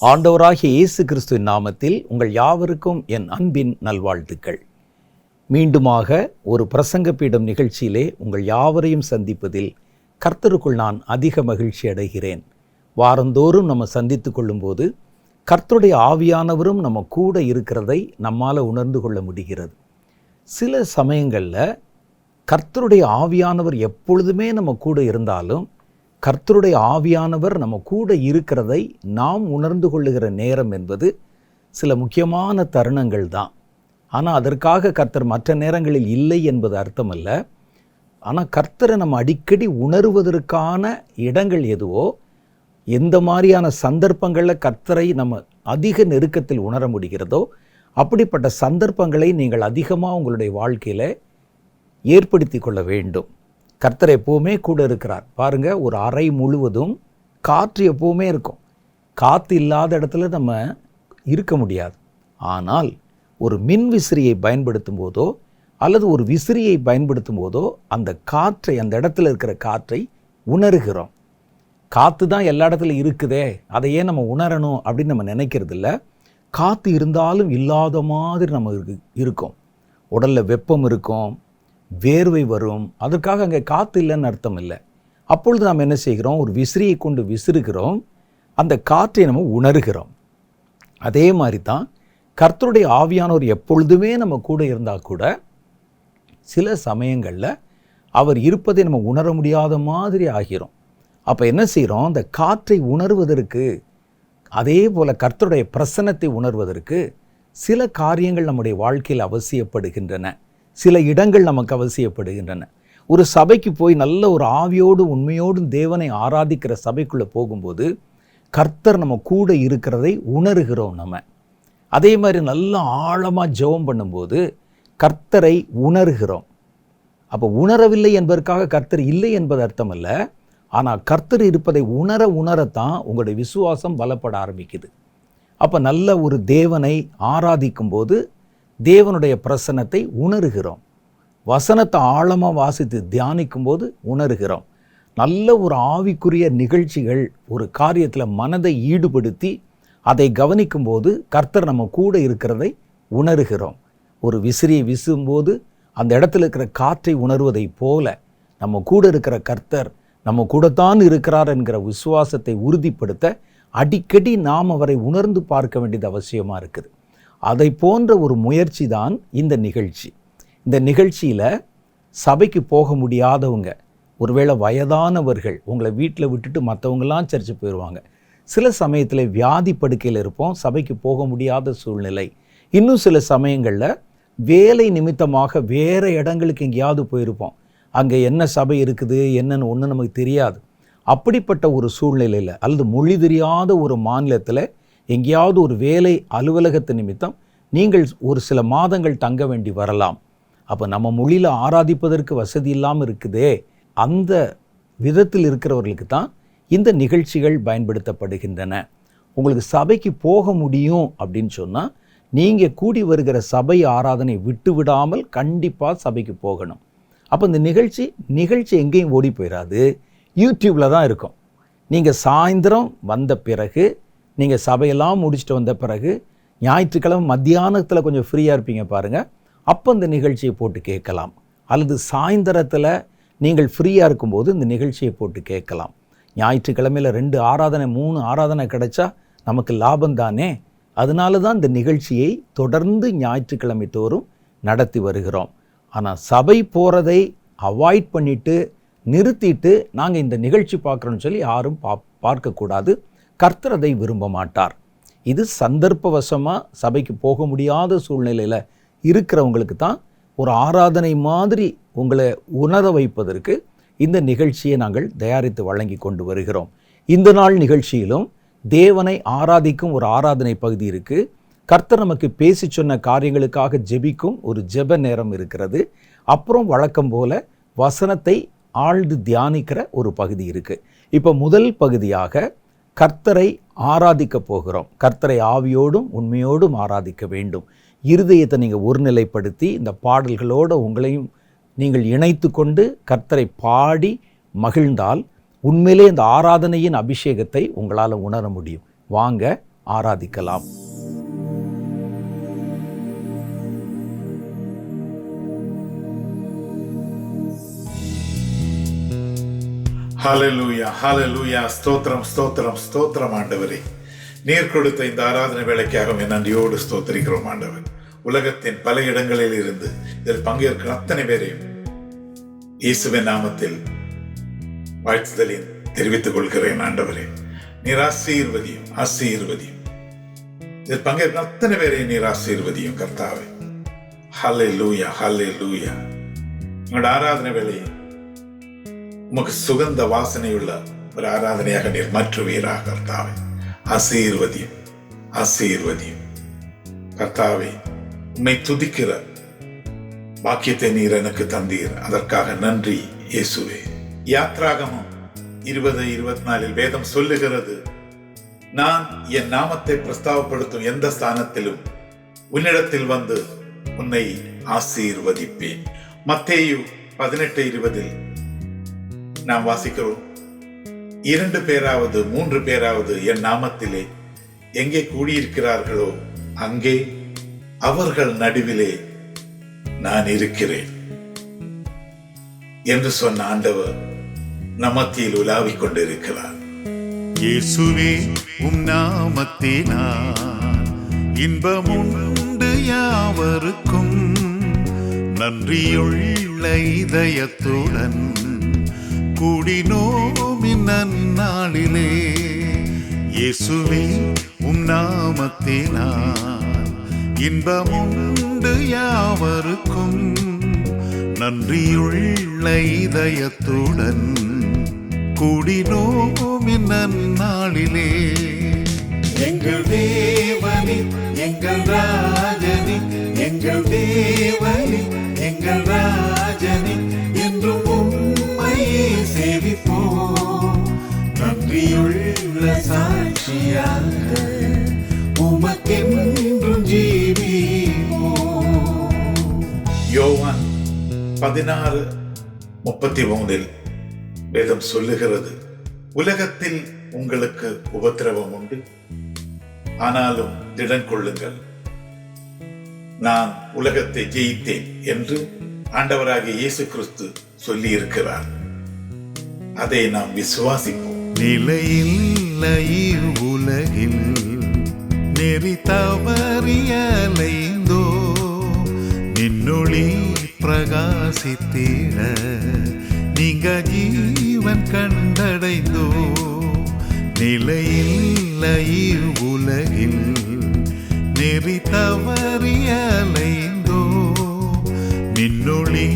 ஆண்டவராகிய இயேசு கிறிஸ்துவின் நாமத்தில் உங்கள் யாவருக்கும் என் அன்பின் நல்வாழ்த்துக்கள். மீண்டுமாக ஒரு பிரசங்க பீடம் நிகழ்ச்சியிலே உங்கள் யாவரையும் சந்திப்பதில் கர்த்தருக்குள் நான் அதிக மகிழ்ச்சி அடைகிறேன். வாரந்தோறும் நம்ம சந்தித்து கொள்ளும்போது கர்த்தருடைய ஆவியானவரும் நம்ம கூட இருக்கிறதை நம்மால் உணர்ந்து கொள்ள முடிகிறது. சில சமயங்களில் கர்த்தருடைய ஆவியானவர் எப்பொழுதுமே நம்ம கூட இருந்தாலும் கர்த்தருடைய ஆவியானவர் நம்ம கூட இருக்கிறதை நாம் உணர்ந்து கொள்ளுகிற நேரம் என்பது சில முக்கியமான தருணங்கள் தான். ஆனால் அதற்காக கர்த்தர் மற்ற நேரங்களில் இல்லை என்பது அர்த்தமல்ல. ஆனால் கர்த்தரை நம்ம அடிக்கடி உணர்வதற்கான இடங்கள் எதுவோ, எந்த மாதிரியான சந்தர்ப்பங்களில் கர்த்தரை நம்ம அதிக நெருக்கத்தில் உணர முடிகிறதோ அப்படிப்பட்ட சந்தர்ப்பங்களை நீங்கள் அதிகமாக உங்களுடைய வாழ்க்கையில் ஏற்படுத்தி கொள்ள வேண்டும். கர்த்தர் எப்போவுமே கூட இருக்கிறார். பாருங்கள், ஒரு அறை முழுவதும் காற்று எப்போவுமே இருக்கும். காற்று இல்லாத இடத்துல நம்ம இருக்க முடியாது. ஆனால் ஒரு மின் விசிறியை பயன்படுத்தும் போதோ அல்லது ஒரு விசிறியை பயன்படுத்தும் போதோ அந்த காற்றை, அந்த இடத்துல இருக்கிற காற்றை உணர்கிறோம். காற்று தான் எல்லா இடத்துல இருக்குதே, அதை ஏன் நம்ம உணரணும் அப்படின்னு நம்ம நினைக்கிறது இல்லை. காற்று இருந்தாலும் இல்லாத மாதிரி நம்ம இருக்கும். உடலில் வெப்பம் இருக்கும், வேர்வை வரும். அதற்காக அங்கே காற்று இல்லைன்னு அர்த்தம் இல்லை. அப்பொழுது நாம் என்ன செய்கிறோம்? ஒரு விசிறியை கொண்டு விசிறுகிறோம், அந்த காற்றை நம்ம உணர்கிறோம். அதே மாதிரி தான் கர்த்தருடைய ஆவியானவர் எப்பொழுதுமே நம்ம கூட இருந்தால் கூட சில சமயங்களில் அவர் இருப்பதை நம்ம உணர முடியாத மாதிரி ஆகிறோம். அப்போ என்ன செய்கிறோம்? அந்த காற்றை உணர்வதற்கு, அதே போல் கர்த்தருடைய பிரசன்னத்தை உணர்வதற்கு சில காரியங்கள் நம்முடைய வாழ்க்கையில் அவசியப்படுகின்றன. சில இடங்கள் நமக்கு அவசியப்படுகின்றன. ஒரு சபைக்கு போய் நல்ல ஒரு ஆவியோடு உண்மையோடும் தேவனை ஆராதிக்கிற சபைக்குள்ளே போகும்போது கர்த்தர் நம்ம கூட இருக்கிறதை உணர்கிறோம் நம்ம. அதே மாதிரி நல்ல ஆழமாக ஜெபம் பண்ணும்போது கர்த்தரை உணர்கிறோம். அப்போ உணரவில்லை என்பதற்காக கர்த்தர் இல்லை என்பது அர்த்தம் அல்ல. ஆனால் கர்த்தர் இருப்பதை உணரத்தான் உங்களுடைய விசுவாசம் பலப்பட ஆரம்பிக்குது. அப்போ நல்ல ஒரு தேவனை ஆராதிக்கும் போது தேவனுடைய பிரசன்னத்தை உணர்கிறோம். வசனத்தை ஆழமாக வாசித்து தியானிக்கும் போது உணர்கிறோம். நல்ல ஒரு ஆவிக்குரிய நிகழ்ச்சிகள், ஒரு காரியத்தில் மனதை ஈடுபடுத்தி அதை கவனிக்கும் போது கர்த்தர் நம்ம கூட இருக்கிறதை உணர்கிறோம். ஒரு விசிறியை வீசும்போது அந்த இடத்துல இருக்கிற காற்றை உணர்வதை போல நம்ம கூட இருக்கிற கர்த்தர் நம்ம கூடத்தான் இருக்கிறார் என்கிற விசுவாசத்தை உறுதிப்படுத்த அடிக்கடி நாம் அவரை உணர்ந்து பார்க்க வேண்டியது அவசியமாக இருக்குது. அதை போன்ற ஒரு முயற்சி தான் இந்த நிகழ்ச்சி. இந்த நிகழ்ச்சியில் சபைக்கு போக முடியாதவங்க, ஒருவேளை வயதானவர்கள், உங்களை வீட்டில் விட்டுட்டு மற்றவங்களாம் சர்ச்சு போயிடுவாங்க. சில சமயத்தில் வியாதி படுக்கையில் இருப்போம், சபைக்கு போக முடியாத சூழ்நிலை. இன்னும் சில சமயங்களில் வேலை நிமித்தமாக வேறு இடங்களுக்கு எங்கேயாவது போயிருப்போம். அங்கே என்ன சபை இருக்குது என்னன்னு ஒன்று நமக்கு தெரியாது. அப்படிப்பட்ட ஒரு சூழ்நிலையில் அல்லது மொழி தெரியாத ஒரு மாநிலத்தில் எங்கேயாவது ஒரு வேலை அலுவலகத்து நிமித்தம் நீங்கள் ஒரு சில மாதங்கள் தங்க வேண்டி வரலாம். அப்போ நம்ம மொழியில் ஆராதிப்பதற்கு வசதி இல்லாமல் இருக்குதே, அந்த விதத்தில் இருக்கிறவர்களுக்கு தான் இந்த நிகழ்ச்சிகள் பயன்படுத்தப்படுகின்றன. உங்களுக்கு சபைக்கு போக முடியும் அப்படின்னு சொன்னால் நீங்கள் கூடி வருகிற சபை ஆராதனை விட்டு விடாமல் கண்டிப்பாக சபைக்கு போகணும். அப்போ இந்த நிகழ்ச்சி எங்கேயும் ஓடி போயிடாது, யூடியூப்பில் தான் இருக்கும். நீங்கள் சாயந்தரம் வந்த பிறகு, நீங்கள் சபையெல்லாம் முடிச்சுட்டு வந்த பிறகு ஞாயிற்றுக்கிழமை மத்தியானத்தில் கொஞ்சம் ஃப்ரீயாக இருப்பீங்க பாருங்கள், அப்போ இந்த நிகழ்ச்சியை போட்டு கேட்கலாம். அல்லது சாயந்தரத்தில் நீங்கள் ஃப்ரீயாக இருக்கும்போது இந்த நிகழ்ச்சியை போட்டு கேட்கலாம். ஞாயிற்றுக்கிழமையில் 2 ஆராதனை 3 ஆராதனை கிடைச்சா நமக்கு லாபம் தானே. அதனால தான் இந்த நிகழ்ச்சியை தொடர்ந்து ஞாயிற்றுக்கிழமை தோறும் நடத்தி வருகிறோம். ஆனால் சபை போகிறதை அவாய்ட் பண்ணிவிட்டு நிறுத்திட்டு நாங்கள் இந்த நிகழ்ச்சி பார்க்குறோன்னு சொல்லி யாரும் பார்க்கக்கூடாது. கர்த்தர் அதை விரும்ப மாட்டார். இது சந்தர்ப்பவசமாக சபைக்கு போக முடியாத சூழ்நிலையில் இருக்கிறவங்களுக்கு தான் ஒரு ஆராதனை மாதிரி உங்களை உணர வைப்பதற்கு இந்த நிகழ்ச்சியை நாங்கள் தயாரித்து வழங்கி கொண்டு வருகிறோம். இந்த நாள் நிகழ்ச்சியிலும் தேவனை ஆராதிக்கும் ஒரு ஆராதனை பகுதி இருக்குது. கர்த்தர் நமக்கு பேசி சொன்ன காரியங்களுக்காக ஜெபிக்கும் ஒரு ஜெப நேரம் இருக்கிறது. அப்புறம் வழக்கம் போல வசனத்தை ஆழ்ந்து தியானிக்கிற ஒரு பகுதி இருக்குது. இப்போ முதல் பகுதியாக கர்த்தரை ஆராதிக்க போகிறோம். கர்த்தரை ஆவியோடும் உண்மையோடும் ஆராதிக்க வேண்டும். இருதயத்தை நீங்கள் ஒருநிலைப்படுத்தி இந்த பாடல்களோடு உங்களையும் நீங்கள் இணைத்து கொண்டு கர்த்தரை பாடி மகிழ்ந்தால் உண்மையிலே இந்த ஆராதனையின் அபிஷேகத்தை உங்களால் உணர முடியும். வாங்க ஆராதிக்கலாம். ஹல்லேலூயா, ஹல்லேலூயா. ஸ்தோத்திரம், ஸ்தோத்திரம், ஸ்தோத்திரம் ஆண்டவரே. நீர் கொடுத்த இந்த ஆராதனை வேலைக்காக நன்றியோடு ஸ்தோத்திரிக்கிறோம் ஆண்டவர். உலகத்தின் பல இடங்களில் இருந்து இதில் பங்கேற்கிற அத்தனை பேரையும் இயேசுவின் நாமத்தில் வாழ்த்துதலின் தெரிவித்துக் கொள்கிறேன் ஆண்டவரே. நீர் ஆசீர்வதியும், ஆசீர்வதியும். இதில் பங்கேற்கிற அத்தனை பேரையும் நீர் ஆசீர்வதியும் கர்த்தாவே. ஹல்லேலூயா, ஹல்லேலூயா. உங்களோட ஆராதனை வேலையை உமக்கு சுகந்த வாசனையுள்ள ஒரு ஆராதனையாக நீர் மாற்றுவீராக கர்த்தாவே. ஆசீர்வதியும், ஆசீர்வதியும் கர்த்தாவே. உம்மை துதிக்கிற வாக்கியத்தை நீர் எனக்கு தந்தீர், அதற்காக நன்றி இயேசுவே. யாத்ராகமம் 20:24 வேதம் சொல்லுகிறது, நான் என் நாமத்தை பிரஸ்தாவப்படுத்தும் எந்த ஸ்தானத்திலும் உன்னிடத்தில் வந்து உன்னை ஆசீர்வதிப்பேன். மத்தேயு 18:20 நாம் வாசிக்கிறோம், 2 பேராவது 3 பேராவது என் நாமத்திலே எங்கே கூடியிருக்கிறார்களோ அங்கே அவர்கள் நடுவிலே நான் இருக்கிறேன் என்று சொன்ன ஆண்டவர் நம் மத்தியில் உலாவிக் கொண்டிருக்கிறார். இயேசுவே உம் நாமத்தினால் இன்பமுண்டு யாவருக்கும், நன்றியுள்ள இதயத்துடன் கூடினோமின் நன்னாளிலே. இயேசுவே உம் நாமத்தினால் இன்பமுண்டு யாவருக்கும், நன்றியுள்ள இதயத்துடன் கூடினோமின் நன்னாளிலே. எங்கள் தேவனே, எங்கள் ராஜனே, எங்கள் தேவனே, எங்கள் ராஜனே, என்றும் சேவிப்போம். நன்றியுள்ள சாட்சியாக உமக்கென்றும் ஜீவிப்போம். யோவான் 16:33 வேதம் சொல்லுகிறது, உலகத்தில் உங்களுக்கு உபத்திரவம் உண்டு, ஆனாலும் திடன் கொள்ளுங்கள், நான் உலகத்தை ஜெயித்தேன் என்று ஆண்டவராகிய இயேசு கிறிஸ்து சொல்லி இருக்கிறார். அதை நாம் விசுவாசிப்போம். நிலையில்லை உலகில் நெறி தவறியலைந்தோ, நின்னொளி பிரகாசித்திட நீங்க ஜீவன் கண்டடைந்தோ. நிலையில்லை உலகில் நெறி தவறியலைந்தோ, நின்னொளி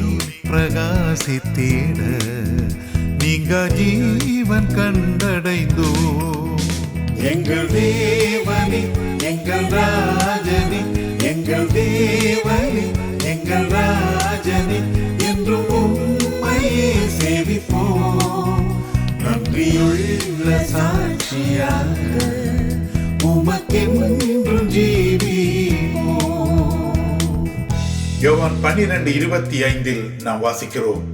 பிரகாசித்திட நீங்க ஜீவன் கண்டடைந்தோ. எங்கள் தேவனே, எங்கள் ராஜனே, எங்கள் தேவனே, எங்கள் ராஜனே, என்றும் உம்மையே சேவிப்போம். நன்றியுள்ள சாட்சியாக உமக்கென்றும் ஜீவிப்போம். யோவான் 12:25 நாம் வாசிக்கிறோம்,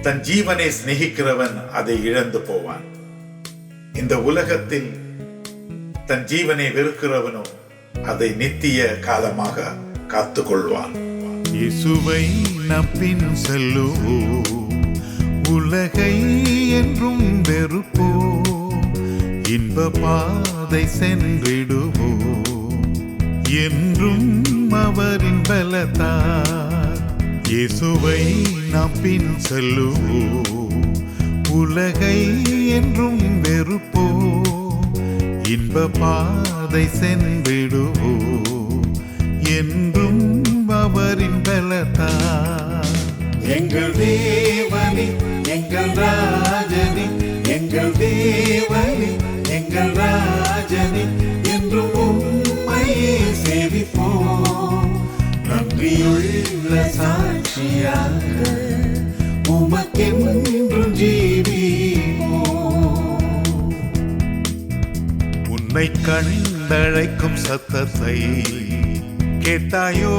தன் ஜீவனை சிநேகிக்கிறவன் அதை இழந்து போவான். இந்த உலகத்தில் தன் ஜீவனை வெறுக்கிறவனோ அதை நித்திய காலமாக காத்துக் கொள்வான். இயேசுவை நம்பின் செல்லுவோம், உலகை என்றும் வெறுப்போம், இன்ப பாதை சென்றிடுவோம், என்றும் அவரின் பலத்தால். இயேசுவை நாம் பின் செல்லுவோம், உலகை என்றும் வெறுப்போம், இன்ப பாதை சென்றிடுவோம், என்றும் அவரின் பலத்தால். எங்கள் தேவனே, எங்கள் ராஜனே, எங்கள் தேவனே, எங்கள் ராஜனே, என்றும் உம்மையே சேவிப்போம். நன்றியுள்ள சாட்சியாக உமக்கென்றும் ஜீவிப்போம். உன்னை கண்டழைக்கும் சத்தத்தை கேட்டாயோ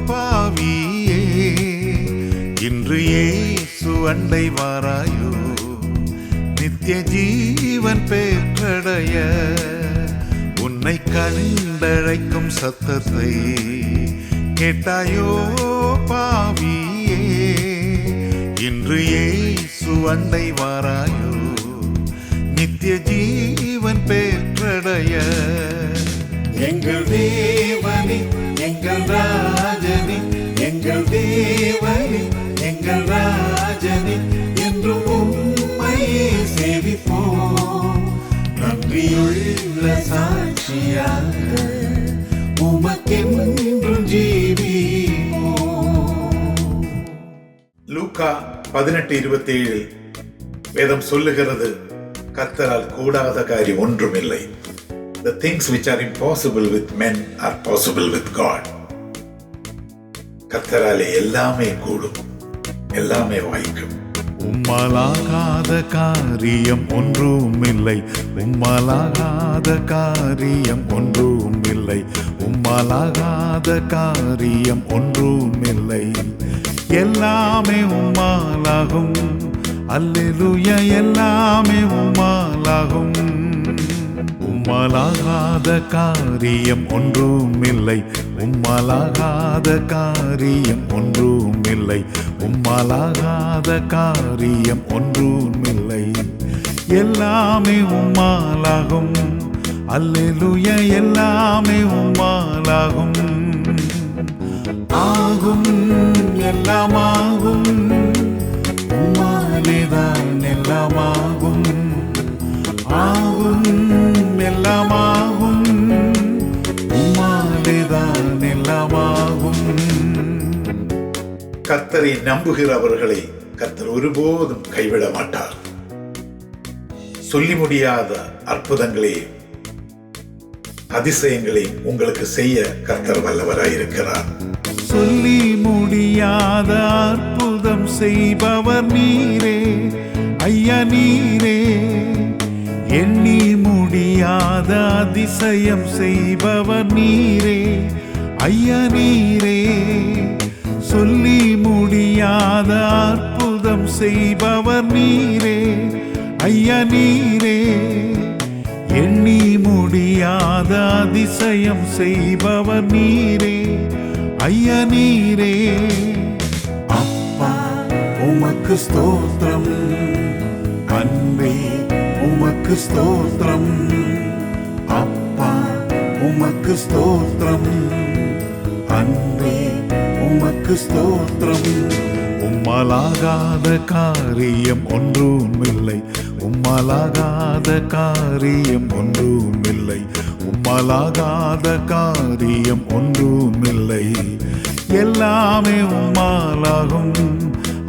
பாவியே, இன்று இயேசு அண்டை வாராயோ, நித்திய ஜீவன் பெற்றடைய. உன்னை கண்டழைக்கும் சத்தத்தை கேட்டாயோ பாவியே, இன்று இயேசு அண்டை வாராயோ, நித்திய ஜீவன் பெற்றடைய. எங்கள் தேவனே எங்கள் ராஜனே, எங்கள் தேவனே எங்கள் ராஜனே, என்றும் உம்மையே சேவிப்போம். நன்றியுள்ள சாட்சியாக உமக்கென்றும் ஜீவிப்போம். லூக்கா 18:27 வேதம் சொல்லுகிறது, கர்த்தரால் கூடாத காரியம் ஒன்றுமில்லை. The things which are impossible with men are possible with God. கர்த்தராலே எல்லாமே கூடும், எல்லாமே வாய்க்கும். உம்மலாகாத காரியம் ஒன்றுமில்லை, உம்மலாகாத காரியம் ஒன்றுமில்லை, உம்மலாகாத காரியம் ஒன்றுமில்லை. எல்லாமே உம்மாலாகும், அல்லேலூயா, எல்லாமே உம்மாலாகும். உம்மலாகாத காரியம் ஒன்றுமில்லை, உம்மலாகாத காரியம் ஒன்றுமில்லை, உம்மலாகாத காரியம் ஒன்றுமில்லை. எல்லாமே உம்மாலாகும், அல்லேலூயா, எல்லாமே உம்மாலாகும். ஆகும், எல்லாமாகும், உம்மாலேதான் எல்லாமாகும். ஆகும், எல்லாமாகும், உம்மாலேதான் எல்லாமாகும். கர்த்தரை நம்புகிறவர்களை கர்த்தர் ஒருபோதும் கைவிட மாட்டார். சொல்லி முடியாத அற்புதங்களையும் அதிசயங்களையும் உங்களுக்கு செய்ய கர்த்தர் வல்லவராயிருக்கிறார். சொல்லி முடியாத அற்புதம் செய்பவர் நீரே ஐயா, நீரே. எண்ணி முடியாத அதிசயம் செய்பவர் நீரே ஐயா, நீரே. சொல்லி முடியாத அற்புதம் செய்பவர் நீரே ஐயா, நீரே. எண்ணி முடியாத அதிசயம் செய்பவர் நீரே ஐயா, நீரே. அப்பா உமக்கு ஸ்தோத்திரம், அன்பே உமக்கு ஸ்தோத்திரம். அப்பா உமக்கு ஸ்தோத்திரம், அன்பே உமக்கு ஸ்தோத்திரம். உம்மலாகாத காரியம் ஒன்றுமில்லை, உம்மலாகாத காரியம் ஒன்றுமில்லை, உம்மலாகாத காரியம் ஒன்றுமில்லை. எல்லாமே உம்மாலாகும்,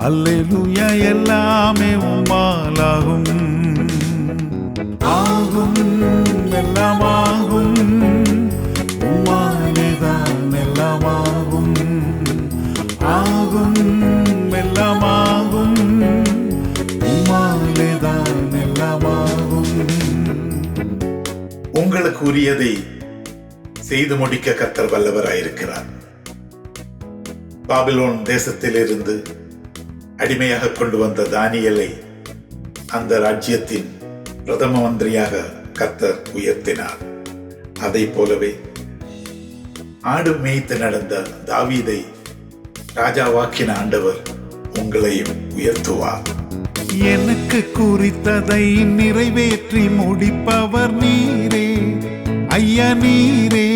அல்லேலூயா, எல்லாமே உம்மாலாகும். ஆகும், எல்லாமாகும், உம்மாலேதான் எல்லாமாகும். ஆகும், எல்லாமாகும், உம்மாலேதான் எல்லாமாகும். உங்களுக்கு உரியதை செய்து முடிக்க கர்த்தர் வல்லவராயிருக்கிறார். பாபிலோன் தேசத்திலிருந்து அடிமையாக கொண்டு வந்த தானியேலை அந்த ராஜ்யத்தின் பிரதம மந்திரியாக கர்த்தர் உயர்த்தினார். அதை போலவே ஆடு மேய்த்து நடந்த தாவீதை ராஜாவாக்கின ஆண்டவர் உங்களையும் உயர்த்துவார். எனக்கு குறித்ததை நிறைவேற்றி முடிப்பவர் நீரே ஐயா, நீரே.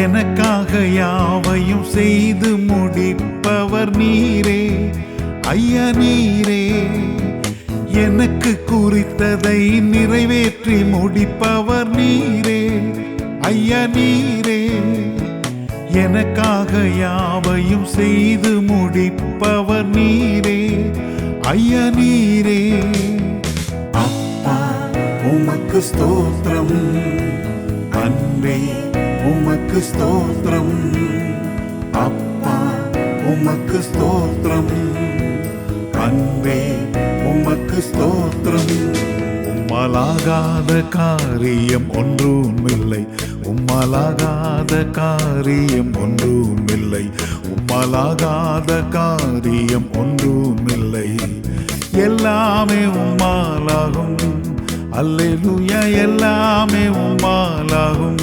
எனக்காக யாவையும் செய்து முடிப்பவர் நீரே ஐயா, நீரே. எனக்கு குறித்ததை நிறைவேற்றி முடிப்பவர் நீரே ஐயா, நீரே. எனக்காக யாவையும் செய்து முடிப்பவர் நீரே ஐயா, நீரே. அப்பா உமக்கு ஸ்தோத்திரம், அன்பே உமக்கு ஸ்தோத்திரம். அப்பா உமக்கு ஸ்தோத்திரம், அன்பே உமக்கு ஸ்தோத்திரம். உம்மலாகாத காரியம் ஒன்றுமில்லை, உம்மலாகாத காரியம் ஒன்றுமில்லை, உம்மலாகாத காரியம் ஒன்றுமில்லை. எல்லாமே உம்மாலாகும், அல்லேலூயா, எல்லாமே உம்மாலாகும்.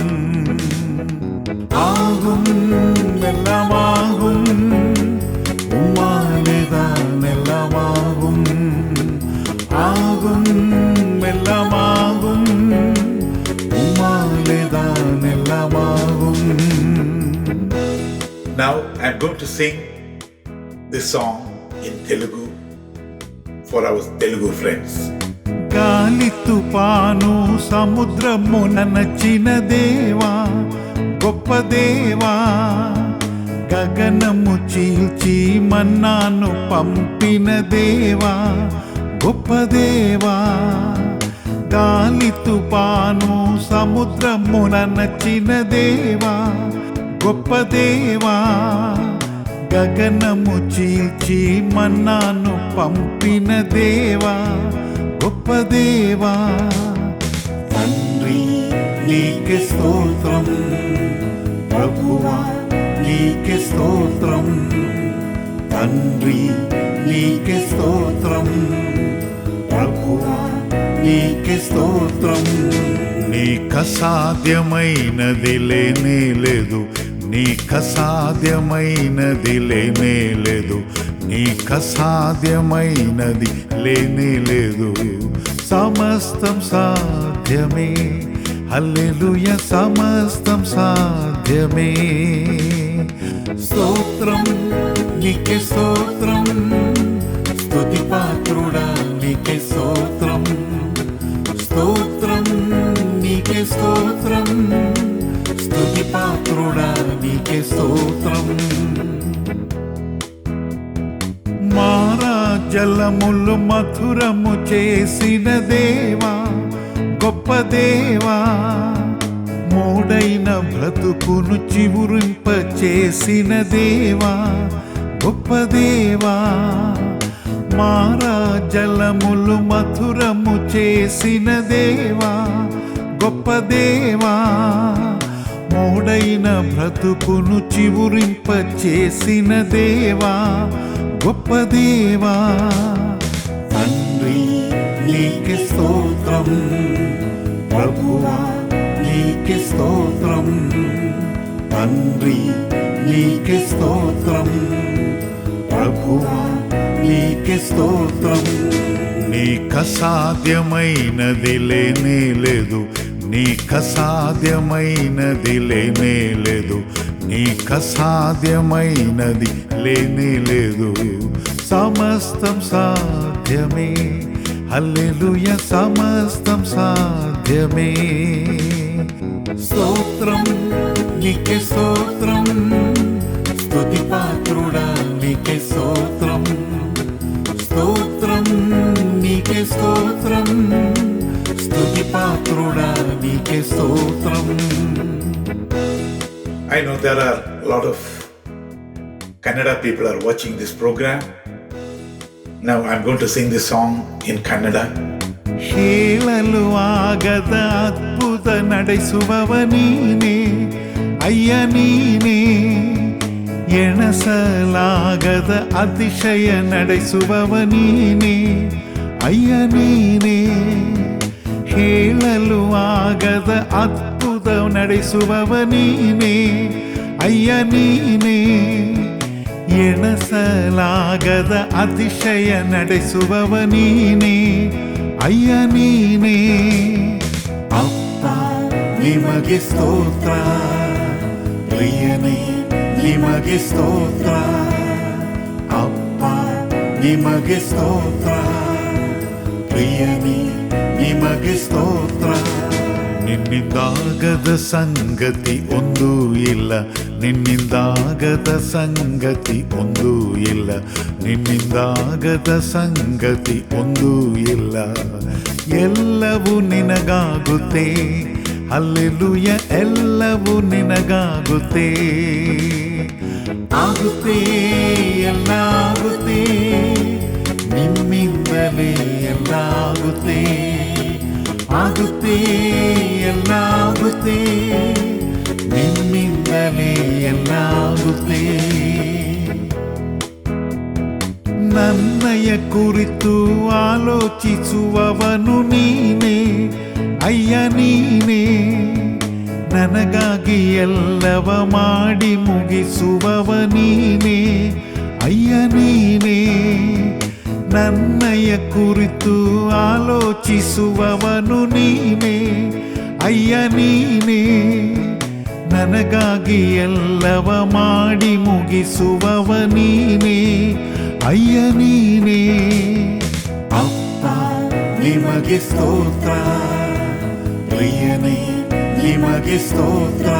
Now I'm going to sing this song in Telugu for our Telugu friends. గాలి తుపాను సముద్రమున నచ్చిన దేవా, గొప్ప దేవా, గగనము చీల్చి మన్నాను పంపిన దేవా, గొప్ప దేవా. గాలి తుపాను సముద్రమున నచ్చిన దేవా, గొప్ప దేవా, గగనము చీల్చి మన్నాను పంపిన దేవా, గొప్ప దేవా. తండ్రి నీకే స్తోత్రం, ప్రభువా నీకే స్తోత్రం, తండ్రి నీకే స్తోత్రం, ప్రభువా నీకే స్తోత్రం. నీకసాధ్యమైనది లేనే లేదు, నీకసాధ్యమైనది లేనే లేదు, నీకసాధ్యమైనది లేనే లేదు. సమస్తం సాధ్యమే, హల్లెలూయా, సమస్తం సాధ్యమే. స్తోత్రం నీకే స్తోత్రం, స్తుతి పాత్రుడా నీకే స్తోత్రం, స్తోత్రం నీకే స్తోత్రం, స్తుతి పాత్రుడా నీకే స్తోత్రం. మారా జలములు మధురము చేసిన దేవా, గొప్ప దేవా, మోడైన బ్రతుకును చివురింప చేసిన దేవా, గొప్ప దేవా. మారా జలములు మధురము చేసిన దేవా, గొప్ప దేవా, మోడైన బ్రతుకును చివురింప చేసిన దేవా, గొప్ప దేవా. తండ్రి నీకే స్తోత్రం, ప్రభువా నీకే స్తోత్రం, తండ్రి నీకే స్తోత్రం, ప్రభువా నీకే స్తోత్రం. నీకసాధ్యమైనది లేనే లేదు, నీకసాధ్యమైనది లేనే లేదు, నీకసాధ్యమైనది లేనే లేదు. సమస్తం సాధ్యమే, హల్లెలూయా, సమస్తం సాధ్యమే. స్తోత్రం నీకే స్తోత్రం, స్తుతి పాత్రుడా నీకే స్తోత్రం, స్తోత్రం నీకే స్తోత్రం, స్తుతి పాత్రుడా నీకే స్తోత్రం. I know there are a lot of Kannada people are watching this program. Now I'm going to sing this song in Kannada. ಹೇಳಲು ಆಗದ ಅದ್ಭುತ ನಡೆಸುವವ ನೀನೇ, ಅಯ್ಯ ನೀನೇ, ಎಣಸಲಾಗದ ಅತಿಶಯ ನಡೆಸುವವ ನೀನೇ, ಅಯ್ಯ ನೀನೇ. ಹೇಳಲು ಆಗದ ಅದ್ಭುತ ನಡೆಸುವವ ನೀನೇ, ಅಯ್ಯ ನೀನೇ, ಎಣಸಲಾಗದ ಅತಿಶಯ ನಡೆಸುವವ ನೀನೇ, ಅಯ್ಯ ನೀನೇ. ಅಪ್ಪ ನಿಮಗೆ ಸ್ತೋತ್ರ, ಪ್ರಿಯನೇ ನಿಮಗೆ ಸ್ತೋತ್ರ, ಅಪ್ಪ ನಿಮಗೆ ಸ್ತೋತ್ರ, ಪ್ರಿಯನೇ ನಿಮಗೆ ಸ್ತೋತ್ರ. ನಿನ್ನಿಂದಾಗದ ಸಂಗತಿ ಒಂದೂ ಇಲ್ಲ, ನಿನ್ನಿಂದಾಗದ ಸಂಗತಿ ಒಂದೂ ಇಲ್ಲ, ನಿನ್ನಿಂದಾಗದ ಸಂಗತಿ ಒಂದೂ ಇಲ್ಲ. ಎಲ್ಲವೂ ನಿನಗಾಗುತ್ತೆ, ಹಲ್ಲೆಲೂಯಾ, ಎಲ್ಲವೂ ನಿನಗಾಗುತ್ತೆ. ಆಗುತ್ತೆ, ಎಲ್ಲ ಆಗುತ್ತೆ, ನಿಮ್ಮಿಂದಲೇ ಎಲ್ಲ ಆಗುತ್ತೆ. ಆಗುತ್ತೆ, ಎಲ್ಲ ಆಗುತ್ತೆ, ನಿಮ್ಮಿಂದಲೇ ಎಲ್ಲ ಆಗುತ್ತೆ. ನನ್ನಯ ಕುರಿತು ಆಲೋಚಿಸುವವನು ನೀನೇ, ಅಯ್ಯ ನೀನೇ, ನನಗಾಗಿ ಎಲ್ಲವ ಮಾಡಿ ಮುಗಿಸುವವ ನೀನೇ, ಅಯ್ಯ ನೀನೇ. ನನ್ನಯ ಕುರಿತು ಆಲೋಚಿಸುವವನು ನೀನೇ, ಅಯ್ಯ ನೀನೇ, ನನಗಾಗಿ ಎಲ್ಲವ ಮಾಡಿ ಮುಗಿಸುವವ ನೀನೇ, ಅಯ್ಯ ನೀನೇ. ಅಪ್ಪ ನಿಮಗೆ ಸ್ತೋತ್ರ, ಪ್ರಿಯನೇ ನಿಮಗೆ ಸ್ತೋತ್ರ.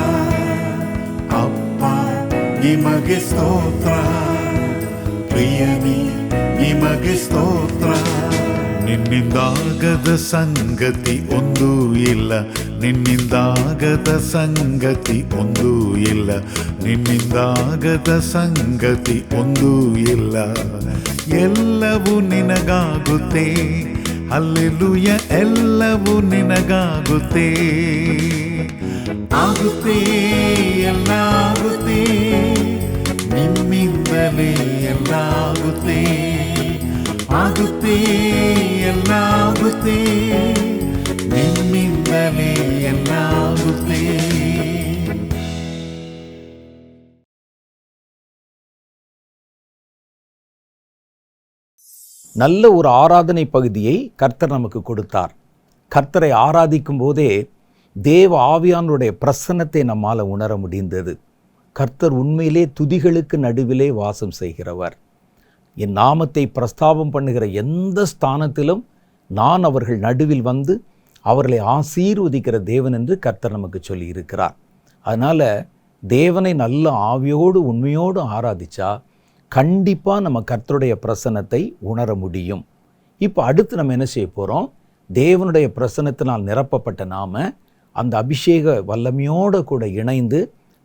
ಅಪ್ಪ ನಿಮಗೆ ಸ್ತೋತ್ರ, ಪ್ರಿಯನೇ ನಿಮಗೆ ಸ್ತೋತ್ರ. ನಿನ್ನಿಂದಾಗದ ಸಂಗತಿ ಒಂದೂ ಇಲ್ಲ, ನಿನ್ನಿಂದಾಗದ ಸಂಗತಿ ಒಂದೂ ಇಲ್ಲ, ನಿನ್ನಿಂದಾಗದ ಸಂಗತಿ ಒಂದೂ ಇಲ್ಲ. ಎಲ್ಲವೂ ನಿನಗಾಗುತ್ತೆ, ಹಲ್ಲೆಲೂಯ, ಎಲ್ಲವೂ ನಿನಗಾಗುತ್ತೆ. ಆಗುತ್ತೆ, ಎಲ್ಲ ಆಗುತ್ತೆ, ನಿಮ್ಮಿಂದಲೇ ಎಲ್ಲ ಆಗುತ್ತೆ. ಆಗುತ್ತೆ, ಎಲ್ಲ ಆಗುತ್ತೆ, ನಿಮ್ಮಿಂದಲೇ ಎಲ್ಲ ಆಗುತ್ತೆ. நல்ல ஒரு ஆராதனை பகுதியை கர்த்தர் நமக்கு கொடுத்தார். கர்த்தரை ஆராதிக்கும் போதே தேவ ஆவியானுடைய பிரசன்னத்தை நம்மால் உணர முடிந்தது. கர்த்தர் உண்மையிலே துதிகளுக்கு நடுவிலே வாசம் செய்கிறவர். என் நாமத்தை பிரஸ்தாபம் பண்ணுகிற எந்த ஸ்தானத்திலும் நான் அவர்கள் நடுவில் வந்து அவர்களை ஆசீர்வதிக்கிற தேவன் என்று கர்த்தர் நமக்கு சொல்லி இருக்கிறார். அதனால் தேவனை நல்ல ஆவியோடு உண்மையோடு ஆராதிச்சா கண்டிப்பாக நம்ம கர்த்தருடைய பிரசன்னத்தை உணர முடியும். இப்போ அடுத்து நம்ம என்ன செய்ய போகிறோம்? தேவனுடைய பிரசன்னத்தினால் நிரப்பப்பட்ட நாம அந்த அபிஷேக வல்லமையோடு கூட இணைந்து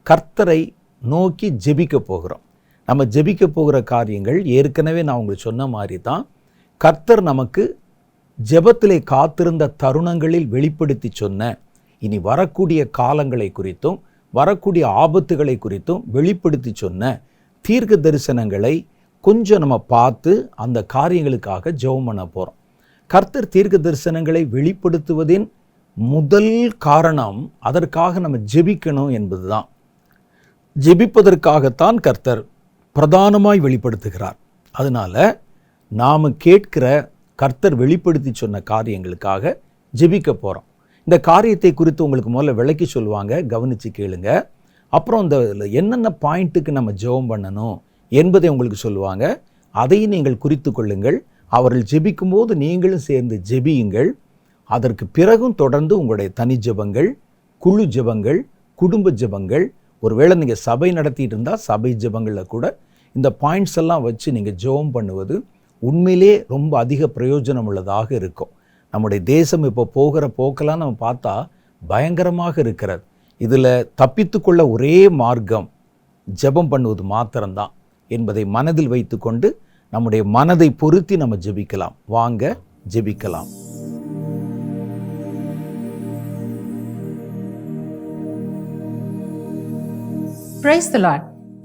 கர்த்தரை நோக்கி ஜெபிக்க போகிறோம். நம்ம ஜெபிக்க போகிற காரியங்கள் ஏற்கனவே நான் உங்களுக்கு சொன்ன மாதிரி தான். கர்த்தர் நமக்கு ஜெபத்திலே காத்திருந்த தருணங்களில் வெளிப்படுத்தி சொன்ன இனி வரக்கூடிய காலங்களை குறித்தும் வரக்கூடிய ஆபத்துகளை குறித்தும் வெளிப்படுத்தி சொன்ன தீர்க்க தரிசனங்களை கொஞ்சம் நம்ம பார்த்து அந்த காரியங்களுக்காக ஜெபம் பண்ண போகிறோம். கர்த்தர் தீர்க்க தரிசனங்களை வெளிப்படுத்துவதின் முதல் காரணம் அதற்காக நம்ம ஜெபிக்கணும் என்பது தான். ஜெபிப்பதற்காகத்தான் கர்த்தர் பிரதானமாய் வெளிப்படுத்துகிறார். அதனால் நாம் கேட்கிற கர்த்தர் வெளிப்படுத்தி சொன்ன காரியங்களுக்காக ஜெபிக்க போகிறோம். இந்த காரியத்தை குறித்து உங்களுக்கு முதல்ல விளக்கி சொல்லுவாங்க, கவனித்து கேளுங்க. அப்புறம் இந்த என்னென்ன பாயிண்ட்டுக்கு நம்ம ஜெபம் பண்ணணும் என்பதை உங்களுக்கு சொல்லுவாங்க. அதையும் நீங்கள் குறித்து கொள்ளுங்கள். அவர்கள் ஜெபிக்கும் போது நீங்களும் சேர்ந்து ஜெபியுங்கள். அதற்கு பிறகும் தொடர்ந்து உங்களுடைய தனி ஜெபங்கள், குழு ஜெபங்கள், குடும்ப ஜெபங்கள், ஒருவேளை நீங்கள் சபை நடத்திட்டு இருந்தால் சபை ஜெபங்களில் கூட இந்த பாயிண்ட்ஸ் எல்லாம் வச்சு நீங்கள் ஜெபம் பண்ணுவது உண்மையிலே ரொம்ப அதிக பிரயோஜனம் உள்ளதாக இருக்கும். நம்முடைய தேசம் இப்போ போகிற போக்கெல்லாம் நம்ம பார்த்தா பயங்கரமாக இருக்கிறது. இதில் தப்பித்துக்கொள்ள ஒரே மார்க்கம் ஜெபம் பண்ணுவது மாத்திரம்தான் என்பதை மனதில் வைத்து கொண்டு நம்முடைய மனதை பொருத்தி நம்ம ஜெபிக்கலாம். வாங்க ஜெபிக்கலாம். Praise the Lord.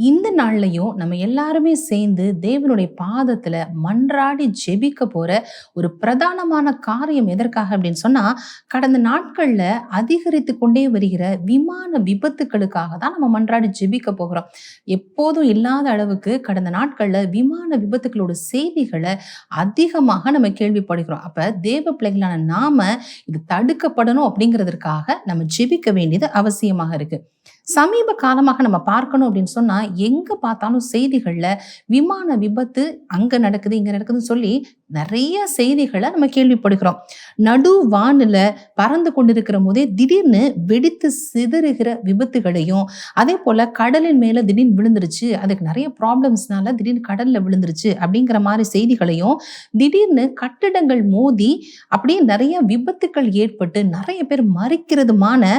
இந்த நாள்லையும் நம்ம எல்லாருமே சேர்ந்து தேவனுடைய பாதத்துல மன்றாடி ஜெபிக்க போற ஒரு பிரதானமான காரியம் எதற்காக அப்படின்னு சொன்னா, கடந்த நாட்கள்ல அதிகரித்து கொண்டே வருகிற விமான விபத்துக்களுக்காக தான் நம்ம மன்றாடி ஜெபிக்க போகிறோம். எப்போதும் இல்லாத அளவுக்கு கடந்த நாட்கள்ல விமான விபத்துக்களோட செய்திகளை அதிகமாக நம்ம கேள்விப்படுகிறோம். அப்ப தேவ பிள்ளைகளான நாம இது தடுக்கப்படணும் அப்படிங்கிறதுக்காக நம்ம ஜெபிக்க வேண்டியது அவசியமாக இருக்கு. சமீப காலமாக நம்ம பார்க்கணும் அப்படின்னு சொன்னா, எங்க பார்த்தாலும் செய்திகள்ல விமான விபத்து அங்க நடக்குது இங்க நடக்குதுன்னு சொல்லி நிறைய செய்திகளை நம்ம கேள்விப்படுகிறோம். நடு வானில பறந்து கொண்டிருக்கிற போதே திடீர்னு வெடித்து சிதறுகிற விபத்துகளையும், அதே போல கடலின் மேல திடீர்னு விழுந்துருச்சு, அதுக்கு நிறைய ப்ராப்ளம்ஸ்னால திடீர்னு கடல்ல விழுந்துருச்சு அப்படிங்கிற மாதிரி செய்திகளையும், திடீர்னு கட்டிடங்கள் மோதி அப்படியே நிறைய விபத்துக்கள் ஏற்பட்டு நிறைய பேர் மறிக்கிறதுமான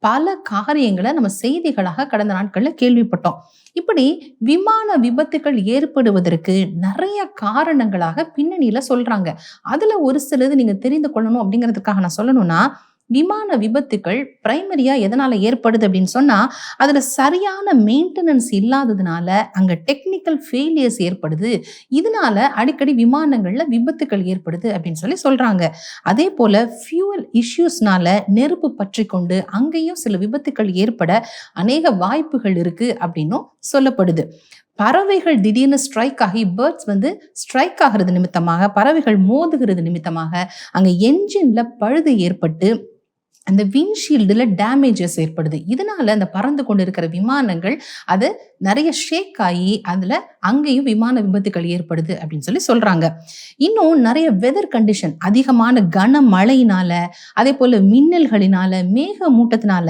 பல காரியங்களை நம்ம செய்திகளாக கடந்த நாட்கள்ல கேள்விப்பட்டோம். இப்படி விமான விபத்துக்கள் ஏற்படுவதற்கு நிறைய காரணங்களாக பின்னணியில சொல்றாங்க. அதுல ஒரு சிலது நீங்க தெரிந்து கொள்ளணும் அப்படிங்கிறதுக்காக நான் சொல்லணும்னா, விமான விபத்துக்கள் பிரைமரியா எதனால ஏற்படுது அப்படின்னு சொன்னா, அதுல சரியான மெயின்டெனன்ஸ் இல்லாததுனால அங்க டெக்னிக்கல் ஃபெயிலியர்ஸ் ஏற்படுது. இதனால அடிக்கடி விமானங்கள்ல விபத்துக்கள் ஏற்படுது அப்படின்னு சொல்றாங்க. அதே போல ஃபியூவல் இஷ்யூஸ்னால நெருப்பு பற்றி கொண்டு அங்கேயும் சில விபத்துக்கள் ஏற்பட அநேக வாய்ப்புகள் இருக்கு அப்படின்னும் சொல்லப்படுது. பறவைகள் திடீர்னு ஸ்ட்ரைக் ஆகி, பேர்ட்ஸ் ஸ்ட்ரைக் ஆகிறது நிமித்தமாக, பறவைகள் மோதுகிறது நிமித்தமாக அங்க என்ஜின்ல பழுது ஏற்பட்டு அந்த விண்ட்ஷீல்டுல டேமேஜஸ் ஏற்படுது. இதனால அந்த பறந்து கொண்டு இருக்கிற விமானங்கள் அது நிறைய ஷேக் ஆகி அதுல அங்கேயும் விமான விபத்துகள் ஏற்படுது அப்படின்னு சொல்லி சொல்றாங்க. இன்னும் நிறைய வெதர் கண்டிஷன், அதிகமான கனமழையினால, அதே போல மின்னல்களினால, மேக மூட்டத்தினால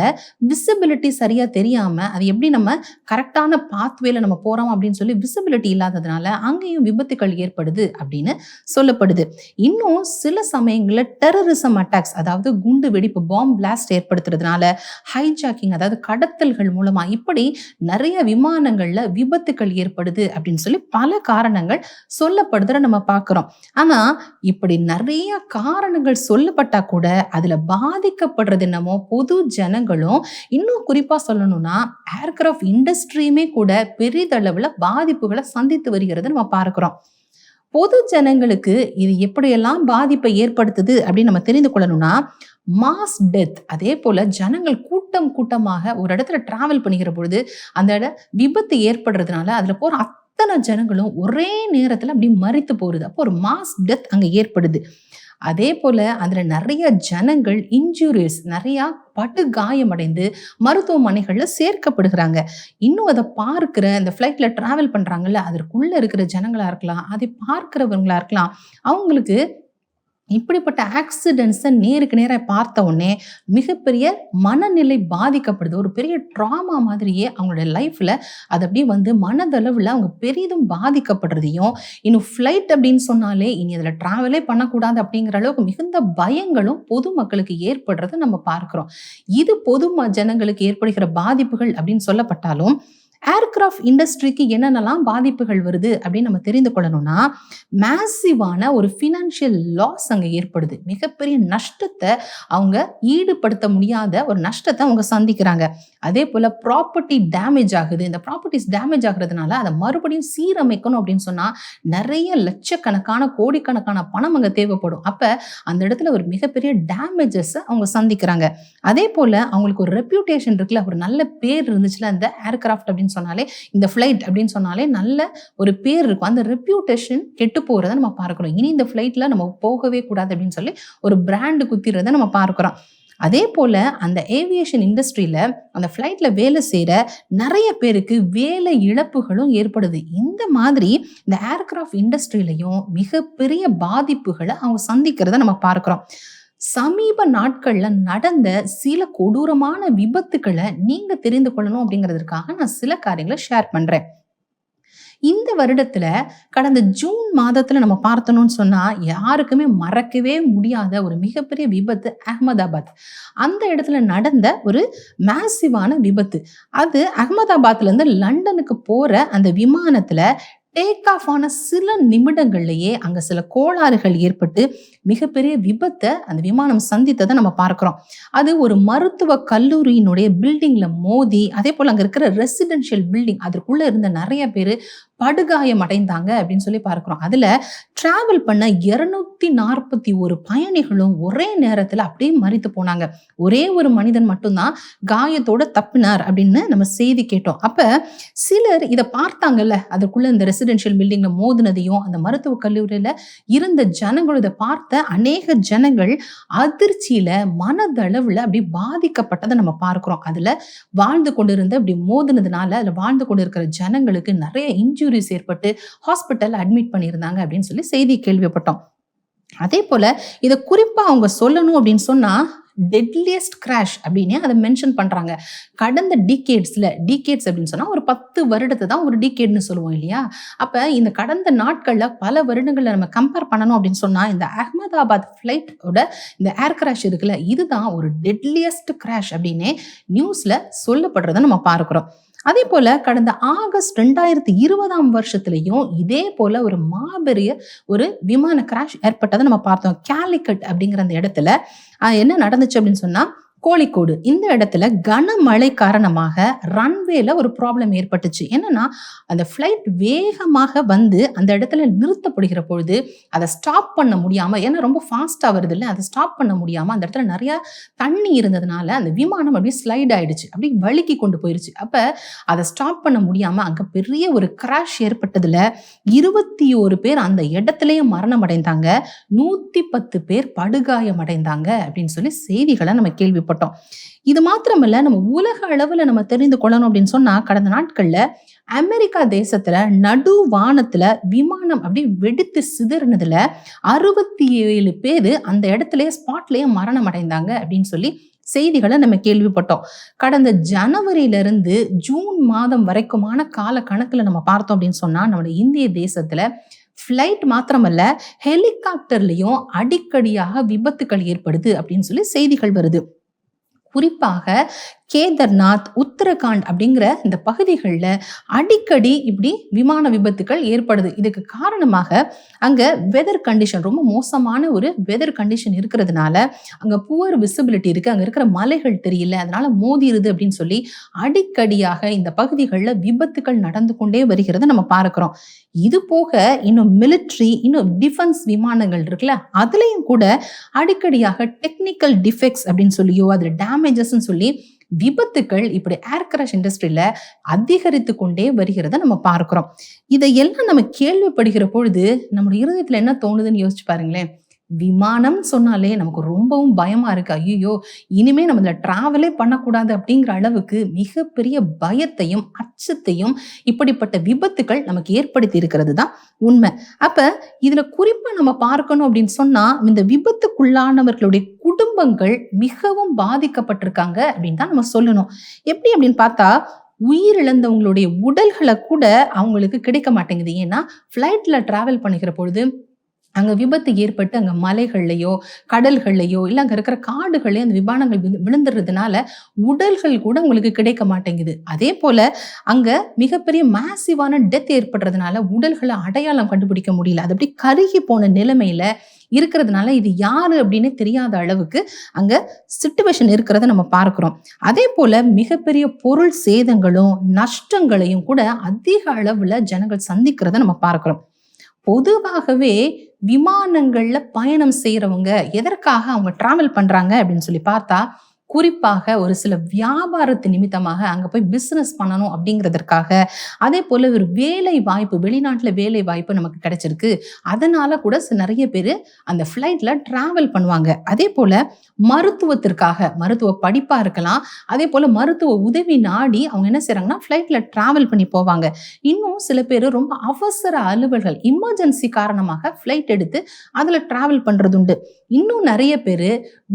விசிபிலிட்டி சரியா தெரியாம அது எப்படி நம்ம கரெக்டான பாத்வேல நம்ம போறோம் அப்படின்னு சொல்லி விசிபிலிட்டி இல்லாததுனால அங்கேயும் விபத்துகள் ஏற்படுது அப்படின்னு சொல்லப்படுது. இன்னும் சில சமயங்கள்ல டெரரிசம் அட்டாக்ஸ், அதாவது குண்டு வெடிப்பு, பாம் பிளாஸ்ட் ஏற்படுத்துறதுனால, ஹைஜாக்கிங் அதாவது கடத்தல்கள் மூலமா இப்படி நிறைய விமானங்கள்ல விபத்துக்கள் ஏற்படுது அப்படின்னு சொல்லி பல காரணங்கள் சொல்லப்படுறத நம்ம பார்க்கிறோம். ஆனா இப்படி நிறைய காரணங்கள் சொல்லப்பட்டா கூட அதுல பாதிக்கப்படுறது என்னமோ பொது ஜனங்களும், இன்னும் குறிப்பா சொல்லணும்னா ஏர்கிராஃப்ட் இண்டஸ்ட்ரியுமே கூட பெரிதளவுல பாதிப்புகளை சந்தித்து வருகிறது நம்ம பார்க்கிறோம். பொது ஜனங்களுக்கு இது எப்படியெல்லாம் பாதிப்பை ஏற்படுத்துது அப்படின்னு நம்ம தெரிந்து கொள்ளணும்னா, மாஸ் டெத், அதே போல ஜனங்கள் கூட்டம் கூட்டமாக ஒரு இடத்துல டிராவல் பண்ணிக்கிற பொழுது அந்த விபத்து ஏற்படுறதுனால அதுல போற அத்தனை ஜனங்களும் ஒரே நேரத்துல அப்படி மரித்து போறது. அப்போ ஒரு மாஸ் டெத் அங்க ஏற்படுது. அதே போல அதுல நிறைய ஜனங்கள் இன்ஜூரிஸ், நிறைய படுகாயமடைந்து மருத்துவமனைகள்ல சேர்க்கப்படுகிறாங்க. இன்னும் அதை பார்க்கிற இந்த ஃபிளைட்ல டிராவல் பண்றாங்கல்ல, அதற்குள்ள இருக்கிற ஜனங்களா இருக்கலாம், அதை பார்க்கிறவங்களா இருக்கலாம், அவங்களுக்கு இப்படிப்பட்ட ஆக்சிடென்ட்ஸை நேருக்கு நேராக பார்த்த உடனே மிகப்பெரிய மனநிலை பாதிக்கப்படுது. ஒரு பெரிய ட்ராமா மாதிரியே அவங்களோட லைஃப்ல அது அப்படியே வந்து மனதளவில் அவங்க பெரிதும் பாதிக்கப்படுறதையும், இன்னும் ஃப்ளைட் அப்படின்னு சொன்னாலே இனி அதில் டிராவலே பண்ணக்கூடாது அப்படிங்கிற அளவுக்கு மிகுந்த பயங்களும் பொதுமக்களுக்கு ஏற்படுறதை நம்ம பார்க்கிறோம். இது பொது ஜனங்களுக்கு ஏற்படுகிற பாதிப்புகள் அப்படின்னு சொல்லப்பட்டாலும், ஏர்கிராஃப்ட் இண்டஸ்ட்ரிக்கு என்னென்னலாம் பாதிப்புகள் வருது அப்படின்னு நம்ம தெரிந்து கொள்ளணும்னா, மேசிவான ஒரு ஃபினான்ஷியல் லாஸ் அங்கே ஏற்படுது. மிகப்பெரிய நஷ்டத்தை அவங்க ஈடுபடுத்த முடியாத ஒரு நஷ்டத்தை அவங்க சந்திக்கிறாங்க. அதே போல ப்ராப்பர்ட்டி டேமேஜ் ஆகுது. இந்த ப்ராப்பர்ட்டிஸ் டேமேஜ் ஆகுறதுனால அதை மறுபடியும் சீரமைக்கணும் அப்படின்னு சொன்னா நிறைய லட்சக்கணக்கான கோடிக்கணக்கான பணம் அங்கே தேவைப்படும். அப்ப அந்த இடத்துல ஒரு மிகப்பெரிய டேமேஜஸ் அவங்க சந்திக்கிறாங்க. அதே போல அவங்களுக்கு ஒரு ரெப்யூட்டேஷன் இருக்குல்ல, ஒரு நல்ல பேர் இருந்துச்சுல அந்த ஏர்கிராஃப்ட் அப்படின்னு சொன்னாலே, இந்த ஃபிளைட் அப்படின்னு சொன்னாலே நல்ல ஒரு பேர் இருக்கும். அந்த ரெப்யூட்டேஷன் கெட்டு போறதை நம்ம பார்க்கிறோம். இனி இந்த ஃபிளைட்ல நம்ம போகவே கூடாது அப்படின்னு சொல்லி ஒரு பிராண்டு குத்திரதை நம்ம பார்க்கிறோம். அதே போல அந்த ஏவியேஷன் இண்டஸ்ட்ரியில அந்த ஃபிளைட்ல வேலை செய்யற நிறைய பேருக்கு வேலை இழப்புகளும் ஏற்படுது. இந்த மாதிரி இந்த ஏர்கிராஃப்ட் இண்டஸ்ட்ரியிலையும் மிகப்பெரிய பாதிப்புகளை அவங்க சந்திக்கிறத நம்ம பார்க்கிறோம். சமீப நாட்கள்ல நடந்த சில கொடூரமான விபத்துக்களை நீங்க தெரிந்து கொள்ளணும் அப்படிங்கிறதுக்காக நான் சில காரியங்களை ஷேர் பண்றேன். இந்த வருடத்துல கடந்த ஜூன் மாதத்துல நம்ம பார்த்தோம்னு சொன்னா யாருக்குமே மறக்கவே முடியாத ஒரு மிகப்பெரிய விபத்து அகமதாபாத். அந்த இடத்துல நடந்த ஒரு மேசிவான விபத்து. அது அகமதாபாத்ல இருந்து லண்டனுக்கு போற அந்த விமானத்துல டேக் ஆஃப் ஆன சில நிமிடங்கள்லயே அங்க சில கோளாறுகள் ஏற்பட்டு மிகப்பெரிய விபத்தை அந்த விமானம் சந்தித்ததை நம்ம பார்க்கிறோம். அது ஒரு மருத்துவ கல்லூரியினுடைய பில்டிங்ல மோதி, அதே போல அங்க இருக்கிற ரெசிடென்ஷியல் பில்டிங் அதற்குள்ள இருந்த நிறைய பேரு படுகாயம் அடைந்தாங்க அப்படின்னு சொல்லி பார்க்கிறோம். அதுல டிராவல் பண்ண 241 பயணிகளும் ஒரே நேரத்துல அப்படியே மரித்து போனாங்க. ஒரே ஒரு மனிதன் மட்டும்தான் காயத்தோட தப்பினார் அப்படின்னு நம்ம செய்தி கேட்டோம். அப்ப சிலர் இதை பார்த்தாங்கல்ல, அதற்குள்ள இந்த ரெசிடென்ஷியல் பில்டிங்ல மோதினதையும் அந்த மருத்துவ கல்லூரியில இருந்த ஜனங்களும் இதை பார்த்த அநேக ஜனங்கள் அதிர்ச்சியில மனதளவுல அப்படி பாதிக்கப்பட்டதை நம்ம பார்க்கிறோம். அதுல வாழ்ந்து கொண்டிருந்த அப்படி மோதினதுனால அதுல வாழ்ந்து கொண்டிருக்கிற ஜனங்களுக்கு நிறைய இன்ஜூரிஸ் ஏற்பட்டு ஹாஸ்பிட்டல் அட்மிட் பண்ணியிருந்தாங்க அப்படின்னு சொல்லி செய்தி கேள்விப்பட்டோம். அதே போல இதை குறிப்பா அவங்க சொல்லணும் அப்படின்னு சொன்னா டெட்லியஸ்ட் கிராஷ் அப்படின்னு அதை மென்ஷன் பண்றாங்க. கடந்த டிகேட்ஸ் அப்படின்னு சொன்னா ஒரு 10 வருடத்தை தான் ஒரு டிகேட்னு சொல்லுவோம் இல்லையா? அப்ப இந்த கடந்த நாட்கள்ல பல வருடங்கள்ல நம்ம கம்பேர் பண்ணணும் அப்படின்னு சொன்னா இந்த அகமதாபாத் ஃபிளைட்டோட இந்த ஏர் கிராஷ் இருக்குல்ல, இதுதான் ஒரு டெட்லியஸ்ட் கிராஷ் அப்படின்னு நியூஸ்ல சொல்லப்படுறதை நம்ம பார்க்கிறோம். அதே போல கடந்த ஆகஸ்ட் 2020 இதே போல ஒரு மாபெரிய ஒரு விமான கிராஷ் ஏற்பட்டதை நம்ம பார்த்தோம். கேலிக்கட் அப்படிங்கிற அந்த இடத்துல என்ன நடந்துச்சு அப்படின்னு சொன்னா, கோழிக்கோடு இந்த இடத்துல கனமழை காரணமாக ரன்வேல ஒரு ப்ராப்ளம் ஏற்பட்டுச்சு. என்னன்னா அந்த ஃப்ளைட் வேகமாக வந்து அந்த இடத்துல நிறுத்தப்படுகிற பொழுது அதை ஸ்டாப் பண்ண முடியாம, ஏன்னா ரொம்ப ஃபாஸ்டா வருது இல்லை, அதை ஸ்டாப் பண்ண முடியாம அந்த இடத்துல நிறைய தண்ணி இருந்ததுனால அந்த விமானம் அப்படியே ஸ்லைட் ஆயிடுச்சு, அப்படியே வழுக்கி கொண்டு போயிருச்சு. அப்ப அதை ஸ்டாப் பண்ண முடியாம அங்க பெரிய ஒரு கிராஷ் ஏற்பட்டதுல 21 பேர் அந்த இடத்திலேயே மரணம் அடைந்தாங்க, 110 பேர் படுகாயம் அடைந்தாங்க அப்படின்னு சொல்லி செய்திகளை நம்ம கேள்விப்பட்டோம். இது மாத்திரமல்ல, நம்ம உலக அளவுல நம்ம தெரிந்து கொள்ளணும் அப்படின்னு சொன்னா, கடந்த நாட்கள்ல அமெரிக்கா தேசத்துல நடு வானத்துல விமானம் அப்படி வெடித்து சிதறினதுல 67 பேரு அந்த இடத்துலயே ஸ்பாட்லயே மரணம் அடைந்தாங்க அப்படின்னு சொல்லி செய்திகளை நம்ம கேள்விப்பட்டோம். கடந்த ஜனவரியிலிருந்து ஜூன் மாதம் வரைக்குமான கால கணக்குல நம்ம பார்த்தோம் அப்படின்னு சொன்னா, நம்முடைய இந்திய தேசத்துல ஃப்ளைட் மாத்திரமல்ல ஹெலிகாப்டர்லயும் அடிக்கடியாக விபத்துக்கள் ஏற்படுது அப்படின்னு சொல்லி செய்திகள் வருது. குறிப்பாக கேதர்நாத், உத்தரகாண்ட் அப்படிங்கிற இந்த பகுதிகளில் அடிக்கடி இப்படி விமான விபத்துக்கள் ஏற்படுது. இதுக்கு காரணமாக அங்க வெதர் கண்டிஷன், ரொம்ப மோசமான ஒரு வெதர் கண்டிஷன் இருக்கிறதுனால அங்க புவர் விசிபிலிட்டி இருக்கு, அங்க இருக்கிற மலைகள் தெரியல, அதனால மோதிருது அப்படின்னு சொல்லி அடிக்கடியாக இந்த பகுதிகளில் விபத்துக்கள் நடந்து கொண்டே வருகிறத நம்ம பார்க்கிறோம். இது போக இன்னும் மிலிட்ரி, இன்னும் டிஃபென்ஸ் விமானங்கள் இருக்குல்ல, அதுலயும் கூட அடிக்கடியாக டெக்னிக்கல் டிஃபெக்ட்ஸ் அப்படின்னு சொல்லியோ அதுல டேமேஜஸ் சொல்லி விபத்துக்கள் இப்படி ஏர் கிராஷ் இண்டஸ்ட்ரியில அதிகரித்து கொண்டே வருகிறத நம்ம பார்க்கிறோம். இதையெல்லாம் நம்ம கேள்விப்படுகிற பொழுது நம்முடைய இருதயத்துல என்ன தோணுதுன்னு யோசிச்சு பாருங்களேன். விமானம் சொன்னாலே நமக்கு ரொம்பவும் பயமா இருக்கு. ஐயோ, இனிமே நம்ம இதுல டிராவலே பண்ணக்கூடாது அப்படிங்கிற அளவுக்கு மிகப்பெரிய பயத்தையும் அச்சத்தையும் இப்படிப்பட்ட விபத்துக்கள் நமக்கு ஏற்படுத்தி இருக்கிறது தான் உண்மை. அப்ப இதுல குறிப்பா நம்ம பார்க்கணும் அப்படின்னு சொன்னா, இந்த விபத்துக்குள்ளானவர்களுடைய குடும்பங்கள் மிகவும் பாதிக்கப்பட்டிருக்காங்க அப்படின்னு தான் நம்ம சொல்லணும். எப்படி அப்படின்னு பார்த்தா, உயிரிழந்தவங்களுடைய உடல்களை கூட அவங்களுக்கு கிடைக்க மாட்டேங்குது. ஏன்னா ஃப்ளைட்ல டிராவல் பண்ணுகிற பொழுது அங்க விபத்து ஏற்பட்டு அங்க மலைகள்லையோ கடல்கள்லையோ இல்ல அங்க இருக்கிற காடுகள்லயோ அந்த விமானங்கள் விழுந்துறதுனால உடல்கள் கூட உங்களுக்கு கிடைக்க மாட்டேங்குது. அதே போல அங்க மிகப்பெரிய மேசிவான டெத் ஏற்படுறதுனால உடல்களை அடையாளம் கண்டுபிடிக்க முடியல. அது அப்படி கருகி போன நிலைமையில இருக்கிறதுனால இது யாரு அப்படின்னு தெரியாத அளவுக்கு அங்க சிச்சுவேஷன் இருக்கிறத நம்ம பார்க்கிறோம். அதே போல மிகப்பெரிய பொருள் சேதங்களும் நஷ்டங்களையும் கூட அதிக அளவுல ஜனங்கள் சந்திக்கிறத நம்ம பார்க்கிறோம். பொதுவாகவே விமானங்கள்ல பயணம் செய்யறவங்க எதற்காக அவங்க டிராவல் பண்றாங்க அப்படின்னு சொல்லி பார்த்தா, குறிப்பாக ஒரு சில வியாபாரத்து நிமித்தமாக அங்க போய் பிசினஸ் பண்ணணும் அப்படிங்கிறதற்காக, அதே போல ஒரு வேலை வாய்ப்பு, வெளிநாட்டுல வேலை வாய்ப்பு நமக்கு கிடைச்சிருக்கு, அதனால கூட நிறைய பேர் அந்த ஃப்ளைட்ல டிராவல் பண்ணுவாங்க. அதே போல மருத்துவத்திற்காக, மருத்துவ படிப்பா இருக்கலாம், அதே போல மருத்துவ உதவி நாடி அவங்க என்ன செய்யறாங்கன்னா ஃப்ளைட்ல டிராவல் பண்ணி போவாங்க. இன்னும் சில பேர் ரொம்ப அவசர அலுவல்கள், எமர்ஜென்சி காரணமாக ஃப்ளைட் எடுத்து அதுல டிராவல் பண்றது உண்டு. இன்னும் நிறைய பேர்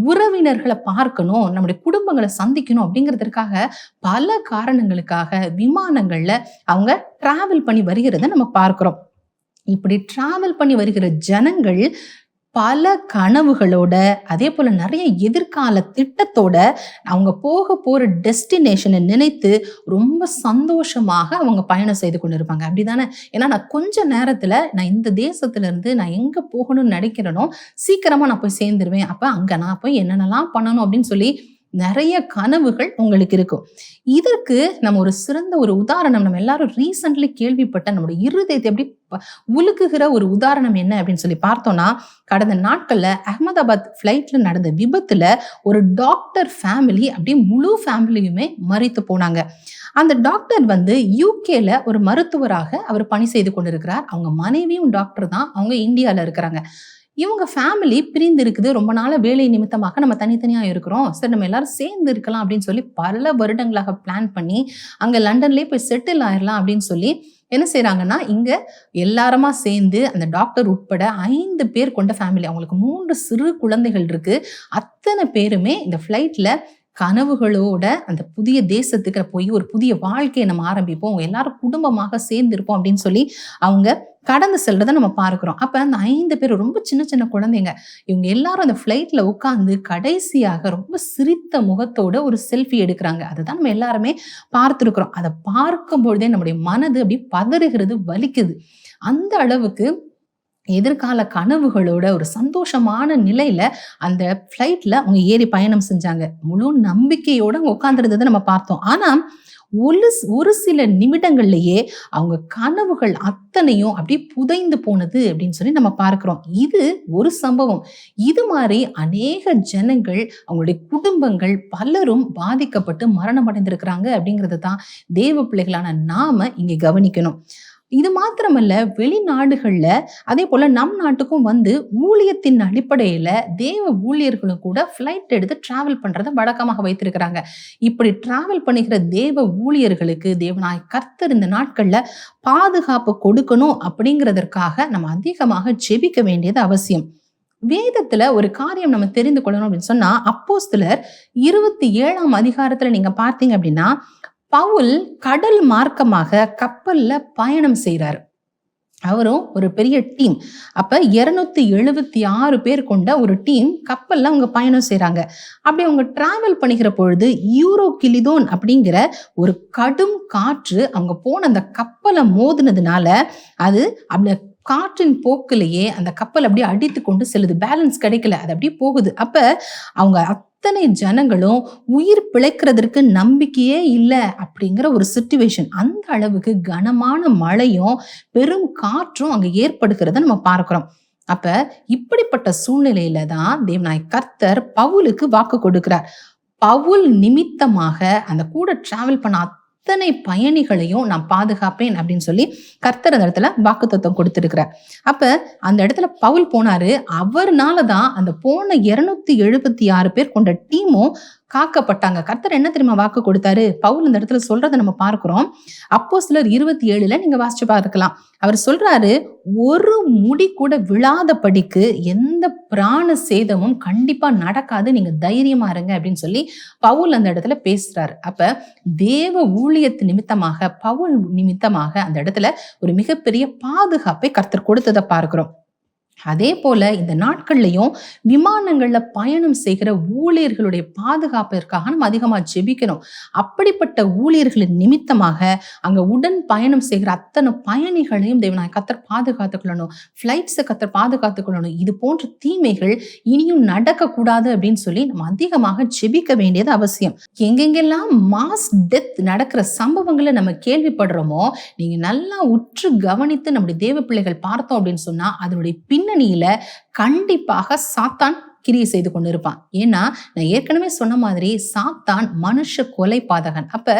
உறவினர்களை பார்க்கணும், நம்முடைய குடும்பங்களை சந்திக்கணும் அப்படிங்கிறதுக்காக பல காரணங்களுக்காக விமானங்கள்ல அவங்க டிராவல் பண்ணி வருகிறத நம்ம பார்க்கிறோம். இப்படி டிராவல் பண்ணி வருகிற ஜனங்கள் பல கனவுகளோட, அதே போல நிறைய எதிர்கால திட்டத்தோட அவங்க போக போற டெஸ்டினேஷனை நினைத்து ரொம்ப சந்தோஷமாக அவங்க பயணம் செய்து கொண்டு இருப்பாங்க. அப்படிதானே? ஏன்னா நான் கொஞ்ச நேரத்துல நான் இந்த தேசத்துல இருந்து நான் எங்க போகணும்னு நினைக்கிறேனோ சீக்கிரமா நான் போய் சேர்ந்துருவேன், அப்ப அங்க நான் போய் என்னென்னலாம் பண்ணணும் அப்படின்னு சொல்லி நிறைய கனவுகள் உங்களுக்கு இருக்கும். இதற்கு நம்ம ஒரு சிறந்த ஒரு உதாரணம், நம்ம எல்லாரும் ரீசென்ட்லி கேள்விப்பட்ட நம்முடைய இருதயத்தை எப்படி உலுக்குகிற ஒரு உதாரணம் என்ன அப்படின்னு சொல்லி பார்த்தோம்னா, கடந்த நாட்கள்ல அகமதாபாத் ஃபிளைட்ல நடந்த விபத்துல ஒரு டாக்டர் ஃபேமிலி அப்படியே முழு ஃபேமிலியுமே மரித்து போனாங்க. அந்த டாக்டர் யூகேல ஒரு மருத்துவராக அவர் பணி செய்து கொண்டிருக்கிறார். அவங்க மனைவியும் டாக்டர் தான், அவங்க இந்தியால இருக்கிறாங்க. இவங்க ஃபேமிலி பிரிந்து இருக்குது, ரொம்ப நாள வேலை நிமித்தமாக நம்ம தனித்தனியா இருக்கிறோம், சரி நம்ம எல்லாரும் சேர்ந்து இருக்கலாம் அப்படின்னு சொல்லி பல வருடங்களாக பிளான் பண்ணி அங்க லண்டன்லயே போய் செட்டில் ஆயிடலாம் அப்படின்னு சொல்லி என்ன செய்யறாங்கன்னா, இங்க எல்லாருமா சேர்ந்து அந்த டாக்டர் உட்பட 5 பேர் கொண்ட ஃபேமிலி, அவங்களுக்கு 3 சிறு குழந்தைகள் இருக்கு. அத்தனை பேருமே இந்த ஃபிளைட்ல கனவுகளோட அந்த புதிய தேசத்துக்கு போய் ஒரு புதிய வாழ்க்கையை நம்ம ஆரம்பிப்போம், எல்லாரும் குடும்பமாக சேர்ந்து இருப்போம் அப்படின்னு சொல்லி அவங்க கடந்து செல்றதை நம்ம பார்க்கிறோம். அப்ப அந்த 5 பேர் ரொம்ப சின்ன சின்ன குழந்தைங்க, இவங்க எல்லாரும் அந்த ஃபிளைட்ல உட்கார்ந்து கடைசியாக ரொம்ப சிரித்த முகத்தோட ஒரு செல்ஃபி எடுக்கிறாங்க. அதுதான் நம்ம எல்லாருமே பார்த்திருக்கிறோம். அதை பார்க்கும் பொழுதே நம்முடைய மனது அப்படி பதறுகிறது, வலிக்குது. அந்த அளவுக்கு எதிர்கால கனவுகளோட ஒரு சந்தோஷமான நிலையில அந்த ஃப்ளைட்ல அவங்க ஏறி பயணம் செஞ்சாங்க. முழு நம்பிக்கையோட அவங்க உட்கார்ந்திருந்ததை நம்ம பார்த்தோம். ஆனா ஒரு சில நிமிடங்கள்லயே அவங்க கனவுகள் அத்தனையும் அப்படியே புதைந்து போனது அப்படின்னு சொல்லி நம்ம பார்க்கிறோம். இது ஒரு சம்பவம். இது மாதிரி அநேக ஜனங்கள், அவங்களுடைய குடும்பங்கள் பலரும் பாதிக்கப்பட்டு மரணம் அடைந்திருக்கிறாங்க அப்படிங்கிறது தான் தேவ பிள்ளைகளான நாம இங்க கவனிக்கணும். இது மாத்திரமல்ல, வெளிநாடுகள்ல அதே போல நம் நாட்டுக்கும் வந்து ஊழியத்தின் அடிப்படையில தேவ ஊழியர்களும் கூட ஃபிளைட் எடுத்து டிராவல் பண்றதை வழக்கமாக வைத்திருக்கிறாங்க. இப்படி டிராவல் பண்ணுகிற தேவ ஊழியர்களுக்கு தேவனாய் கர்த்தர் இந்த நாட்கள்ல பாதுகாப்பு கொடுக்கணும் அப்படிங்கிறதற்காக நம்ம அதிகமாக ஜெபிக்க வேண்டியது அவசியம். வேதத்துல ஒரு காரியம் நம்ம தெரிந்து கொள்ளணும் அப்படின்னு சொன்னா, அப்போஸ்தலர் 27ஆம் அதிகாரத்துல நீங்க பார்த்தீங்க அப்படின்னா, பவுல் கடல் மார்க்கமாக கப்பல்ல பயணம் செய்றாரு. அவரும் ஒரு பெரிய டீம். அப்ப 276 பேர் கொண்ட ஒரு டீம் கப்பல்ல அவங்க பயணம் செய்றாங்க. அப்படி அவங்க டிராவல் பண்ணிக்கிற பொழுது யூரோகிலிதோன் அப்படிங்கிற ஒரு கடும் காற்று அவங்க போன அந்த கப்பலை மோதினதுனால அது அப்படி காற்றின் போக்கிலேயே அந்த கப்பல் அப்படியே அடித்து கொண்டு செல்லுது. பேலன்ஸ் கிடைக்கல, அது அப்படியே போகுது. அப்ப அவங்க அத்தனை ஜனங்களும் உயிர் பிழைக்கிறதுக்கு நம்பிக்கையே இல்லை அப்படிங்கிற ஒரு சிச்சுவேஷன். அந்த அளவுக்கு கனமான மழையும் பெரும் காற்றும் அங்க ஏற்படுகிறத நம்ம பார்க்கிறோம். அப்ப இப்படிப்பட்ட சூழ்நிலையில தான் தேவனாய் கர்த்தர் பவுலுக்கு வாக்கு கொடுக்கிறார். பவுல் நிமித்தமாக அந்த கூட டிராவல் பண்ண அத்தனை பயணிகளையும் நான் பாதுகாப்பேன் அப்படின்னு சொல்லி கர்த்தர் அந்த இடத்துல வாக்குத்தத்தம் கொடுத்திருக்கிறார். அப்ப அந்த இடத்துல பவுல் போனாரு. அவர்னாலதான் அந்த போன 276 பேர் கொண்ட டீமும் காக்கப்பட்டாங்க. கர்த்தர் என்ன தெரியுமா வாக்கு கொடுத்தாரு? பவுல் இந்த இடத்துல சொல்றதை நம்ம பார்க்கிறோம். அப்போஸ்தலர் 27 நீங்க வாசிச்சு பார்க்கலாம். அவர் சொல்றாரு, ஒரு முடி கூட விழாதபடிக்கு எந்த பிராண சேதமும் கண்டிப்பா நடக்காது, நீங்க தைரியமா இருங்க அப்படின்னு சொல்லி பவுல் அந்த இடத்துல பேசுறாரு. அப்ப தேவ ஊழியத்து நிமித்தமாக, பவுல் நிமித்தமாக அந்த இடத்துல ஒரு மிகப்பெரிய பாதுகாப்பை கர்த்தர் கொடுத்ததை பார்க்கிறோம். அதே போல இந்த நாட்கள்லயும் விமானங்கள்ல பயணம் செய்கிற ஊழியர்களுடைய பாதுகாப்பிற்காக நம்ம அதிகமா ஜெபிக்கணும். அப்படிப்பட்ட ஊழியர்களின் நிமித்தமாக அங்க உடன் பயணம் செய்கிற அத்தனை பயணிகளையும் தேவனாய் கர்த்தர் பாதுகாத்துக் கொள்ளணும். பிளைட்ஸை கர்த்தர் பாதுகாத்துக் கொள்ளணும். இது போன்ற தீமைகள் இனியும் நடக்க கூடாது அப்படின்னு சொல்லி நம்ம அதிகமாக ஜெபிக்க வேண்டியது அவசியம். எங்கெங்கெல்லாம் மாஸ் டெத் நடக்கிற சம்பவங்களை நம்ம கேள்விப்படுறோமோ, நீங்க நல்லா உற்று கவனித்து நம்முடைய தேவ பிள்ளைகள் பார்த்தோம் அப்படின்னு சொன்னா, அதனுடைய பின்னணியில கண்டிப்பாக சாத்தான் கிரியை செய்து கொண்டு இருப்பான். ஏன்னா நான் ஏற்கனவே சொன்ன மாதிரி சாத்தான் மனுஷ கொலை பாதகன். அப்ப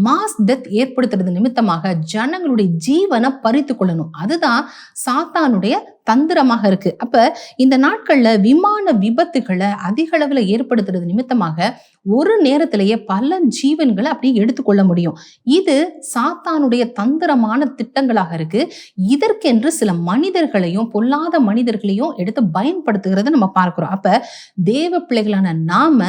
மாஸ் டெத் ஏற்படுத்துறது நிமித்தமாக ஜனங்களுடைய ஜீவனை பறித்து கொள்ளணும். அதுதான் சாத்தானுடைய தந்திரமாக இருக்கு. அப்ப இந்த நாட்கள்ல விமான விபத்துகளை அதிக அளவுல ஏற்படுத்துறது நிமித்தமாக ஒரு நேரத்திலேயே பல ஜீவன்களை அப்படியே எடுத்துக்கொள்ள முடியும். இது சாத்தானுடைய தந்திரமான திட்டங்களாக இருக்கு. இதற்கென்று சில மனிதர்களையும் பொல்லாத மனிதர்களையும் எடுத்து பயன்படுத்துகிறத நம்ம பார்க்கிறோம். அப்ப தேவ பிள்ளைகளான நாம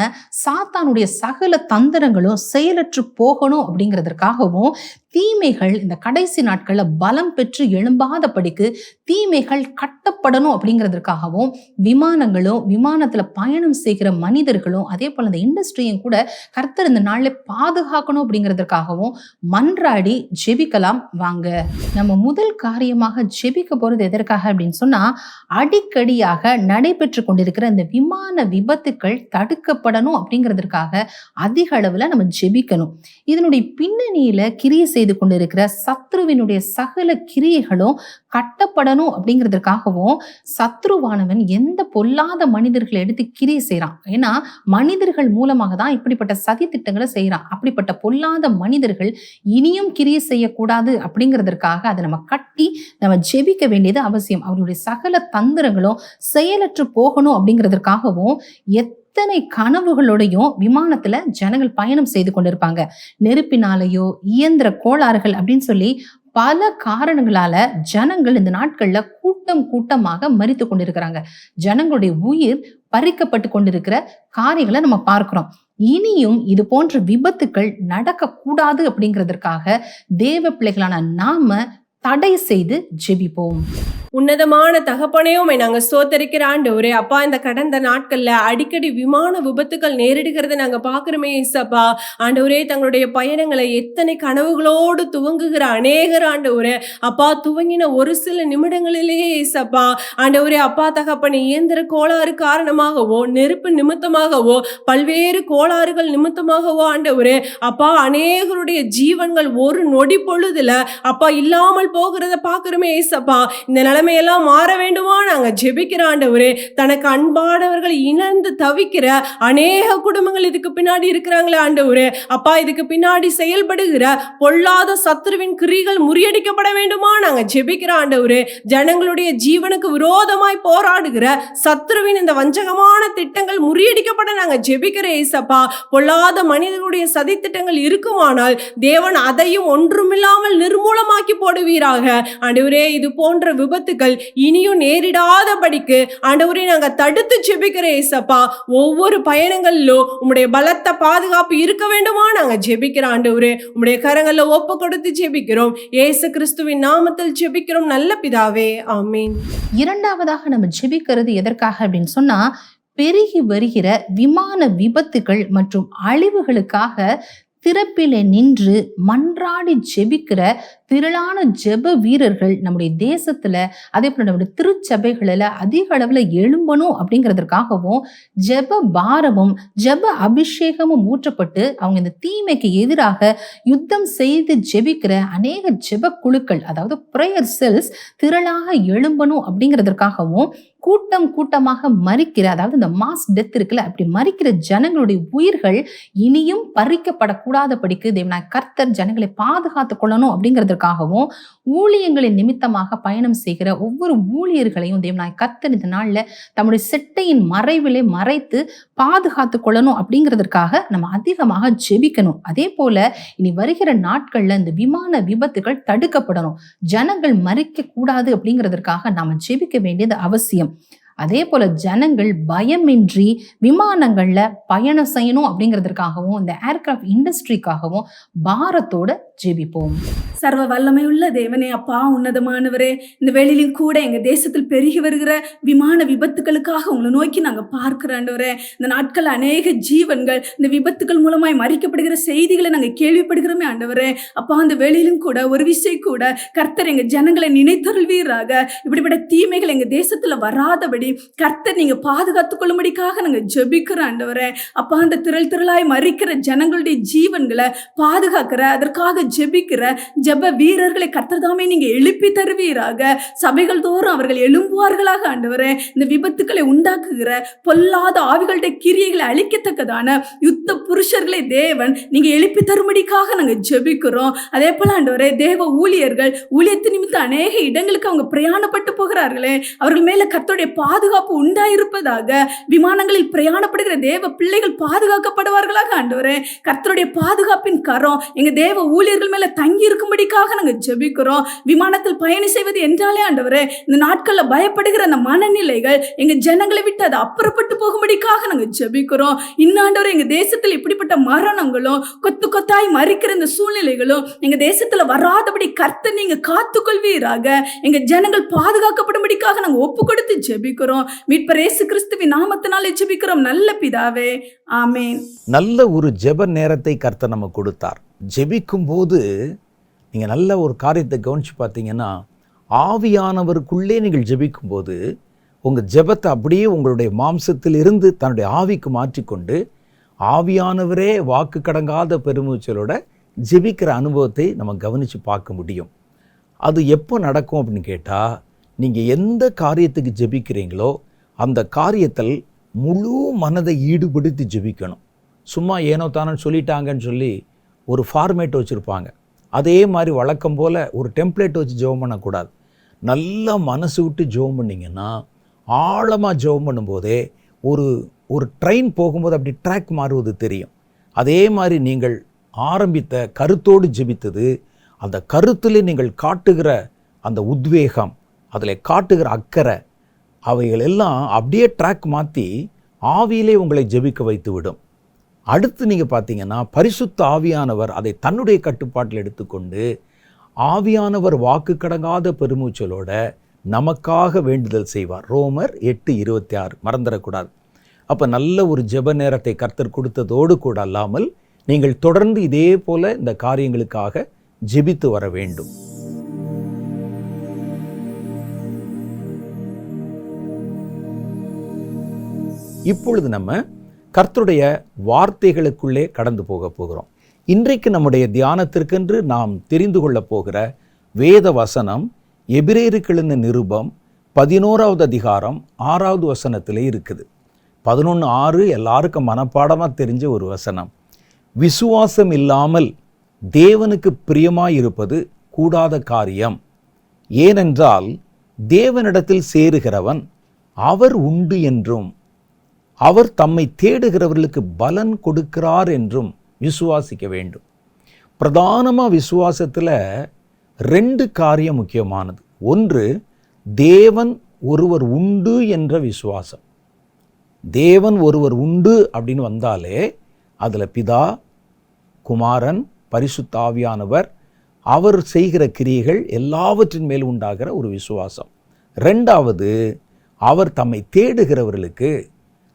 சாத்தானுடைய சகல தந்திரங்களும் செயலற்று போகணும் அப்படிங்கிறதுக்காகவும், தீமைகள் இந்த கடைசி நாட்கள்ல பலம் பெற்று எழும்பாதபடிக்கு தீமைகள் கட்டப்படணும் அப்படிங்கிறதுக்காகவும், விமானங்களும் விமானத்துல பயணம் செய்கிற மனிதர்களும் அதே போல இந்த இண்டஸ்ட்ரியும் கூட கர்த்தர் இந்த நாள்ல பாதுகாக்கணும் அப்படிங்கிறதுக்காகவும் மன்றாடி ஜெபிக்கலாம். வாங்க, நம்ம முதல் காரியமாக ஜெபிக்க போறது எதற்காக அப்படின்னு சொன்னா, அடிக்கடியாக நடைபெற்று கொண்டிருக்கிற இந்த விமான விபத்துக்கள் தடுக்கப்படணும் அப்படிங்கிறதுக்காக அதிக அளவுல நம்ம ஜெபிக்கணும். இதனுடைய பின்னணியில கிரியை செய்து கொண்டிருக்கிற சத்ருவினுடைய சகல கிரியைகளும் கட்டப்படணும் அப்படிங்கிறதுக்காகவும், சத்ருவானவன் எந்த பொல்லாத மனிதர்களை எடுத்து கிரியை செய்யறான். ஏன்னா மனிதர்கள் மூலமாக தான் இப்படிப்பட்ட சதி திட்டங்களை செய்யறான். அப்படிப்பட்ட பொல்லாத மனிதர்கள் இனியும் கிரியை செய்யக்கூடாது அப்படிங்கிறதுக்காக அதை நம்ம கட்டி நம்ம ஜெபிக்க வேண்டியது அவசியம். அவர்களுடைய சகல தந்திரங்களும் செயலற்று போகணும் அப்படிங்கிறதுக்காகவும் எத்தனை கனவுகளோடையும் விமானத்துல ஜனங்கள் பயணம் செய்து கொண்டிருப்பாங்க. நெருப்பினாலேயோ இயந்திர கோளாறுகள் அப்படின்னு சொல்லி பல காரணங்களால ஜனங்கள் இந்த நாட்கள்ல கூட்டம் கூட்டமாக மரித்து கொண்டிருக்கிறாங்க. ஜனங்களுடைய உயிர் பறிக்கப்பட்டு கொண்டிருக்கிற காரியங்களை நம்ம பார்க்கிறோம். இனியும் இது போன்ற விபத்துக்கள் நடக்க கூடாது அப்படிங்கிறதுக்காக தேவ பிள்ளைகளான நாம தடை செய்து ஜெபிப்போம். உன்னதமான தகப்பனே உம்மை நாங்க ஸ்தோத்தரிக்கிற ஆண்டவரே. அப்பா, இந்த கடந்த நாட்கள்ல அடிக்கடி விமான விபத்துகள் நேரிடுகிறத நாங்க பாக்குறோமே ஏசப்பா. ஆண்டவரே, தங்களுடைய பயணங்களை எத்தனை கனவுகளோடு துவங்குகிற அநேகர் ஆண்டவரே, அப்பா, துவங்கின ஒரு சில நிமிடங்களிலேயே ஏசப்பா ஆண்டவரே, அப்பா தகப்பனே, இயந்திர கோளாறு காரணமாகவோ, நெருப்பு நிமித்தமாகவோ, பல்வேறு கோளாறுகள் நிமித்தமாகவோ ஆண்டவரே, அப்பா, அநேகருடைய ஜீவன்கள் ஒரு நொடி பொழுதுல அப்பா இல்லாமல் போகிறத பாக்குறோமே ஏசப்பா. இந்த நிலைமையெல்லாம் மாற வேண்டுமா நாங்க ஜெபிக்கிற ஆண்டவரே. தனக்கு அன்பானவர்கள் இழந்து தவிக்கிற அநேக குடும்பங்கள் இதுக்கு பின்னாடி இருக்கிறாங்களே ஆண்டவரே. அப்பா, இதுக்கு பின்னாடி செயல்படுகிற பொல்லாத சத்துருவின் கிரிகள் முறியடிக்கப்பட வேண்டுமா நாங்க ஜெபிக்கிற ஆண்டவரே. ஜனங்களுடைய ஜீவனுக்கு விரோதமாய் போராடுகிற சத்துருவின் இந்த வஞ்சகமான திட்டங்கள் முறியடிக்கப்பட நாங்க ஜெபிக்கிற ஏசப்பா. பொல்லாத மனிதர்களுடைய சதி திட்டங்கள் இருக்குமானால் தேவன் அதையும் ஒன்றுமில்லாமல் நிர்மூலமாக்கி போடுவீராக ஆண்டவரே. இது போன்ற விபத்துக்கள் இனியும் நேரிடாதபடிக்கு ஆண்டவரே நாங்க தடுத்து ஜெபிக்கிற ஏசப்பா. ஒவ்வொரு பயணங்களிலும் உம்முடைய பலத்த பாதுகாப்பு இருக்க வேண்டுமா நாங்க ஜெபிக்கிற ஆண்டவரே. உம்முடைய கரங்கள்ல ஒப்பு கொடுத்து ஜெபிக்கிறோம். இயேசு கிறிஸ்துவின் நாமத்தில் ஜெபிக்கிறோம் நல்ல பிதாவே, ஆமென். இரண்டாவதாக நம்ம ஜெபிக்கிறது எதற்காக அப்படின்னு சொன்னா, பெருகி வருகிற விமான விபத்துகள் மற்றும் அழிவுகளுக்காக திறப்பிலே நின்று மன்றாடி ஜெபிக்கிற திரளான ஜெப வீரர்கள் நம்முடைய தேசத்துல, அதே போல நம்முடைய திருச்சபைகளில் அதிக அளவுல எழும்பணும் அப்படிங்கிறதுக்காகவும் ஜெப பாரமும் ஜெப அபிஷேகமும் ஊற்றப்பட்டு அவங்க இந்த தீமைக்கு எதிராக யுத்தம் செய்து ஜெபிக்கிற அநேக ஜெப குழுக்கள், அதாவது பிரேயர் செல்ஸ் திரளாக எழும்பணும் அப்படிங்கிறதுக்காகவும் கூட்டம் கூட்டமாக மரிக்கிற, அதாவது இந்த மாஸ் டெத் இருக்குல்ல, அப்படி மரிக்கிற ஜனங்களுடைய உயிர்கள் இனியும் பறிக்கப்படக்கூடாதபடிக்கு தேவனாய் கர்த்தர் ஜனங்களை பாதுகாத்து கொள்ளணும் அப்படிங்கிறதுக்காகவும் ஊழியங்களின் நிமித்தமாக பயணம் செய்கிற ஒவ்வொரு ஊழியர்களையும் தேவனாய் கர்த்தர் இந்த நாள்ல தம்முடைய செட்டையின் மறைவிலே மறைத்து பாதுகாத்து கொள்ளணும் அப்படிங்கிறதுக்காக நம்ம அதிகமாக ஜெபிக்கணும். அதே போல இனி வருகிற நாட்கள்ல இந்த விமான விபத்துகள் தடுக்கப்படணும், ஜனங்கள் மரிக்க கூடாது அப்படிங்கிறதுக்காக நாம ஜெபிக்க வேண்டியது அவசியம். அதே போல ஜனங்கள் பயமின்றி விமானங்கள்ல பயணம் செய்யணும் அப்படிங்கிறதுக்காகவும் இந்த ஏர்கிராஃப்ட் இண்டஸ்ட்ரிக்காகவும் பாரத்தோட ஜெபிப்போம். சர்வ வல்லமை உள்ள தேவனே, அப்பா உன்னதமானவரே, இந்த வேளையிலும் கூட எங்க தேசத்தில் பெருகி வருகிற விமான விபத்துகளுக்காக உங்களை நோக்கி நாங்க பார்க்கிறோண்டவரே. இந்த நாட்கள் அநேக ஜீவன்கள் இந்த விபத்துகள் மூலமாய் மறிக்கப்படுகிற செய்திகளை நாங்க கேள்விப்படுகிறோமே ஆண்டவரே. அப்பா, அந்த வேளையிலும் கூட ஒரு விஷயம் கூட கர்த்தர் எங்க ஜனங்களை நினைத்தருள்வீராக. இப்படிப்பட்ட தீமைகள் எங்க தேசத்துல வராதபடி கர்த்தர் நீங்க பாதுகாத்துக் கொள்ளும்படிக்காக நாங்க ஜெபிக்கிறோம் ஆண்டவரே. அப்பா, அந்த திரளாய் மறிக்கிற ஜனங்களுடைய ஜீவன்களை பாதுகாக்கிற, அதற்காக ஜெபிக்கிற ஜெப வீரர்களை கர்த்தர் தாமே நீங்க எழுப்பி தருவீராக. சபைகள் தோறும் அவர்கள் எழும்புவார்களாக ஆண்டவரே. இந்த விபத்துக்களை உண்டாக்குகிற பொல்லாத ஆவிகளுடைய கிரியைகளை அழிக்கத்தக்கதான யுத்த புருஷர்களை தேவன் நீங்க எழுப்பி தரும்படிக்காக நாங்க ஜெபிக்கிறோம். அதே போல ஆண்டவரே, தேவ ஊழியர்கள் ஊழியத்து நிமித்தம் அநேக இடங்களுக்கு அவங்க பிரயாணப்பட்டு போகிறார்களே, அவர்கள் மேல கர்த்தருடைய பாதுகாப்பு உண்டாயிருப்பதாக. விமானங்களில் பிரயாணப்படுகிற தேவ பிள்ளைகள் பாதுகாக்கப்படுவார்களாக ஆண்டவரே. கர்த்தருடைய பாதுகாப்பின் கரம் எங்க தேவ ஊழியர்கள் மேல தங்கி இருக்கும்படிக்காக நாங்க ஜெபிக்கிறோம். விமானத்தில் பயணம் செய்வது என்றாலே ஆண்டவரே, இந்த நாட்கள்ல பயப்படுகிற அந்த மனநிலைகள் எங்க ஜனங்களை விட்டு அதை அப்புறப்பட்டு போகும்படிக்காக நாங்க ஜெபிக்கிறோம். இன்னாண்டவரே, எங்க தேசத்தில் இப்படிப்பட்ட மரணங்களும் கொத்து கொத்தாய் மறிக்கிற இந்த சூழ்நிலைகளும் எங்க தேசத்துல வராதபடி கர்த்தர் நீங்க காத்துக்கொள்வீராக. எங்க ஜனங்கள் பாதுகாக்கப்படும்படிக்காக நாங்க ஒப்பு கொடுத்து ஜெபிக்கிறோம். மீட்பர் இயேசு கிறிஸ்துவின் நாமத்தினாலே ஜெபிக்கிறோம் நல்ல பிதாவே, ஆமென். நல்ல ஒரு ஜெப நேரத்தை கர்த்தர் நம்ம கொடுத்தார். ஜெபிக்கும் போது நீங்கள் நல்ல ஒரு காரியத்தை கவனித்து பார்த்தீங்கன்னா, ஆவியானவருக்குள்ளே நீங்கள் ஜெபிக்கும் போது உங்கள் ஜெபத்தை அப்படியே உங்களுடைய மாம்சத்தில் இருந்து தன்னுடைய ஆவிக்கு மாற்றிக்கொண்டு ஆவியானவரே வாக்கு கடங்காத பெருமூச்சலோட ஜெபிக்கிற அனுபவத்தை நம்ம கவனித்து பார்க்க முடியும். அது எப்போ நடக்கும் அப்படின்னு கேட்டால், நீங்கள் எந்த காரியத்துக்கு ஜெபிக்கிறீங்களோ அந்த காரியத்தில் முழு மனதை ஈடுபடுத்தி ஜெபிக்கணும். சும்மா ஏனோ தானோ சொல்லிட்டாங்கன்னு சொல்லி ஒரு ஃபார்மேட் வச்சுருப்பாங்க, அதே மாதிரி வழக்கம் போல் ஒரு டெம்ப்ளேட் வச்சு ஜெபம் பண்ணக்கூடாது. நல்லா மனசு விட்டு ஜெபம் பண்ணிங்கன்னா, ஆழமாக ஜெபம் பண்ணும்போதே ஒரு ட்ரெயின் போகும்போது அப்படி ட்ராக் மாறுவது தெரியும். அதே மாதிரி நீங்கள் ஆரம்பித்த கருத்தோடு ஜெபித்தது, அந்த கருத்தில் நீங்கள் காட்டுகிற அந்த உத்வேகம், அதில் காட்டுகிற அக்கறை, அவைகள் எல்லாம் அப்படியே ட்ராக் மாற்றி ஆவியிலே உங்களை ஜெபிக்க வைத்து விடும். அடுத்து நீங்கள் பார்த்தீங்கன்னா, பரிசுத்த ஆவியானவர் அதை தன்னுடைய கட்டுப்பாட்டில் எடுத்துக்கொண்டு ஆவியானவர் வாக்கு கடங்காத பெருமூச்சலோட நமக்காக வேண்டுதல் செய்வார். ரோமர் 8:26 மறந்துடக்கூடாது. அப்போ நல்ல ஒரு ஜெப நேரத்தை கர்த்தர் கொடுத்ததோடு கூட அல்லாமல் நீங்கள் தொடர்ந்து இதே போல இந்த காரியங்களுக்காக ஜெபித்து வர வேண்டும். இப்பொழுது நம்ம கர்த்தருடைய வார்த்தைகளுக்குள்ளே கடந்து போகிறோம். இன்றைக்கு நம்முடைய தியானத்திற்கென்று நாம் தெரிந்து கொள்ள போகிற வேத வசனம் எபிரேயருக்கு எழுதின நிருபம் 11வது அதிகாரம் 6வது வசனத்திலே இருக்குது. 11:6 எல்லாருக்கும் மனப்பாடமாக தெரிஞ்ச ஒரு வசனம். விசுவாசம் இல்லாமல் தேவனுக்கு பிரியமாயிருப்பது கூடாத காரியம். ஏனென்றால் தேவனிடத்தில் சேருகிறவன் அவர் உண்டு என்றும் அவர் தம்மை தேடுகிறவர்களுக்கு பலன் கொடுக்கிறார் என்றும் விசுவாசிக்க வேண்டும். பிரதானமாக விசுவாசத்தில் 2 காரியம் முக்கியமானது. ஒன்று, தேவன் ஒருவர் உண்டு என்ற விசுவாசம். தேவன் ஒருவர் உண்டு அப்படின்னு வந்தாலே அதில் பிதா, குமாரன், பரிசுத்த ஆவியானவர், அவர் செய்கிற கிரியைகள் எல்லாவற்றின் மேல் உண்டாகிற ஒரு விசுவாசம். 2வது, அவர் தம்மை தேடுகிறவர்களுக்கு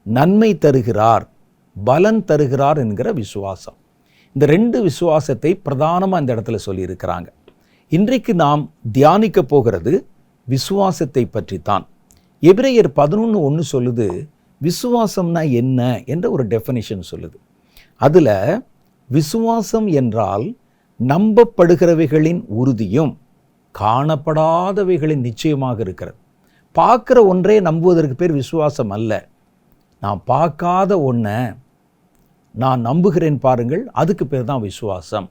நன்மை தருகிறார், பலன் தருகிறார் என்கிற விசுவாசம். இந்த 2 விசுவாசத்தை பிரதானமாக இந்த இடத்துல சொல்லியிருக்கிறாங்க. இன்றைக்கு நாம் தியானிக்க போகிறது விசுவாசத்தை பற்றித்தான். எபிரேயர் 11:1 சொல்லுது, விசுவாசம்னா என்ன என்ற ஒரு டெஃபினிஷன் சொல்லுது. அதில் விசுவாசம் என்றால் நம்பப்படுகிறவைகளின் உறுதியும் காணப்படாதவைகளின் நிச்சயமாக இருக்கிறது. பார்க்குற ஒன்றே நம்புவதற்கு பேர் விசுவாசம் அல்ல. நான் பார்க்காத ஒன்றை நான் நம்புகிறேன் பாருங்கள், அதுக்கு பேர் தான் விசுவாசம்.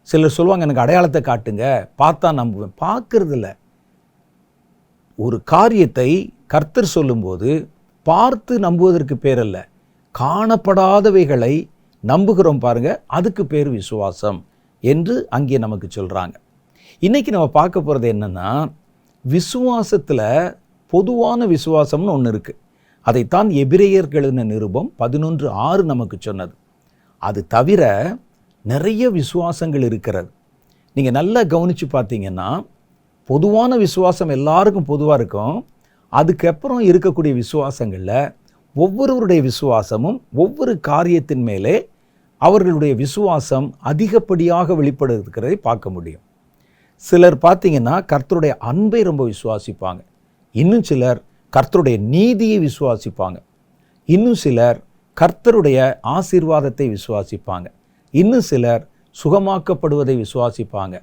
சிலர் சொல்லுவாங்க, எனக்கு அடையாளத்தை காட்டுங்க, பார்த்தா நம்புவேன். பார்க்கறதில்ல. ஒரு காரியத்தை கர்த்தர் சொல்லும்போது பார்த்து நம்புவதற்கு பேர் அல்ல, காணப்படாதவைகளை நம்புகிறோம் பாருங்க, அதுக்கு பேர் விசுவாசம் என்று அங்கே நமக்கு சொல்கிறாங்க. இன்றைக்கி நம்ம பார்க்க போகிறது என்னென்னா, விசுவாசத்தில் பொதுவான விசுவாசம்னு ஒன்று இருக்குது. அதைத்தான் எபிரேயருக்கு எழுதின நிருபம் 11:6 நமக்கு சொன்னது. அது தவிர நிறைய விசுவாசங்கள் இருக்கிறது. நீங்கள் நல்லா கவனித்து பார்த்தீங்கன்னா, பொதுவான விசுவாசம் எல்லாருக்கும் பொதுவாக இருக்கும். அதுக்கப்புறம் இருக்கக்கூடிய விசுவாசங்களில் ஒவ்வொருவருடைய விசுவாசமும் ஒவ்வொரு காரியத்தின் மேலே அவர்களுடைய விசுவாசம் அதிகப்படியாக வெளிப்படுகிறதை பார்க்க முடியும். சிலர் பார்த்தீங்கன்னா கர்த்தருடைய அன்பை ரொம்ப விசுவாசிப்பாங்க. இன்னும் சிலர் கர்த்தருடைய நீதியை விசுவாசிப்பாங்க. இன்னும் சிலர் கர்த்தருடைய ஆசீர்வாதத்தை விசுவாசிப்பாங்க. இன்னும் சிலர் சுகமாக்கப்படுவதை விசுவாசிப்பாங்க.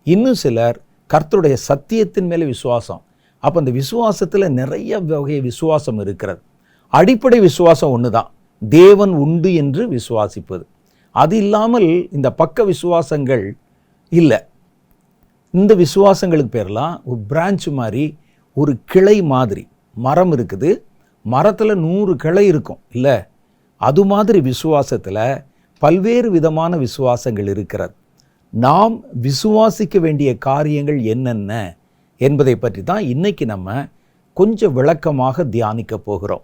இன்னும் சிலர் கர்த்தருடைய சத்தியத்தின் மேலே விசுவாசம். அப்போ அந்த விசுவாசத்தில் நிறைய வகை விசுவாசம் இருக்கிறது. அடிப்படை விசுவாசம் ஒன்று தான், தேவன் உண்டு என்று விசுவாசிப்பது. அது இல்லாமல் இந்த பக்க விசுவாசங்கள் இல்லை. இந்த விசுவாசங்களுக்கு பேரெல்லாம் ஒரு பிரான்ச் மாதிரி, ஒரு கிளை மாதிரி. மரம் இருக்குது, மரத்தில் 100 கிளை இருக்கும் இல்லை, அது மாதிரி விசுவாசத்தில் பல்வேறு விதமான விசுவாசங்கள் இருக்கிறது. நாம் விசுவாசிக்க வேண்டிய காரியங்கள் என்னென்ன என்பதை பற்றி தான் இன்றைக்கி நம்ம கொஞ்சம் விளக்கமாக தியானிக்க போகிறோம்.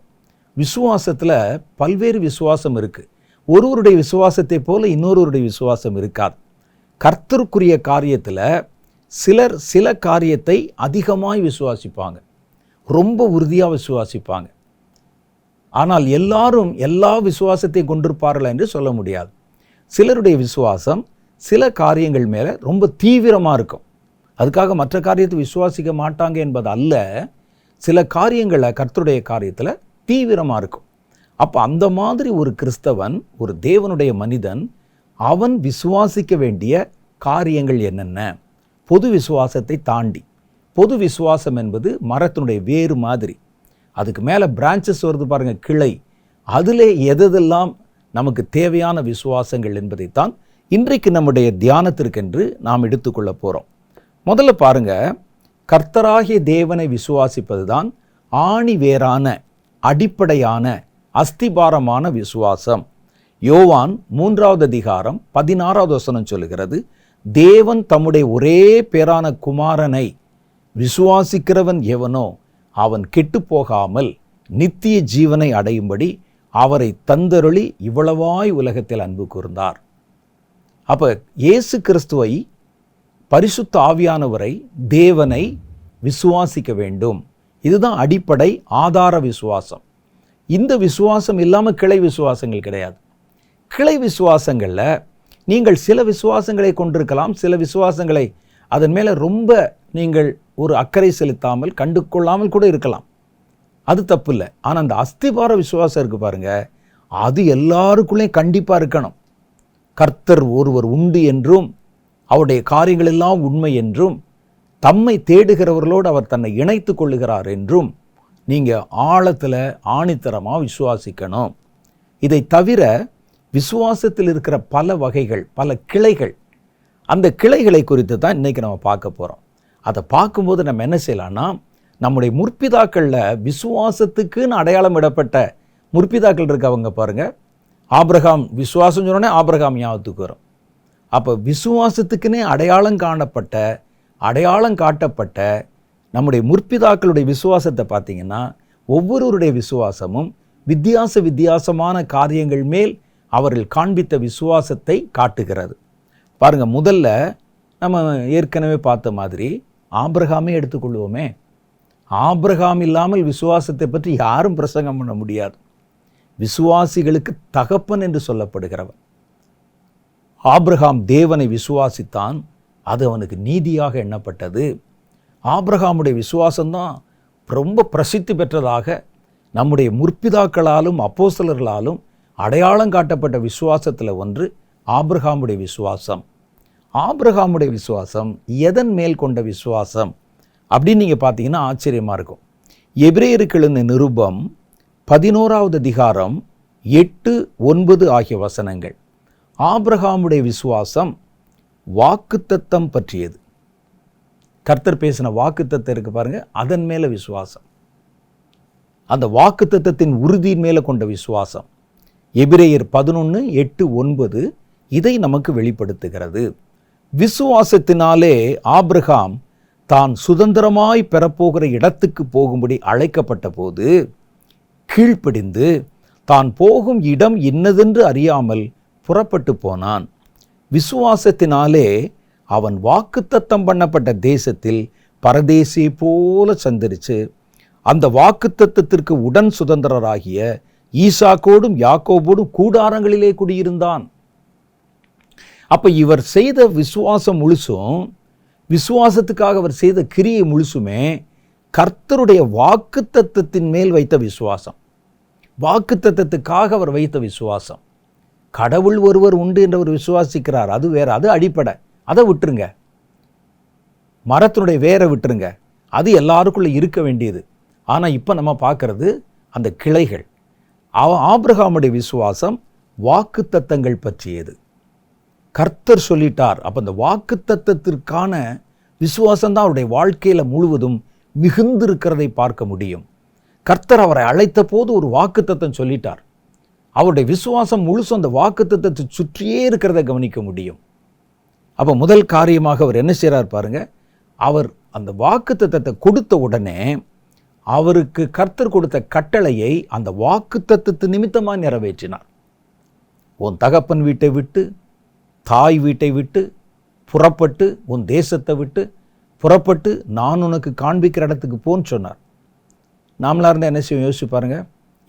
விசுவாசத்தில் பல்வேறு விசுவாசம் இருக்குது. ஒருவருடைய விசுவாசத்தை போல இன்னொருவருடைய விசுவாசம் இருக்காது. கர்த்தருக்குரிய காரியத்தில் சிலர் சில காரியத்தை அதிகமாய் விசுவாசிப்பாங்க, ரொம்ப உறுதியாக விசுவாசிப்பாங்க. ஆனால் எல்லாரும் எல்லா விசுவாசத்தை கொண்டிருப்பார்கள் என்று சொல்ல முடியாது. சிலருடைய விசுவாசம் சில காரியங்கள் மேலே ரொம்ப தீவிரமாக இருக்கும். அதுக்காக மற்ற காரியத்தை விசுவாசிக்க மாட்டாங்க என்பது அல்ல. சில காரியங்களை கர்த்தருடைய காரியத்தில் தீவிரமாக இருக்கும். அப்போ அந்த மாதிரி ஒரு கிறிஸ்தவன், ஒரு தேவனுடைய மனிதன், அவன் விசுவாசிக்க வேண்டிய காரியங்கள் என்னென்ன? பொது விசுவாசத்தை தாண்டி, பொது விசுவாசம் என்பது மரத்தினுடைய வேறு மாதிரி. அதுக்கு மேலே பிரான்ச்சஸ் வருது பாருங்கள், கிளை. அதிலே எதெல்லாம் நமக்கு தேவையான விசுவாசங்கள் என்பதைத்தான் இன்றைக்கு நம்முடைய தியானத்திற்கென்று நாம் எடுத்துக்கொள்ள போகிறோம். முதல்ல பாருங்க, கர்த்தராகிய தேவனை விசுவாசிப்பது தான் ஆணி வேறான, அடிப்படையான, அஸ்திபாரமான விசுவாசம். யோவான் 3வது அதிகாரம் 16வது வசனம் சொல்லுகிறது, தேவன் தம்முடைய ஒரே பேரான குமாரனை விசுவாசிக்கிறவன் எவனோ அவன் கெட்டுப்போகாமல் நித்திய ஜீவனை அடையும்படி அவரை தந்தருளி இவ்வளவாய் உலகத்தில் அன்பு கூர்ந்தார். அப்போ இயேசு கிறிஸ்துவை, பரிசுத்த ஆவியானவரை, தேவனை விசுவாசிக்க வேண்டும். இதுதான் அடிப்படை ஆதார விசுவாசம். இந்த விசுவாசம் இல்லாமல் கிளை விசுவாசங்கள் கிடையாது. கிளை விசுவாசங்களில் நீங்கள் சில விசுவாசங்களை கொண்டிருக்கலாம், சில விசுவாசங்களை அதன் மேலே ரொம்ப நீங்கள் ஒரு அக்கறை செலுத்தாமல் கண்டு கொள்ளாமல் கூட இருக்கலாம். அது தப்பு இல்லை. ஆனால் அந்த அஸ்திபார விசுவாசம் இருக்குது பாருங்கள், அது எல்லாருக்குள்ளேயும் கண்டிப்பாக இருக்கணும். கர்த்தர் ஒருவர் உண்டு என்றும் அவருடைய காரியங்கள் எல்லாம் உண்மை என்றும் தம்மை தேடுகிறவர்களோடு அவர் தன்னை இணைத்து கொள்ளுகிறார் என்றும் நீங்கள் ஆழத்தில் ஆணித்தரமாக விசுவாசிக்கணும். இதை தவிர விசுவாசத்தில் இருக்கிற பல வகைகள், பல கிளைகள், அந்த கிளைகளை குறித்து தான் இன்றைக்கி நம்ம பார்க்க போகிறோம். அதை பார்க்கும்போது நம்ம என்ன செய்யலாம்னா, நம்முடைய முற்பிதாக்களில் விசுவாசத்துக்குன்னு அடையாளம் இடப்பட்ட முற்பிதாக்கள் இருக்கவங்க பாருங்கள். ஆபிரகாம் விசுவாசம் சொன்னோடனே ஆபிரகாம் ஞாபகத்துக்கு வரும். அப்போ விசுவாசத்துக்குன்னே அடையாளம் காட்டப்பட்ட நம்முடைய முற்பிதாக்களுடைய விசுவாசத்தை பார்த்தீங்கன்னா, ஒவ்வொருவருடைய விசுவாசமும் வித்தியாசமான காரியங்கள் மேல் அவர்கள் காண்பித்த விசுவாசத்தை காட்டுகிறது. பாருங்கள், முதல்ல நம்ம ஏற்கனவே பார்த்த மாதிரி ஆபிரகாமே எடுத்துக்கொள்வோமே. ஆபிரகாம் இல்லாமல் விசுவாசத்தை பற்றி யாரும் பிரசங்கம் பண்ண முடியாது. விசுவாசிகளுக்கு தகப்பன் என்று சொல்லப்படுகிறவன் ஆபிரகாம். தேவனை விசுவாசித்தான், அது அவனுக்கு நீதியாக எண்ணப்பட்டது. ஆபிரகாமுடைய விசுவாசம்தான் ரொம்ப பிரசித்தி பெற்றதாக நம்முடைய முற்பிதாக்களாலும் அப்போஸ்தலர்களாலும் அடையாளம் காட்டப்பட்ட விசுவாசத்தில் ஒன்று ஆபிரகாமுடைய விசுவாசம். ஆபிரகாமுடைய விசுவாசம் எதன் மேல் கொண்ட விசுவாசம் அப்படின்னு நீங்கள் பார்த்தீங்கன்னா ஆச்சரியமாக இருக்கும். எபிரேயருக்கு எழுதின நிருபம் 11வது அதிகாரம் 8, 9 ஆகிய வசனங்கள். ஆபிரகாமுடைய விசுவாசம் வாக்குத்தத்தம் பற்றியது. கர்த்தர் பேசின வாக்குத்தத்தம் இருக்கு பாருங்க, அதன் மேல விசுவாசம், அந்த வாக்குத்தத்தத்தின் உறுதியின் மேல கொண்ட விசுவாசம். எபிரேயர் 11, 8, 9 இதை நமக்கு வெளிப்படுத்துகிறது. விசுவாசத்தினாலே ஆபிரகாம் தான் சுதந்திரமாய் பெறப்போகிற இடத்துக்கு போகும்படி அழைக்கப்பட்ட போது கீழ்ப்படிந்து தான் போகும் இடம் இன்னதென்று அறியாமல் புறப்பட்டு போனான். விசுவாசத்தினாலே அவன் வாக்குத்தத்தம் பண்ணப்பட்ட தேசத்தில் பரதேசி போல சந்தரித்து அந்த வாக்குத்தத்தத்திற்கு உடன் சுதந்திரராகிய ஈசாக்கோடும் யாக்கோபோடும் கூடாரங்களிலே குடியிருந்தான். அப்ப இவர் செய்த விசுவாசம் முழுசும், விசுவாசத்துக்காக அவர் செய்த கிரியை முழுசுமே கர்த்தருடைய வாக்குத்தத்தத்தின் மேல் வைத்த விசுவாசம். வாக்குத்தத்தத்துக்காக அவர் வைத்த விசுவாசம். கடவுள் ஒருவர் உண்டு என்று அவர் விசுவாசிக்கிறார், அது வேற, அது அடிப்படை, அதை விட்டுருங்க. மரத்தினுடைய வேரை விட்டுருங்க, அது எல்லாருக்குள்ள இருக்க வேண்டியது. ஆனால் இப்போ நம்ம பார்க்கறது அந்த கிளைகள். ஆபிரகாமுடைய விசுவாசம் வாக்குத்தத்தங்கள் பற்றியது. கர்த்தர் சொல்லிட்டார். அப்போ அந்த வாக்குத்தத்தத்திற்கான விசுவாசம் தான் அவருடைய வாழ்க்கையில் முழுவதும் மிகுந்திருக்கிறதை பார்க்க முடியும். கர்த்தர் அவரை அழைத்த போது ஒரு வாக்குத்தத்தம் சொல்லிட்டார். அவருடைய விசுவாசம் முழுசும் அந்த வாக்குத்தத்தத்தை சுற்றியே இருக்கிறத கவனிக்க முடியும். அப்போ முதல் காரியமாக அவர் என்ன செய்கிறார் பாருங்க, அவர் அந்த வாக்குத்தத்தத்தை கொடுத்த உடனே அவருக்கு கர்த்தர் கொடுத்த கட்டளையை அந்த வாக்குத்தத்தத்து நிமித்தமாக நிறைவேற்றினார். உன் தகப்பன் வீட்டை விட்டு, தாய் வீட்டை விட்டு புறப்பட்டு, உன் தேசத்தை விட்டு புறப்பட்டு நான் உனக்கு காண்பிக்கிற இடத்துக்கு போன்னு சொன்னார். நாமளாக இருந்தால் என்ன செய்வோம் யோசிச்சு பாருங்க,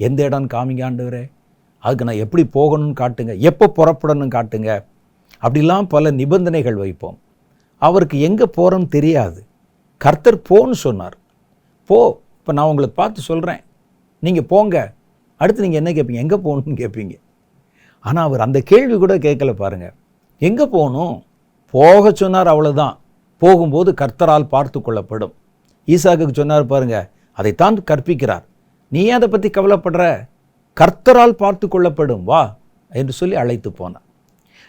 எந்த இடம்னு காமிங்க ஆண்டவரே, அதுக்கு நான் எப்படி போகணும்னு காட்டுங்க, எப்போ புறப்படணும்னு காட்டுங்க, அப்படிலாம் பல நிபந்தனைகள் வைப்போம். அவருக்கு எங்கே போகிறோன்னு தெரியாது. கர்த்தர் போன்னு சொன்னார். போ, இப்போ நான் உங்களுக்கு பார்த்து சொல்கிறேன், நீங்கள் போங்க. அடுத்து நீங்கள் என்ன கேட்பீங்க, எங்கே போகணும்னு கேட்பீங்க. ஆனால் அவர் அந்த கேள்வி கூட கேட்கல பாருங்க. எங்கே போகணும், போக சொன்னார், அவ்வளோதான். போகும்போது கர்த்தரால் பார்த்து கொள்ளப்படும். ஈசாக்குக்கு சொன்னார் பாருங்க, அதைத்தான் கற்பிக்கிறார். நீ ஏன் அதை பற்றி கவலைப்படுற, கர்த்தரால் பார்த்து கொள்ளப்படும், வா என்று சொல்லி அழைத்து போனார்.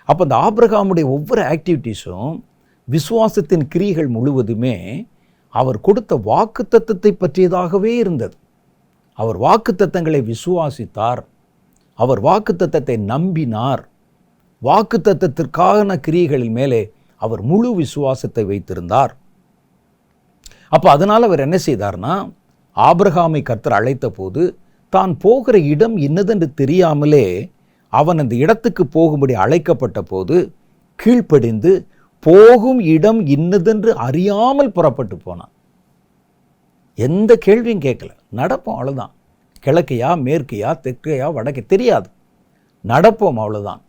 அப்போ அந்த ஆபிரகாமுடைய ஒவ்வொரு ஆக்டிவிட்டீஸும், விசுவாசத்தின் கிரியைகள் முழுவதுமே அவர் கொடுத்த வாக்குத்தத்தத்தை பற்றியதாகவே இருந்தது. அவர் வாக்குத்தத்தங்களை விசுவாசித்தார், அவர் வாக்குத்தத்தத்தை நம்பினார். வாக்குத்தத்தத்திற்கான கிரியைகளின் மேலே அவர் முழு விசுவாசத்தை வைத்திருந்தார். அப்போ அதனால் அவர் என்ன செய்தார்னா, ஆபிரகாமை கர்த்தர் அழைத்த போது தான் போகிற இடம் என்னதென்று தெரியாமலே அவன் அந்த இடத்துக்கு போகும்படி அழைக்கப்பட்ட போது கீழ்ப்படிந்து போகும் இடம் இன்னதென்று அறியாமல் புறப்பட்டு போனான். எந்த கேள்வியும் கேட்கல, நடப்போம் அவ்வளோதான். கிழக்கையா மேற்கையா தெற்கையா வடக்கே தெரியாது, நடப்போம் அவ்வளோதான்.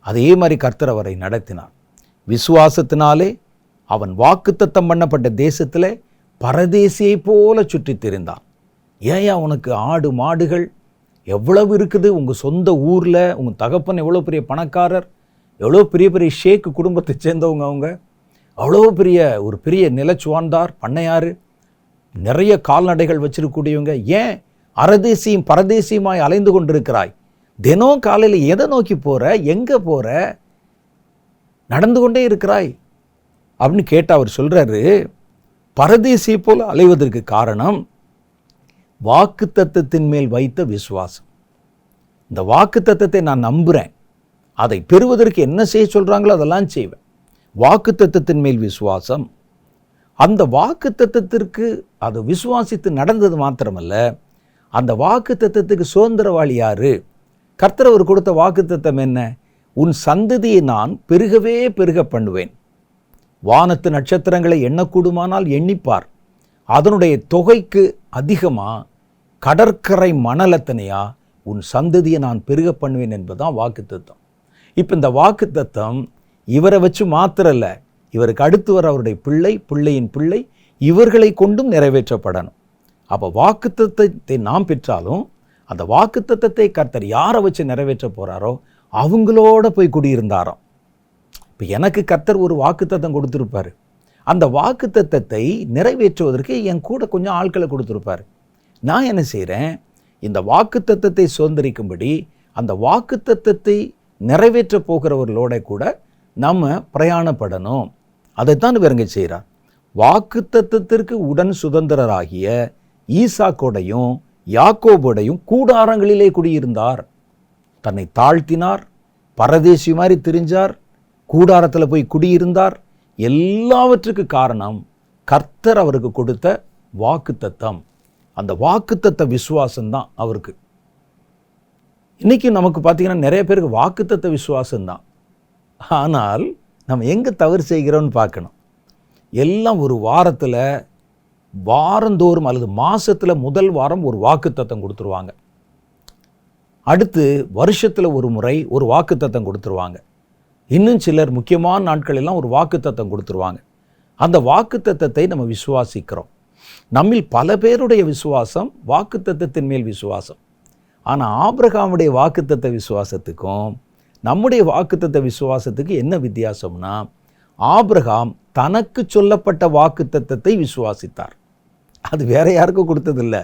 அதே மாதிரி கர்த்தர் அவரை நடத்தினார். விசுவாசத்தினாலே அவன் வாக்குத்தத்தம் பண்ணப்பட்ட தேசத்தில் பரதேசியை போல சுற்றி திரிந்தான். ஏயா உனக்கு ஆடு மாடுகள் எவ்வளவு இருக்குது, உங்கள் சொந்த ஊரில் உங்கள் தகப்பன் எவ்வளோ பெரிய பணக்காரர், எவ்வளோ பெரிய பெரிய ஷேக்கு குடும்பத்தை சேர்ந்தவங்க, அவங்க அவ்வளோ ஒரு பெரிய நிலச்சுவான்தார் பண்ணையார், நிறைய கால்நடைகள் வச்சிருக்கக்கூடியவங்க, ஏன் அரதேசியும் பரதேசியுமாய் அலைந்து கொண்டிருக்கிறாய்? தினம் காலையில் எதை நோக்கி போகிற, எங்கே போகிற, நடந்து கொண்டே இருக்கிறாய் அப்படின்னு கேட்டு அவர் சொல்கிறாரு, பரதேசியை போல் அலைவதற்கு காரணம் வாக்குத்தத்தத்தின் மேல் வைத்த விசுவாசம். இந்த வாக்குத்தத்தத்தை நான் நம்புகிறேன், அதை பெறுவதற்கு என்ன செய்ய சொல்கிறாங்களோ அதெல்லாம் செய்வேன். வாக்குத்தத்தத்தின் மேல் விசுவாசம். அந்த வாக்குத்தத்தத்திற்கு அதை விசுவாசித்து நடந்தது மாத்திரமல்ல, அந்த வாக்குத்தத்தத்துக்கு சுதந்திரவாளி யாரு? கர்த்தர் அவர் கொடுத்த வாக்குத்தத்தம் என்ன? உன் சந்ததியை நான் பெருகவே பெருக பண்ணுவேன். வானத்து நட்சத்திரங்களை எண்ணக்கூடுமானால் எண்ணிப்பார், அதனுடைய தொகைக்கு அதிகமாக கடற்கரை மணலத்தனையா உன் சந்ததியை நான் பெருக பண்ணுவேன் என்பதுதான் வாக்குத்தத்தம். இப்போ இந்த வாக்குத்தத்தம் இவரை வச்சு மாத்திரல்ல, இவருக்கு அடுத்து வர அவருடைய பிள்ளை, பிள்ளையின் பிள்ளை, இவர்களை கொண்டும் நிறைவேற்றப்படணும். அப்போ வாக்குத்தத்தத்தை நாம் பெற்றாலும் அந்த வாக்குத்தத்தத்தை கர்த்தர் யாரை வச்சு நிறைவேற்ற போகிறாரோ அவங்களோட போய் குடியிருந்தாராம். இப்போ எனக்கு கர்த்தர் ஒரு வாக்குத்தத்தம் கொடுத்துருப்பார், அந்த வாக்குத்தத்தத்தை நிறைவேற்றுவதற்கு என் கூட கொஞ்சம் ஆட்களை கொடுத்துருப்பார். நான் என்ன செய்கிறேன், இந்த வாக்குத்தத்தத்தை சுதந்திரிக்கும்படி அந்த வாக்குத்தத்தத்தை நிறைவேற்ற போகிறவர்களோட கூட நம்ம பிரயாணப்படணும். அதைத்தான் இவர் இங்கே செய்கிறார். வாக்குத்தத்தத்திற்கு உடன் சுதந்திரராகிய ஈசாக்கோடையும் யாக்கோபோடையும் கூடாரங்களிலே குடியிருந்தார். தன்னை தாழ்த்தினார், பரதேசி மாதிரி திரிஞ்சார், கூடாரத்தில் போய் குடியிருந்தார். எல்லாவற்றுக்கு காரணம் கர்த்தர் அவருக்கு கொடுத்த வாக்குத்தத்தம். அந்த வாக்குத்தத்த விசுவாசம்தான் அவருக்கு. இன்னைக்கு நமக்கு பார்த்தீங்கன்னா நிறைய பேருக்கு வாக்குத்தத்த விசுவாசம்தான். ஆனால் நம்ம எங்கே தவறு செய்கிறோம்னு பார்க்கணும். எல்லாம் ஒரு வாரத்தில், வாரந்தோறும் அல்லது மாதத்தில் முதல் வாரம் ஒரு வாக்குத்தத்தம் கொடுத்துருவாங்க. அடுத்து வருஷத்தில் ஒரு முறை ஒரு வாக்குத்தத்தம் கொடுத்துருவாங்க. இன்னும் சிலர் முக்கியமான நாட்கள் எல்லாம் ஒரு வாக்குத்தத்தம் கொடுத்துருவாங்க. அந்த வாக்குத்தத்தத்தை நம்ம விசுவாசிக்கிறோம். நம்மில் பல பேருடைய விசுவாசம் வாக்குத்தத்தத்தின் மேல் விசுவாசம். ஆனால் ஆபிரகாமுடைய வாக்குத்தத்த விசுவாசத்துக்கும் நம்முடைய வாக்குத்தத்த விசுவாசத்துக்கு என்ன வித்தியாசம்னா, ஆபிரகாம் தனக்கு சொல்லப்பட்ட வாக்குத்தத்தத்தை விசுவாசித்தார். அது வேற யாருக்கும் கொடுத்ததில்லை,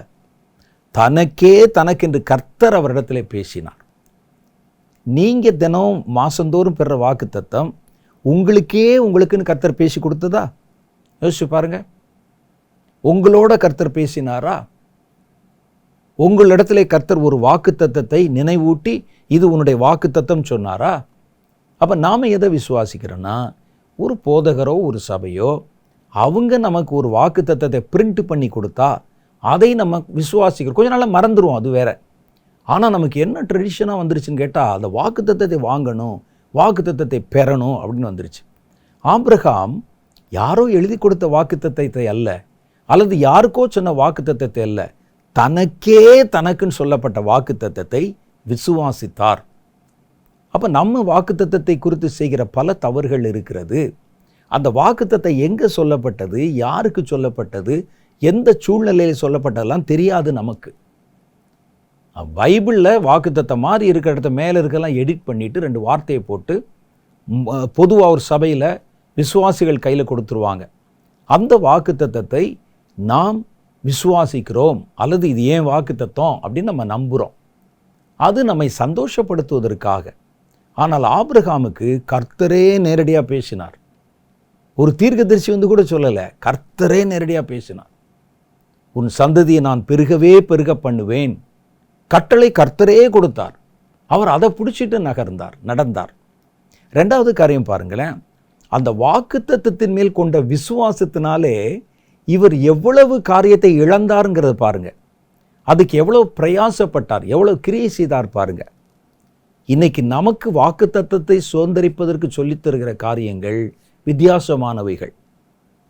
தனக்கே தனக்கென்று கர்த்தர் அவரிடத்துல பேசினார். நீங்கள் தினம் மாதந்தோறும் பெற வாக்குத்தத்தம் உங்களுக்குன்னு கர்த்தர் பேசி கொடுத்ததா? யோசிச்சு பாருங்க. உங்களோட கர்த்தர் பேசினாரா? உங்களிடத்துல கர்த்தர் ஒரு வாக்குத்தத்தத்தை நினைவூட்டி இது உன்னுடைய வாக்குத்தத்தம் சொன்னாரா? அப்போ நாம் எதை விசுவாசிக்கிறோன்னா, ஒரு போதகரோ ஒரு சபையோ அவங்க நமக்கு ஒரு வாக்குத்தத்தத்தை பிரிண்ட் பண்ணி கொடுத்தா அதை நம்ம விசுவாசிக்கிறோம். கொஞ்ச நாள் மறந்துடுவோம், அது வேற. ஆனால் நமக்கு என்ன ட்ரெடிஷனாக வந்துருச்சுன்னு கேட்டால், அந்த வாக்குத்தத்தத்தை வாங்கணும், வாக்குத்தத்தத்தை பெறணும் அப்படின்னு வந்துருச்சு. ஆபிரகாம் யாரோ எழுதி கொடுத்த வாக்குத்தத்தத்தை அல்ல, அல்லது யாருக்கோ சொன்ன வாக்குத்தத்தத்தை அல்ல, தனக்கே தனக்குன்னு சொல்லப்பட்ட வாக்குத்தத்தத்தை விசுவாசித்தார். அப்போ நம்ம வாக்குத்தத்தத்தை குறித்து செய்கிற பல தவறுகள் இருக்கிறது. அந்த வாக்குத்தத்தை எங்கே சொல்லப்பட்டது, யாருக்கு சொல்லப்பட்டது, எந்த சூழ்நிலையில் சொல்லப்பட்டதெல்லாம் தெரியாது நமக்கு. பைபிளில் வாக்குத்தத்தை மாதிரி இருக்கிற இடத்த மேலே இருக்கலாம் எடிட் பண்ணிவிட்டு 2 வார்த்தையை போட்டு பொதுவாக ஒரு சபையில் விசுவாசிகள் கையில் கொடுத்துருவாங்க. அந்த வாக்குத்தத்தத்தை நாம் விசுவாசிக்கிறோம், அல்லது இது ஏன் வாக்குத்தத்தம் அப்படின்னு நம்ம நம்புகிறோம். அது நம்மை சந்தோஷப்படுத்துவதற்காக. ஆனால் ஆபிரகாமுக்கு கர்த்தரே நேரடியாக பேசினார். ஒரு தீர்க்கதரிசி வந்து கூட சொல்லலை, கர்த்தரே நேரடியாக பேசினார். உன் சந்ததியை நான் பெருகவே பெருக பண்ணுவேன். கட்டளை கர்த்தரே கொடுத்தார். அவர் அதை பிடிச்சிட்டு நடந்தார். 2வது காரியம் பாருங்களேன், அந்த வாக்குத்தத்தத்தின் மேல் கொண்ட விசுவாசத்தினாலே இவர் எவ்வளவு காரியத்தை இழந்தாருங்கிறத பாருங்க. அதுக்கு எவ்வளவு பிரயாசப்பட்டார், எவ்வளவு கிரியை செய்தார் பாருங்க. இன்னைக்கு நமக்கு வாக்குத்தத்தத்தை சுதந்திரிப்பதற்கு சொல்லித் தருகிற காரியங்கள் வித்தியாசமானவைகள்.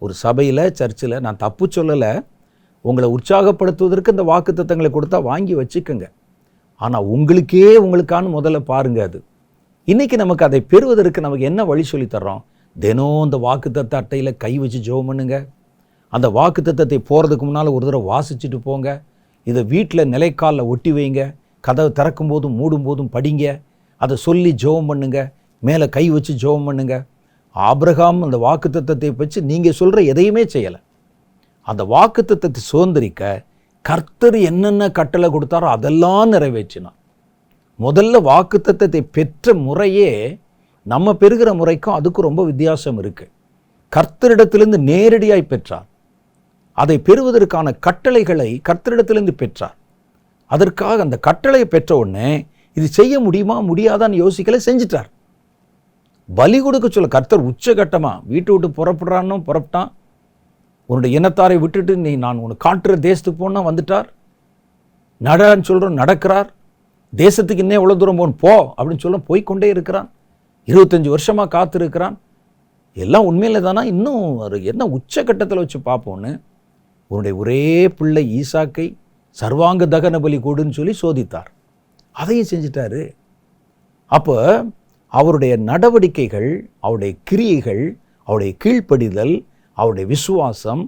ஒரு சபையில், சர்ச்சில், நான் தப்பு சொல்லலை, உங்களை உற்சாகப்படுத்துவதற்கு இந்த வாக்குத்தத்தங்களை கொடுத்தா வாங்கி வச்சுக்கோங்க. ஆனால் உங்களுக்கான முதல்ல பாருங்க. அது இன்னைக்கு நமக்கு அதை பெறுவதற்கு நமக்கு என்ன வழி சொல்லி தர்றோம்? தினம் அந்த வாக்குத்தத்த அட்டையில் கை வச்சு ஜெபம் பண்ணுங்க. அந்த வாக்குத்தத்தத்தை போகிறதுக்கு முன்னால் ஒரு தடவை வாசிச்சுட்டு போங்க. இதை வீட்டில் நிலைக்காலில் ஒட்டி வைங்க. கதவை திறக்கும் போதும் மூடும் போதும் படிங்க. அதை சொல்லி ஜெபம் பண்ணுங்க. மேலே கை வச்சு ஜெபம் பண்ணுங்க. ஆபிரகாம் அந்த வாக்குத்தத்தத்தை வச்சு நீங்கள் சொல்கிற எதையுமே செய்யலை. அந்த வாக்குத்தத்தத்தை சுதந்திரிக்க கர்த்தர் என்னென்ன கட்டளை கொடுத்தாரோ அதெல்லாம் நிறைவேற்றினார். முதல்ல வாக்குத்தத்தத்தை பெற்ற முறையே நம்ம பெறுகிற முறைக்கும் அதுக்கும் ரொம்ப வித்தியாசம் இருக்குது. கர்த்தரிடத்திலிருந்து நேரடியாய் பெற்றார். அதை பெறுவதற்கான கட்டளைகளை கர்த்தரிடத்திலிருந்து பெற்றார். அதற்காக அந்த கட்டளையை பெற்ற உடனே இது செய்ய முடியுமா முடியாதான்னு யோசிக்கல, செஞ்சிட்டார். பலி கொடுக்க சொல்ல கர்த்தர் உச்சகட்டமாக வீட்டை விட்டு புறப்படுறான்னு புறப்பட்டான். உன்னுடைய இனத்தாரை விட்டுட்டு நான் உனக்கு காட்டுற தேசத்துக்கு போனா வந்துட்டார். நடன்னு சொல்கிறோம், நடக்கிறார். தேசத்துக்கு இன்னும் எவ்வளோ தூரம் போகணும் போ அப்படின்னு சொல்ல போய்கொண்டே இருக்கிறான். 25 வருஷமாக காத்திருக்கிறான். எல்லாம் உண்மையில தானா? இன்னும் ஒரு என்ன உச்சகட்டத்தில் வச்சு பார்ப்போன்னு உன்னுடைய ஒரே பிள்ளை ஈசாக்கை சர்வாங்க தகன பலி கொடுன்னு சொல்லி சோதித்தார். அதையும் செஞ்சிட்டாரு. அப்போ அவருடைய நடவடிக்கைகள், அவருடைய கிரியைகள், அவருடைய கீழ்ப்படிதல், அவருடைய விசுவாசம்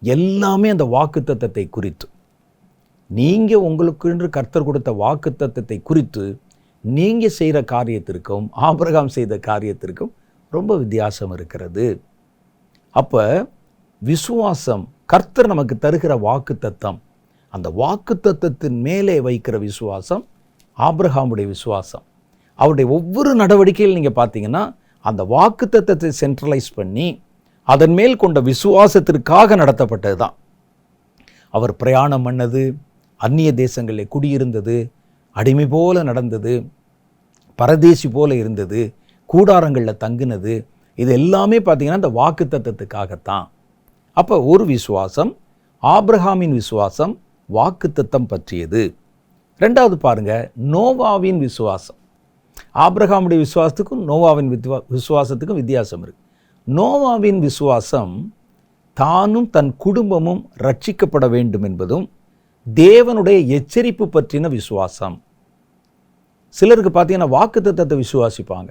எல்லாமே அந்த வாக்குத்தத்தத்தை குறித்து. நீங்கள் உங்களுக்கு என்று கர்த்தர் கொடுத்த வாக்குத்தத்தத்தை குறித்து நீங்கள் செய்கிற காரியத்திற்கும் ஆபிரகாம் செய்த காரியத்திற்கும் ரொம்ப வித்தியாசம் இருக்கிறது. அப்போ விசுவாசம், கர்த்தர் நமக்கு தருகிற வாக்குத்தத்தம், அந்த வாக்குத்தத்தத்தின் மேலே வைக்கிற விசுவாசம் ஆபிரகாமுடைய விசுவாசம். அவருடைய ஒவ்வொரு நடவடிக்கையில் நீங்கள் பார்த்தீங்கன்னா அந்த வாக்குத்தத்தத்தை சென்ட்ரலைஸ் பண்ணி அதன் மேல் கொண்ட விசுவாசத்திற்காக நடத்தப்பட்டது தான். அவர் பிரயாணம் பண்ணது, அந்நிய தேசங்களில் குடியிருந்தது, அடிமை போல நடந்தது, பரதேசி போல இருந்தது, கூடாரங்களில் தங்கினது, இது எல்லாமே பார்த்தீங்கன்னா இந்த வாக்குத்தத்தத்துக்காகத்தான். அப்போ ஒரு விசுவாசம், ஆபிரகாமின் விசுவாசம் வாக்குத்தத்தம் பற்றியது. ரெண்டாவது பாருங்க, நோவாவின் விசுவாசம். ஆபிரகாமுடைய விசுவாசத்துக்கும் நோவாவின் விசுவாசத்துக்கும் வித்தியாசம் இருக்கு. நோவாவின் விசுவாசம் தானும் தன் குடும்பமும் ரட்சிக்கப்பட வேண்டும் என்பதும் தேவனுடைய எச்சரிப்பு பற்றின விசுவாசம். சிலருக்கு பார்த்தீங்கன்னா வாக்குத்தத்தத்தை விசுவாசிப்பாங்க.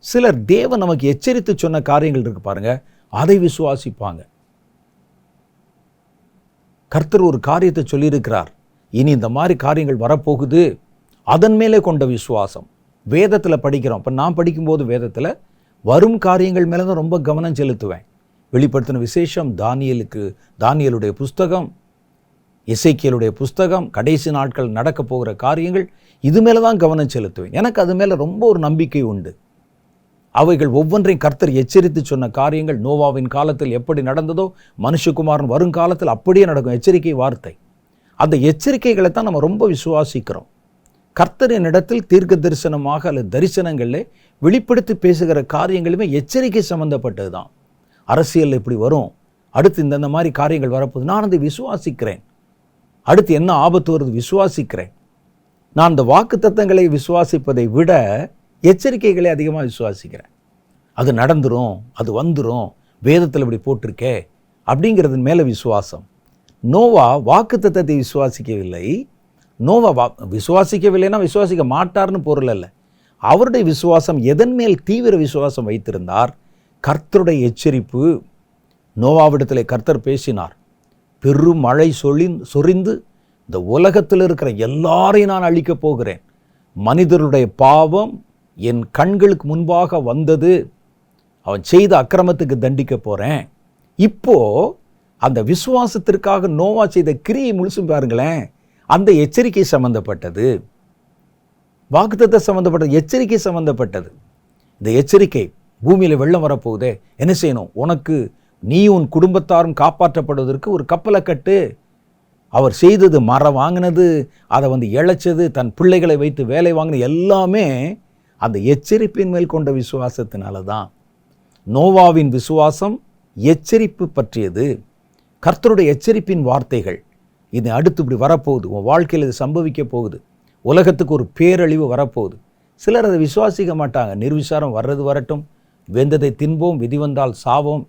சிலர் தேவன் நமக்கு எச்சரித்து சொன்ன காரியங்கள் இருக்கு பாருங்க, அதை விசுவாசிப்பாங்க. கர்த்தர் ஒரு காரியத்தை சொல்லியிருக்கிறார், இனி இந்த மாதிரி காரியங்கள் வரப்போகுது, அதன் மேலே கொண்ட விசுவாசம். வேதத்தில் படிக்கிறோம். இப்போ நான் படிக்கும்போது வேதத்தில் வரும் காரியங்கள் மேலே தான் ரொம்ப கவனம் செலுத்துவேன். வெளிப்படுத்தின விசேஷம், தானியேலுடைய புஸ்தகம், எசேக்கியேலுடைய புஸ்தகம், கடைசி நாட்கள் நடக்க போகிற காரியங்கள், இது மேலே தான் கவனம் செலுத்துவேன். எனக்கு அது மேலே ரொம்ப ஒரு நம்பிக்கை உண்டு. அவைகள் ஒவ்வொன்றையும் கர்த்தர் எச்சரித்து சொன்ன காரியங்கள் நோவாவின் காலத்தில் எப்படி நடந்ததோ மனுஷகுமாரன் வருங்காலத்தில் அப்படியே நடக்கும். எச்சரிக்கை வார்த்தை. அந்த எச்சரிக்கைகளை தான் நம்ம ரொம்ப விசுவாசிக்கிறோம். கர்த்தரின் இடத்தில் தீர்க்க தரிசனமாக அல்லது தரிசனங்களில் வெளிப்படுத்தி பேசுகிற காரியங்களுமே எச்சரிக்கை சம்பந்தப்பட்டது தான். அரசியல் இப்படி வரும், அடுத்து இந்த மாதிரி காரியங்கள் வரப்போகுது, நான் அதை விசுவாசிக்கிறேன். அடுத்து என்ன ஆபத்து வருது விசுவாசிக்கிறேன். நான் அந்த வாக்குத்தத்தங்களை விசுவாசிப்பதை விட எச்சரிக்கைகளை அதிகமாக விசுவாசிக்கிறேன். அது நடந்துரும், அது வந்துடும், வேதத்தில் இப்படி போட்டிருக்கே அப்படிங்கிறது மேலே விசுவாசம். நோவா வாக்குத்தத்தத்தை விசுவாசிக்கவில்லை. நோவா விசுவாசிக்கவில்லைன்னா விசுவாசிக்க மாட்டார்னு பொருள் அல்ல. அவருடைய விசுவாசம் எதன் மேல் தீவிர விசுவாசம் வைத்திருந்தார்? கர்த்தருடைய எச்சரிப்பு. நோவாவிடத்திலே கர்த்தர் பேசினார், பெரும் மழை சொரிந்து இந்த உலகத்தில் இருக்கிற எல்லாரையும் நான் அழிக்கப் போகிறேன். மனிதருடைய பாவம் என் கண்களுக்கு முன்பாக வந்தது, அவன் செய்த அக்கிரமத்துக்கு தண்டிக்க போகிறேன். இப்போ அந்த விசுவாசத்திற்காக நோவா செய்த கிரியை முழுசும் பாருங்களேன். அந்த எச்சரிக்கை சம்பந்தப்பட்டது, வாக்குத்தத்தம் சம்பந்தப்பட்டது, எச்சரிக்கை சம்பந்தப்பட்டது. இந்த எச்சரிக்கை, பூமியில் வெள்ளம் வரப்போகுதே, என்ன செய்யணும்? உனக்கு நீ உன் குடும்பத்தாரும் காப்பாற்றப்படுவதற்கு ஒரு கப்பலை கட்டு. அவர் செய்தது, மரம் வாங்கினது, அதை இழைச்சது, தன் பிள்ளைகளை வைத்து வேலை வாங்கினது எல்லாமே அந்த எச்சரிப்பின் மேல் கொண்ட விசுவாசத்தினால தான். நோவாவின் விசுவாசம் எச்சரிப்பு பற்றியது. கர்த்தருடைய எச்சரிப்பின் வார்த்தைகள், இது அடுத்து இப்படி வரப்போகுது, உன் வாழ்க்கையில் இது சம்பவிக்க போகுது, உலகத்துக்கு ஒரு பேரழிவு வரப்போகுது. சிலர் அதை விசுவாசிக்க மாட்டாங்க. நிர்விசாரம் வர்றது வரட்டும், வெந்ததை தின்போம், விதி வந்தால் சாவோம்.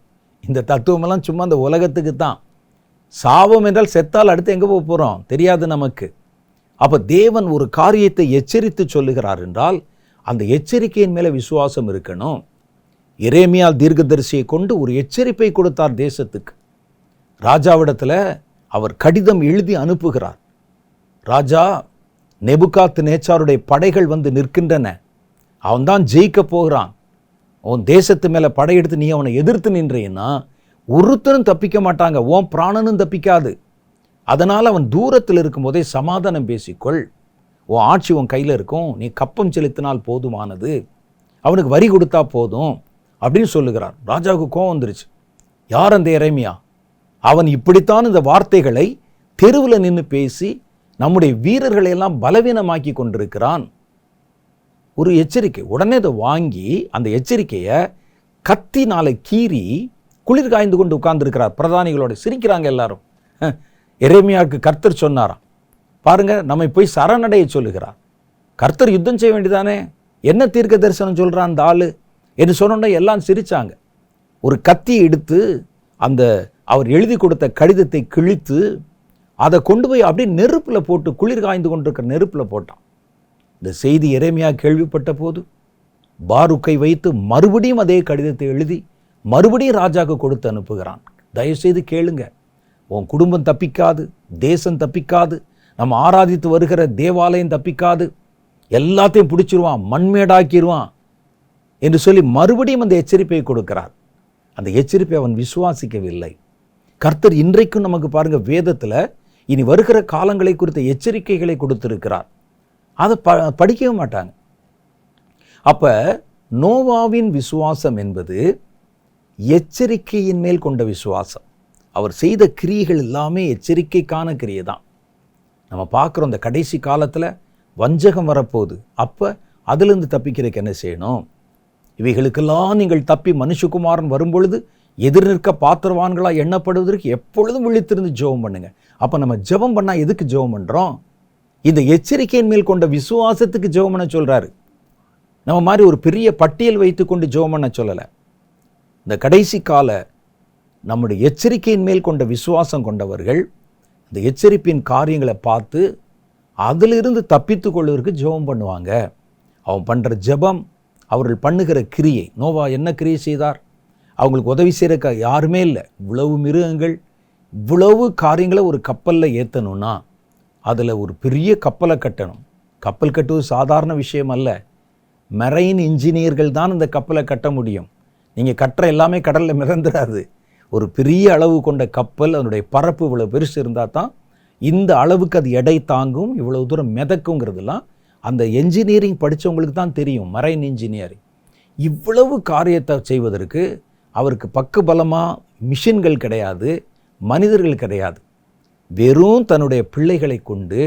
இந்த தத்துவமெல்லாம் சும்மா அந்த உலகத்துக்கு தான். சாபம் என்றால் செத்தால் அடுத்து எங்கே போக போகிறோம் தெரியாது நமக்கு. அப்போ தேவன் ஒரு காரியத்தை எச்சரித்து சொல்லுகிறார் என்றால் அந்த எச்சரிக்கையின் மேலே விசுவாசம் இருக்கணும். எரேமியா தீர்க்கதரிசியை கொண்டு ஒரு எச்சரிப்பை கொடுத்தார் தேசத்துக்கு. ராஜாவிடத்தில் அவர் கடிதம் எழுதி அனுப்புகிறார். ராஜா, நெபுகாத் நேச்சாருடைய படைகள் வந்து நிற்கின்றன, அவன் தான் ஜெயிக்க போகிறான், உன் தேசத்து மேலே படையெடுத்து நீ அவனை எதிர்த்து நின்றேன்னா ஒருத்தரும் தப்பிக்க மாட்டாங்க, உன் பிராணனும் தப்பிக்காது. அதனால் அவன் தூரத்தில் இருக்கும்போதே சமாதானம் பேசிக்கொள், உன் ஆட்சி உன் கையில் இருக்கும், நீ கப்பம் செலுத்தினால் போதுமானது, அவனுக்கு வரி கொடுத்தா போதும் அப்படின்னு சொல்லுகிறார். ராஜாவுக்கு கோபம் வந்துருச்சு. யார் அந்த எரேமியா? அவன் இப்படித்தான் இந்த வார்த்தைகளை தெருவில் நின்று பேசி நம்முடைய வீரர்களை எல்லாம் பலவீனமாக்கி கொண்டிருக்கிறான். ஒரு எச்சரிக்கை. உடனே அதை வாங்கி அந்த எச்சரிக்கையை கத்தினால கீறி குளிர் காய்ந்து கொண்டு உட்கார்ந்துருக்கிறார். பிரதானிகளோட சிரிக்கிறாங்க எல்லாரும். எரேமியாவுக்கு கர்த்தர் சொன்னாராம், பாருங்க, நம்மை போய் சரணடைய சொல்லுகிறார். கர்த்தர் யுத்தம் செய்ய வேண்டியதானே, என்ன தீர்க்க தரிசனம் சொல்கிறான் அந்த ஆளு என்று சொன்னோன்னே எல்லாம் சிரிச்சாங்க. ஒரு கத்தி எடுத்து அந்த அவர் எழுதி கொடுத்த கடிதத்தை கிழித்து அதை கொண்டு போய் அப்படியே நெருப்பில் போட்டு, குளிர் காய்ந்து கொண்டிருக்கிற நெருப்பில் போட்டான். இந்த செய்தி எரேமியா கேள்விப்பட்ட போது பாருக்கை வைத்து மறுபடியும் அதே கடிதத்தை எழுதி மறுபடியும் ராஜாவுக்கு கொடுத்து அனுப்புகிறான். தயவுசெய்து கேளுங்க, உன் குடும்பம் தப்பிக்காது, தேசம் தப்பிக்காது, நம்ம ஆராதித்து வருகிற தேவாலயம் தப்பிக்காது, எல்லாத்தையும் பிடிச்சிருவான், மண்மேடாக்கிடுவான் என்று சொல்லி மறுபடியும் அந்த எச்சரிப்பை கொடுக்கிறார். அந்த எச்சரிப்பை அவன் விசுவாசிக்கவில்லை. கர்த்தர் இன்றைக்கும் நமக்கு பாருங்க வேதத்தில் இனி வருகிற காலங்களை குறித்த எச்சரிக்கைகளை கொடுத்திருக்கிறார். அதை படிக்கவே மாட்டாங்க. அப்ப நோவாவின் விசுவாசம் என்பது எச்சரிக்கையின் மேல் கொண்ட விசுவாசம். அவர் செய்த கிரியைகள் எல்லாமே எச்சரிக்கைக்கான கிரியை தான். நம்ம பார்க்குறோம் இந்த கடைசி காலத்தில் வஞ்சகம் வரப்போகுது. அப்போ அதிலிருந்து தப்பிக்கிறதுக்கு என்ன செய்யணும்? இவைகளுக்கெல்லாம் நீங்கள் தப்பி மனுஷகுமாரன் வரும்பொழுது எதிர் நிற்க பாத்திரவான்களாக எண்ணப்படுவதற்கு எப்பொழுதும் விழித்திருந்து ஜெபம் பண்ணுங்க. அப்போ நம்ம ஜெபம் பண்ணால் எதுக்கு ஜெபம் பண்ணுறோம்? இந்த எச்சரிக்கையின் மேல் கொண்ட விசுவாசத்துக்கு ஜெபம் பண்ண சொல்கிறாரு. நம்ம மாதிரி ஒரு பெரிய பட்டியல் வைத்து கொண்டு ஜெபம் பண்ண சொல்லலை. இந்த கடைசி கால நம்முடைய எச்சரிக்கையின் மேல் கொண்ட விசுவாசம் கொண்டவர்கள் இந்த எச்சரிப்பின் காரியங்களை பார்த்து அதிலிருந்து தப்பித்து கொள்வதற்கு ஜெபம் பண்ணுவாங்க. அவன் பண்ணுற ஜெபம், அவர்கள் பண்ணுகிற கிரியை. நோவா என்ன கிரியை செய்தார்? அவங்களுக்கு உதவி செய்கிற யாருமே இல்லை. இவ்வளவு மிருகங்கள், இவ்வளவு காரியங்களை ஒரு கப்பலில் ஏற்றணும்னா அதில் ஒரு பெரிய கப்பலை கட்டணும். கப்பல் கட்டுவது சாதாரண விஷயம் அல்ல. மெரைன் இன்ஜினியர்கள் தான் இந்த கப்பலை கட்ட முடியும். நீங்கள் கட்டுற எல்லாமே கடலில் மிதந்துடாது. ஒரு பெரிய அளவு கொண்ட கப்பல், அதனுடைய பரப்பு இவ்வளோ பெருசு இருந்தால் தான் இந்த அளவுக்கு அது எடை தாங்கும், இவ்வளவு தூரம் மிதக்குங்கிறதுலாம் அந்த என்ஜினியரிங் படித்தவங்களுக்கு தான் தெரியும். Marine engineering. இவ்வளவு காரியத்தை செய்வதற்கு அவருக்கு பக்க பலமாக மிஷின்கள் கிடையாது, மனிதர்கள் கிடையாது. வெறும் தன்னுடைய பிள்ளைகளை கொண்டு,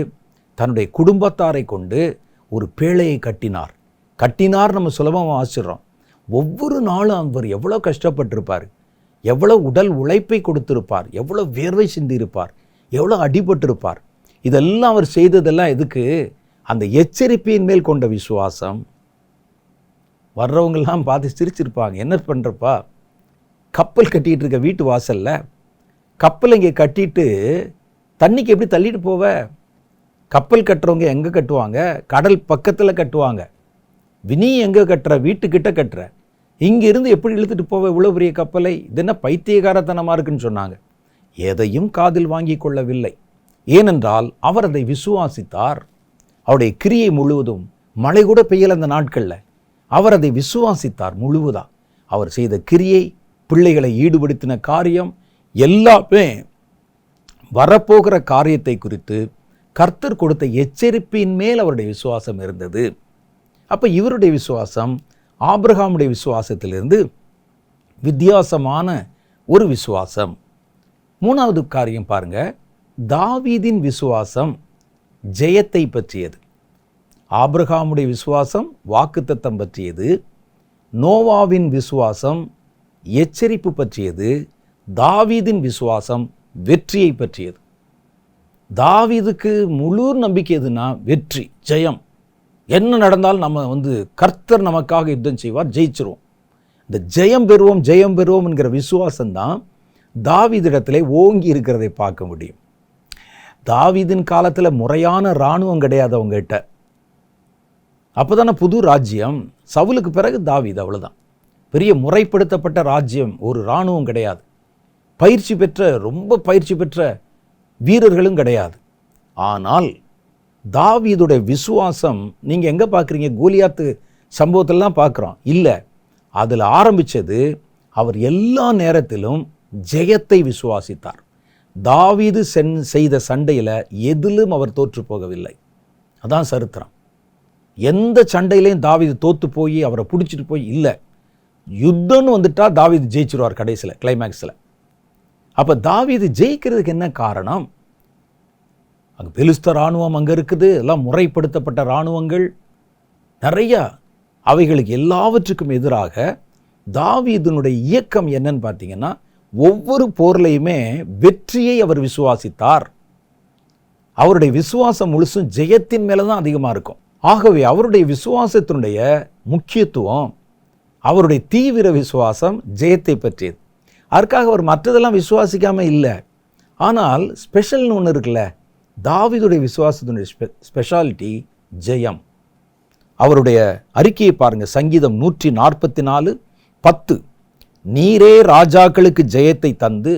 தன்னுடைய குடும்பத்தாரை கொண்டு ஒரு பேழையை கட்டினார். நம்ம சுலபமாக ஆசிடுறோம். ஒவ்வொரு நாளும் அவர் எவ்வளோ கஷ்டப்பட்டிருப்பார், எவ்வளோ உடல் உழைப்பை கொடுத்திருப்பார், எவ்வளோ வேர்வை சிந்தியிருப்பார், எவ்வளோ அடிபட்டிருப்பார். இதெல்லாம் அவர் செய்ததெல்லாம் எதுக்கு? அந்த எச்சரிப்பின் மேல் கொண்ட விசுவாசம். வர்றவங்கெல்லாம் பார்த்து சிரிச்சிருப்பாங்க. என்ன பண்ணுறப்பா, கப்பல் கட்டிகிட்டு இருக்க வீட்டு வாசலில் கப்பல் இங்கே கட்டிட்டு தண்ணிக்கு எப்படி தள்ளிட்டு போவ? கப்பல் கட்டுறவங்க எங்கே கட்டுவாங்க? கடல் பக்கத்தில் கட்டுவாங்க. வினி எங்கே கட்டுற? வீட்டுக்கிட்ட கட்டுற. இங்கிருந்து எப்படி இழுத்துட்டு போவ இவ்வளோ பெரிய கப்பலை? இது என்ன பைத்தியகாரத்தனமாக இருக்குன்னு சொன்னாங்க. எதையும் காதில் வாங்கி கொள்ளவில்லை. ஏனென்றால் அவர் அதை விசுவாசித்தார். அவருடைய கிரியை முழுவதும், மழை கூட பெய்யல அந்த நாட்களில், அவர் அதை விசுவாசித்தார் முழுவதா. அவர் செய்த கிரியை, பிள்ளைகளை ஈடுபடுத்தின காரியம் எல்லாமே வரப்போகிற காரியத்தை குறித்து கர்த்தர் கொடுத்த எச்சரிப்பின் மேல் அவருடைய விசுவாசம் இருந்தது. அப்போ இவருடைய விசுவாசம் ஆபிரகாமுடைய விசுவாசத்திலிருந்து வித்தியாசமான ஒரு விசுவாசம். மூணாவது காரியம் பாருங்க, தாவீதின் விசுவாசம் ஜெயத்தை பற்றியது. ஆபிரகாமுடைய விசுவாசம் வாக்குத்தத்தம் பற்றியது. நோவாவின் விசுவாசம் எச்சரிப்பு பற்றியது. தாவீதின் விசுவாசம் வெற்றியை பற்றியது. தாவீதுக்கு முழு நம்பிக்கை எதுனா வெற்றி, ஜெயம். என்ன நடந்தாலும் நம்ம கர்த்தர் நமக்காக யுத்தம் செய்வார், ஜெயிச்சிருவோம். இந்த ஜெயம் பெறுவோம் என்கிற விசுவாசம்தான் தாவீதிடத்திலே ஓங்கி இருக்கிறதை பார்க்க முடியும். தாவீதின் காலத்தில் முறையான இராணுவம் கிடையாது அவங்ககிட்ட. அப்போதானே புது ராஜ்யம். சவுலுக்கு பிறகு தாவீது, அவ்வளோதான். பெரிய முறைப்படுத்தப்பட்ட ராஜ்யம், ஒரு இராணுவம் கிடையாது. பயிற்சி பெற்ற, ரொம்ப பயிற்சி பெற்ற வீரர்களும் கிடையாது. ஆனால் தாவீதுடைய விசுவாசம் நீங்கள் எங்கே பார்க்குறீங்க? கோலியாத்து சம்பவத்தில் தான் பார்க்குறோம். இல்லை, அதில் ஆரம்பித்தது அவர் எல்லா நேரத்திலும் ஜெயத்தை விசுவாசித்தார். தாவீது செய்த சண்டையில் எதிலும் அவர் தோற்று போகவில்லை. அதான் சரித்திரம். எந்த சண்டையிலையும் தாவீது தோற்று போய் அவரை பிடிச்சிட்டு போய் இல்லை. யுத்தம்னு வந்துட்டா தாவீது ஜெயிச்சிருவார் கடைசியில், கிளைமேக்ஸில். அப்போ தாவீது ஜெயிக்கிறதுக்கு என்ன காரணம்? அங்கே பெலிஸ்த இராணுவம் அங்கே இருக்குது, எல்லாம் முறைப்படுத்தப்பட்ட இராணுவங்கள் நிறையா. அவைகளுக்கு எல்லாவற்றுக்கும் எதிராக தாவீதினுடைய இயக்கம் என்னன்னு பார்த்தீங்கன்னா, ஒவ்வொரு போர்லையுமே வெற்றியை அவர் விசுவாசித்தார். அவருடைய விசுவாசம் முழுசும் ஜெயத்தின் மேலே தான் அதிகமாக இருக்கும். ஆகவே அவருடைய விசுவாசத்தினுடைய முக்கியத்துவம், அவருடைய தீவிர விசுவாசம் ஜெயத்தை பற்றியது. அதற்காக அவர் மற்றதெல்லாம் விசுவாசிக்காமல் இல்லை. ஆனால் ஸ்பெஷல்னு ஒன்று இருக்குல்ல, தாவீதுடைய விசுவாசத்தினுடைய ஸ்பெஷாலிட்டி ஜெயம். அவருடைய அறிக்கையை பாருங்க, சங்கீதம் 144:10. நீரே ராஜாக்களுக்கு ஜெயத்தை தந்து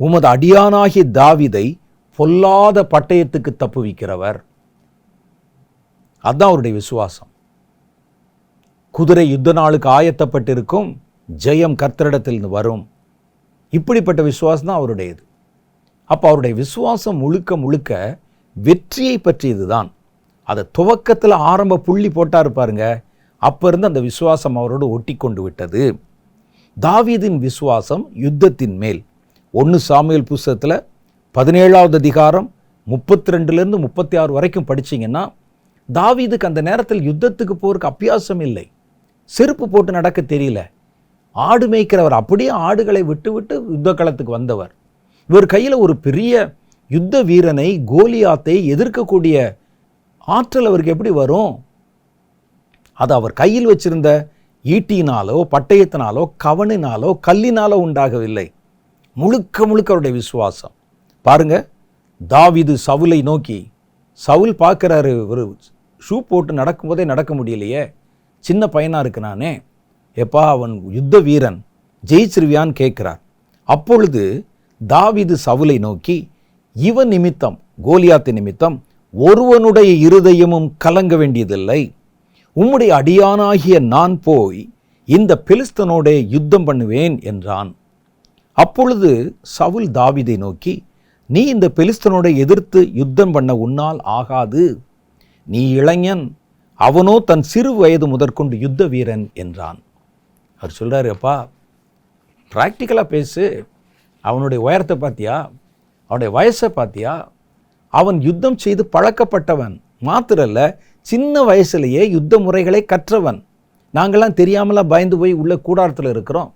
உமது அடியானாகிய தாவீதை பொல்லாத பட்டயத்துக்கு தப்புவிக்கிறவர். அதுதான் அவருடைய விசுவாசம். குதிரை யுத்த நாளுக்கு ஆயத்தப்பட்டிருக்கும், ஜெயம் கர்த்தரிடத்தில் வரும். இப்படிப்பட்ட விசுவாசம் தான் அவருடையது. அப்போ அவருடைய விசுவாசம் முழுக்க முழுக்க வெற்றியை பற்றியது தான். அதை துவக்கத்தில் ஆரம்ப புள்ளி போட்டார் பாருங்க, அப்போ இருந்து அந்த விசுவாசம் அவரோடு ஒட்டி கொண்டு விட்டது. தாவீதின் விசுவாசம் யுத்தத்தின் மேல். 1 சாமுவேல் புஸ்தகத்தில் 17வது அதிகாரம் 32லேருந்து 36 வரைக்கும் படிச்சிங்கன்னா, தாவீதுக்கு அந்த நேரத்தில் யுத்தத்துக்கு போகிறதுக்கு அபியாசம் இல்லை. செருப்பு போட்டு நடக்க தெரியல. ஆடு மேய்க்கிறவர், அப்படியே ஆடுகளை விட்டு விட்டு யுத்த களத்துக்கு வந்தவர். இவர் கையில் ஒரு பெரிய யுத்த வீரனை, கோலியாத்தை எதிர்க்கக்கூடிய ஆற்றல் அவருக்கு எப்படி வரும்? அது அவர் கையில் வச்சிருந்த ஈட்டினாலோ பட்டயத்தினாலோ கவனினாலோ கல்லினாலோ உண்டாகவில்லை. முழுக்க முழுக்க அவருடைய விசுவாசம். பாருங்க, தாவீது சவுலை நோக்கி, சவுல் பார்க்குறாரு, ஒரு ஷூ போட்டு நடக்கும்போதே நடக்க முடியலையே, சின்ன பையனாக இருக்கிறானே, எப்பா அவன் யுத்த வீரன், ஜெயிச்சிருவியான்னு கேட்குறார். அப்பொழுது தாவீது சவுலை நோக்கி, இவன் நிமித்தம், கோலியாத்து நிமித்தம் ஒருவனுடைய இருதயமும் கலங்க வேண்டியதில்லை. உம்முடைய அடியானாகிய நான் போய் இந்த பெலிஸ்தனோட யுத்தம் பண்ணுவேன் என்றான். அப்பொழுது சவுல் தாவீதை நோக்கி, நீ இந்த பெலிஸ்தனோட எதிர்த்து யுத்தம் பண்ண உன்னால் ஆகாது. நீ இளைஞன், அவனோ தன் சிறு வயது முதற்கொண்டு யுத்த வீரன் என்றான். அவர் சொல்கிறாரு, அப்பா ப்ராக்டிக்கலாக பேசு. அவனுடைய உயரத்தை பார்த்தியா? அவனுடைய வயசை பார்த்தியா? அவன் யுத்தம் செய்து பழக்கப்பட்டவன் மாத்திரல்ல, சின்ன வயசுலேயே யுத்த முறைகளை கற்றவன். நாங்கள்லாம் தெரியாமலாம் பயந்து போய் உள்ள கூடாரத்தில் இருக்கிறோம்.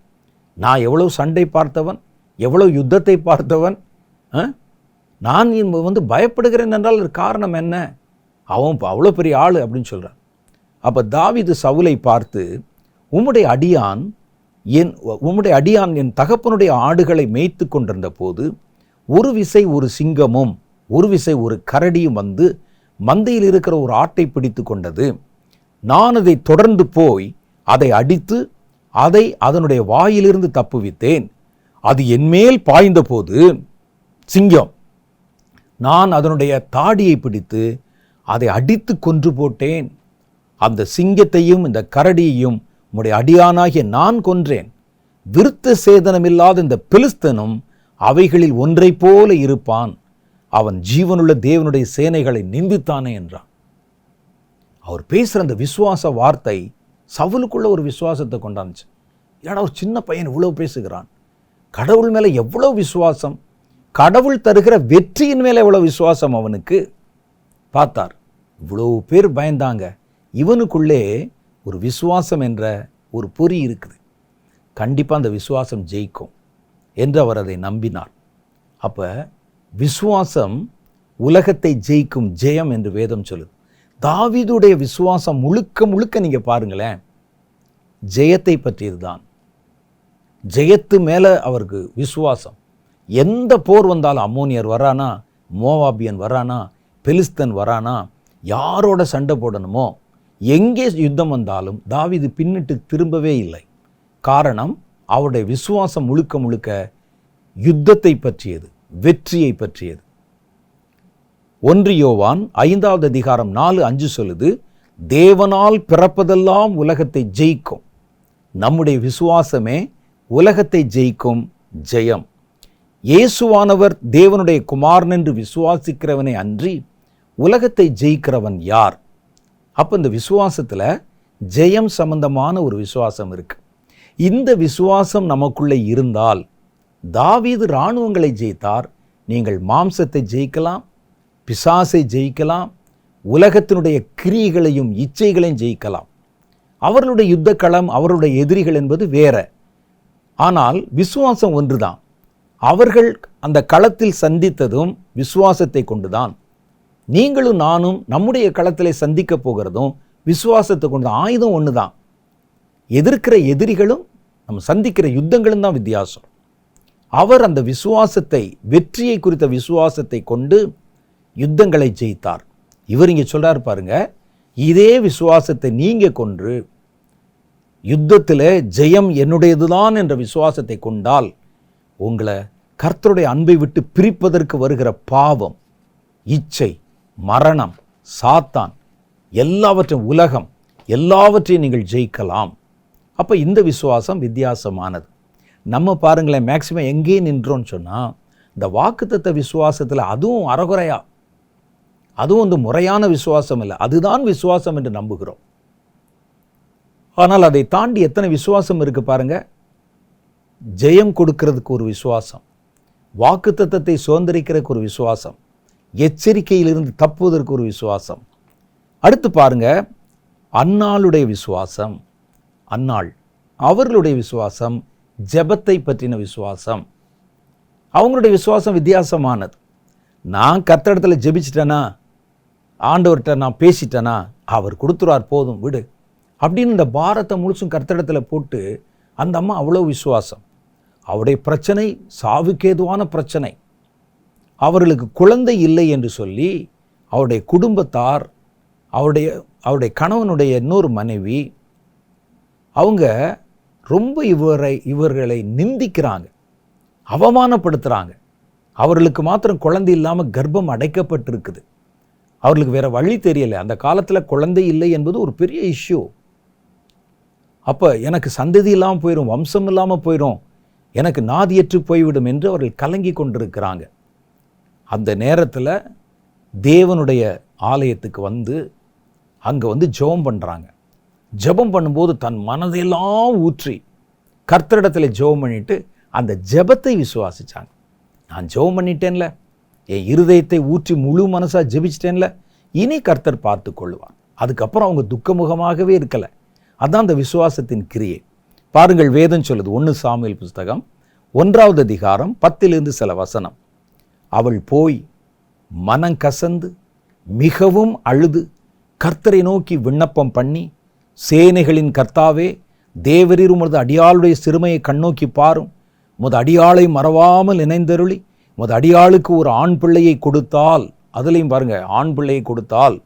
நான் எவ்வளோ சண்டை பார்த்தவன், எவ்வளோ யுத்தத்தை பார்த்தவன். நான் பயப்படுகிறேன் என்றால் காரணம் என்ன? அவன் அவ்வளோ பெரிய ஆள் அப்படின்னு சொல்கிறான். அப்போ தாவீது சவுலை பார்த்து, உம்முடைய அடியான் என் தகப்பனுடைய ஆடுகளை மேய்த்து கொண்டிருந்த போது ஒரு விசை ஒரு சிங்கமும் ஒரு விசை ஒரு கரடியும் வந்து மந்தையில் இருக்கிற ஒரு ஆட்டை பிடித்து கொண்டது. நான் அதை தொடர்ந்து போய் அதை அடித்து அதை அதனுடைய வாயிலிருந்து தப்புவித்தேன். அது என்மேல் பாய்ந்த போது சிங்கம், நான் அதனுடைய தாடியை பிடித்து அதை அடித்து கொன்று போட்டேன். அந்த சிங்கத்தையும் இந்த கரடியையும் உம்முடைய அடியானாகிய நான் கொன்றேன். விருத்த சேதனமில்லாத இந்த பெலிஸ்தனும் அவைகளில் ஒன்றை போல இருப்பான். அவன் ஜீவனுள்ள தேவனுடைய சேனைகளை நிந்தித்தானே என்றான். அவர் பேசுகிற அந்த விசுவாச வார்த்தை சவுலுக்குள்ள ஒரு விசுவாசத்தை கொண்டாந்துச்சு. ஏன்னா ஒரு சின்ன பையன் இவ்வளோ பேசுகிறான், கடவுள் மேலே எவ்வளோ விசுவாசம், கடவுள் தருகிற வெற்றியின் மேலே எவ்வளோ விசுவாசம் அவனுக்கு. பார்த்தார், இவ்வளோ பேர் பயந்தாங்க, இவனுக்குள்ளே ஒரு விசுவாசம் என்ற ஒரு பொறி இருக்குது, கண்டிப்பாக அந்த விசுவாசம் ஜெயிக்கும் என்று அவர் அதை நம்பினார். அப்போ விசுவாசம் உலகத்தை ஜெயிக்கும் ஜெயம் என்று வேதம் சொல்லுது. தாவீதுடைய விசுவாசம் முழுக்க முழுக்க நீங்கள் பாருங்களேன், ஜெயத்தை பற்றியது தான். ஜெயத்து மேலே அவருக்கு விசுவாசம். எந்த போர் வந்தாலும் அம்மோனியர் வரானா, மோவாபியன் வரானா, பெலிஸ்தன் வரானா, யாரோட சண்டை போடணுமோ எங்கே யுத்தம் வந்தாலும் தாவீது பின்னிட்டு திரும்பவே இல்லை. காரணம், அவருடைய விசுவாசம் முழுக்க முழுக்க யுத்தத்தை பற்றியது, வெற்றியை பற்றியது. 1 யோவான் 5வது அதிகாரம் 4-5 சொல்லுது, தேவனால் பிறப்பதெல்லாம் உலகத்தை ஜெயிக்கும். நம்முடைய விசுவாசமே உலகத்தை ஜெயிக்கும் ஜெயம். இயேசுவானவர் தேவனுடைய குமாரன் என்று விசுவாசிக்கிறவனே அன்றி உலகத்தை ஜெயிக்கிறவன் யார்? அப்போ இந்த விசுவாசத்தில் ஜெயம் சம்பந்தமான ஒரு விசுவாசம் இருக்கு. இந்த விசுவாசம் நமக்குள்ளே இருந்தால், தாவீது இராணுவங்களை ஜெயித்தார். நீங்கள் மாம்சத்தை ஜெயிக்கலாம், பிசாசை ஜெயிக்கலாம், உலகத்தினுடைய கிரியைகளையும் இச்சைகளையும் ஜெயிக்கலாம். அவர்களுடைய யுத்த களம், அவருடைய எதிரிகள் என்பது வேற. ஆனால் விசுவாசம் ஒன்றுதான். அவர்கள் அந்த களத்தில் சந்தித்ததும் விசுவாசத்தை கொண்டுதான். நீங்களும் நானும் நம்முடைய களத்தில் சந்திக்க போகிறதும் விசுவாசத்தை கொண்டு. ஆயுதம் ஒன்று தான். எதிர்க்கிற எதிரிகளும் நம்ம சந்திக்கிற யுத்தங்களும் தான் வித்தியாசம். அவர் அந்த விசுவாசத்தை, வெற்றியை குறித்த விசுவாசத்தை கொண்டு யுத்தங்களை ஜெயித்தார். இவர் இங்கே சொல்றார் பாருங்க, இதே விசுவாசத்தை நீங்க கொன்று யுத்தத்தில் ஜெயம் என்னுடையதுதான் என்ற விசுவாசத்தை கொண்டால், உங்களை கர்த்தருடைய அன்பை விட்டு பிரிப்பதற்கு வருகிற பாவம், இச்சை, மரணம், சாத்தான், எல்லாவற்றையும், உலகம் எல்லாவற்றையும் நீங்கள் ஜெயிக்கலாம். அப்போ இந்த விசுவாசம் வித்தியாசமானது. நம்ம பாருங்களேன், மேக்சிமம் எங்கே நின்றோன்னு சொன்னால், இந்த வாக்குத்தத்த விசுவாசத்தில் அதுவும் அறகுறையா, அதுவும் முறையான விசுவாசம் இல்லை, அதுதான் விசுவாசம் என்று நம்புகிறோம். ஆனால் அதை தாண்டி எத்தனை விசுவாசம் இருக்கு பாருங்க. ஜெயம் கொடுக்கிறதுக்கு ஒரு விசுவாசம், வாக்குத்தத்தத்தை சுதந்திரிக்கிறதுக்கு ஒரு விசுவாசம், எச்சரிக்கையிலிருந்து தப்புவதற்கு ஒரு விசுவாசம். அடுத்து பாருங்க, அன்னாளுடைய விசுவாசம். அன்னாள் அவர்களுடைய விசுவாசம் ஜெபத்தை பற்றின விசுவாசம். அவங்களுடைய விசுவாசம் வித்தியாசமானது. நான் கர்த்தரிடத்தில் ஜெபிச்சிட்டேனா, ஆண்டவர்கிட்ட நான் பேசிட்டேனா, அவர் கொடுத்துருவார், போதும் விடு அப்படின்னு இந்த பாரத்தை முழுசும் கர்த்தரிடத்தில் போட்டு அந்த அம்மா அவ்வளோ விசுவாசம். அவருடைய பிரச்சனை சாவுக்கேதுவான பிரச்சனை. அவர்களுக்கு குழந்தை இல்லை என்று சொல்லி அவருடைய குடும்பத்தார், அவருடைய கணவனுடைய இன்னொரு மனைவி, அவங்க ரொம்ப இவர்களை நிந்திக்கிறாங்க, அவமானப்படுத்துகிறாங்க. அவர்களுக்கு மாத்திரம் குழந்தை இல்லாமல் கர்ப்பம் அடைக்கப்பட்டிருக்குது. அவர்களுக்கு வேற வழி தெரியலை. அந்த காலத்தில் குழந்தை இல்லை என்பது ஒரு பெரிய இஷ்யூ. அப்போ எனக்கு சந்ததி இல்லாமல் போயிடும், வம்சம் இல்லாமல் போயிடும், எனக்கு நாதியற்று போய்விடும் என்று அவர்கள் கலங்கி கொண்டிருக்கிறாங்க. அந்த நேரத்தில் தேவனுடைய ஆலயத்துக்கு வந்து அங்கே வந்து ஜெபம் பண்ணுறாங்க. ஜெபம் பண்ணும்போது தன் மனதெல்லாம் ஊற்றி கர்த்தரிடத்தில் ஜெபம் பண்ணிட்டு அந்த ஜெபத்தை விசுவாசித்தாங்க. நான் ஜெபம் பண்ணிட்டேன்ல, என் இருதயத்தை ஊற்றி முழு மனசாக ஜெபிச்சிட்டேன்ல, இனி கர்த்தர் பார்த்து கொள்வார். அதுக்கப்புறம் அவங்க துக்கமுகமாகவே இருக்கலை. அதான் அந்த விசுவாசத்தின் கிரியை. பாருங்கள், வேதம் சொல்லுது, 1 சாமுவேல் புஸ்தகம் 1வது அதிகாரம் 10 சில வசனம். அவள் போய் மனங்கசந்து மிகவும் அழுது கர்த்தரை நோக்கி விண்ணப்பம் பண்ணி, சேனைகளின் கர்த்தாவே, தேவரீர் உமது அடியாளுடைய சிறுமையை கண்ணோக்கி பாரும், உமது அடியாளை மறவாமல் நினைந்தருளி உமது அடியாளுக்கு ஒரு ஆண் பிள்ளையை கொடுத்தால், அதுலேயும் பாருங்க, ஆண் பிள்ளையை கொடுத்தால்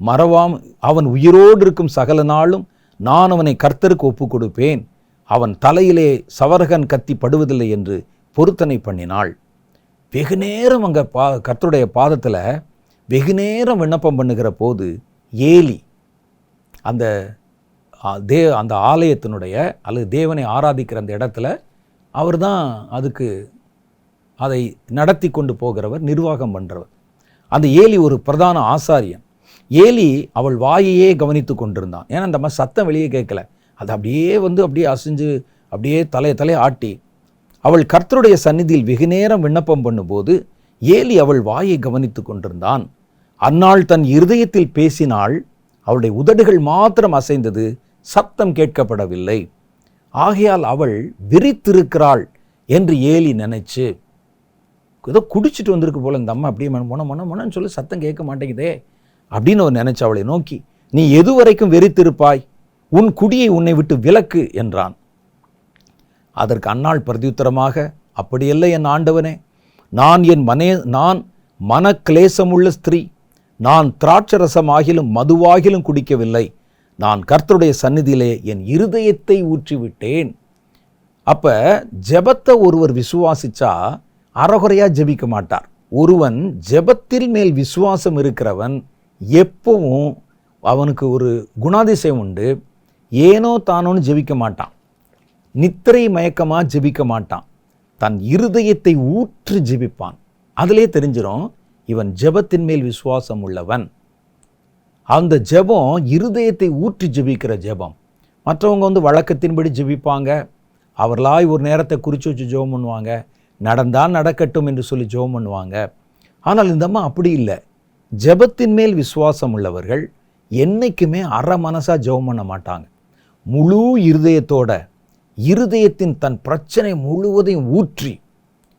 மறவாமல் அவன் உயிரோடு இருக்கும் சகல நாளும் நான் அவனை கர்த்தருக்கு ஒப்பு கொடுப்பேன், அவன் தலையிலே சவரகன் கத்தி படுவதில்லை என்று பொருத்தனை பண்ணினாள். வெகு நேரம் அங்கே கர்த்தருடைய பாதத்தில் வெகு நேரம் விண்ணப்பம் பண்ணுகிற போது ஏலி, அந்த ஆலயத்தினுடைய அல்லது தேவனை ஆராதிக்கிற அந்த இடத்துல அவர் தான் அதுக்கு அதை நடத்தி கொண்டு போகிறவர், நிர்வாகம் பண்ணுறவர். அந்த ஏலி ஒரு பிரதான ஆசாரியன். ஏலி அவள் வாயையே கவனித்து கொண்டிருந்தான். ஏன்னா அந்த மாதிரி சத்தம் வெளியே கேட்கல. அது அப்படியே அசைஞ்சு அப்படியே தலையை ஆட்டி அவள் கர்த்தருடைய சந்நிதியில் வெகு நேரம் விண்ணப்பம் பண்ணும்போது ஏலி அவள் வாயை கவனித்து கொண்டிருந்தான். அன்னாள் தன் இருதயத்தில் பேசினாள், அவளுடைய உதடுகள் மாத்திரம் அசைந்தது, சத்தம் கேட்கப்படவில்லை. ஆகையால் அவள் விரித்திருக்கிறாள் என்று ஏலி நினைச்சு, ஏதோ குடிச்சிட்டு வந்திருக்கு போல இந்த அம்மா, அப்படியே மொனன்னு சொல்லி சத்தம் கேட்க மாட்டேங்குதே அப்படின்னு அவர் நினைச்சு அவளை நோக்கி, நீ எது வரைக்கும் வெறித்திருப்பாய், உன் குடியை உன்னை விட்டு விலக்கு என்றான். அதற்கு அன்னாள் பிரதியுத்தரமாக, அப்படியல்ல என் ஆண்டவனே, நான் மனக்லேசமுள்ள ஸ்திரீ, நான் திராட்சரசமாகிலும் மதுவாகிலும் குடிக்கவில்லை, நான் கர்த்தருடைய சந்நிதியிலே என் இருதயத்தை ஊற்றிவிட்டேன். அப்ப ஜெபத்தை ஒருவர் விசுவாசிச்சா அறகுறையா ஜெபிக்க மாட்டார். ஒருவன் ஜெபத்தில் மேல் விசுவாசம் இருக்கிறவன் எப்பவும் அவனுக்கு ஒரு குணாதிசயம் உண்டு. ஏனோ தானோன்னு ஜெபிக்க மாட்டான், நித்திரை மயக்கமா ஜெபிக்க மாட்டான், தன் இருதயத்தை ஊற்றி ஜெபிப்பான். அதிலே தெரிஞ்சிடும் இவன் ஜெபத்தின் மேல் விசுவாசம் உள்ளவன். அந்த ஜெபம் இருதயத்தை ஊற்றி ஜெபிக்கிற ஜெபம். மற்றவங்க வழக்கத்தின்படி ஜெபிப்பாங்க, அவர்களாய் ஒரு நேரத்தை குறித்து வச்சு ஜெபம் பண்ணுவாங்க, நடந்தால் நடக்கட்டும் என்று சொல்லி ஜெபம் பண்ணுவாங்க. ஆனால் இந்த அம்மா அப்படி இல்லை. ஜெபத்தின் மேல் விசுவாசம் உள்ளவர்கள் என்னைக்குமே அரை மனசாக ஜெபம் பண்ண மாட்டாங்க. முழு இருதயத்தோட, இருதயத்தின் தன் பிரச்சனை முழுவதையும் ஊற்றி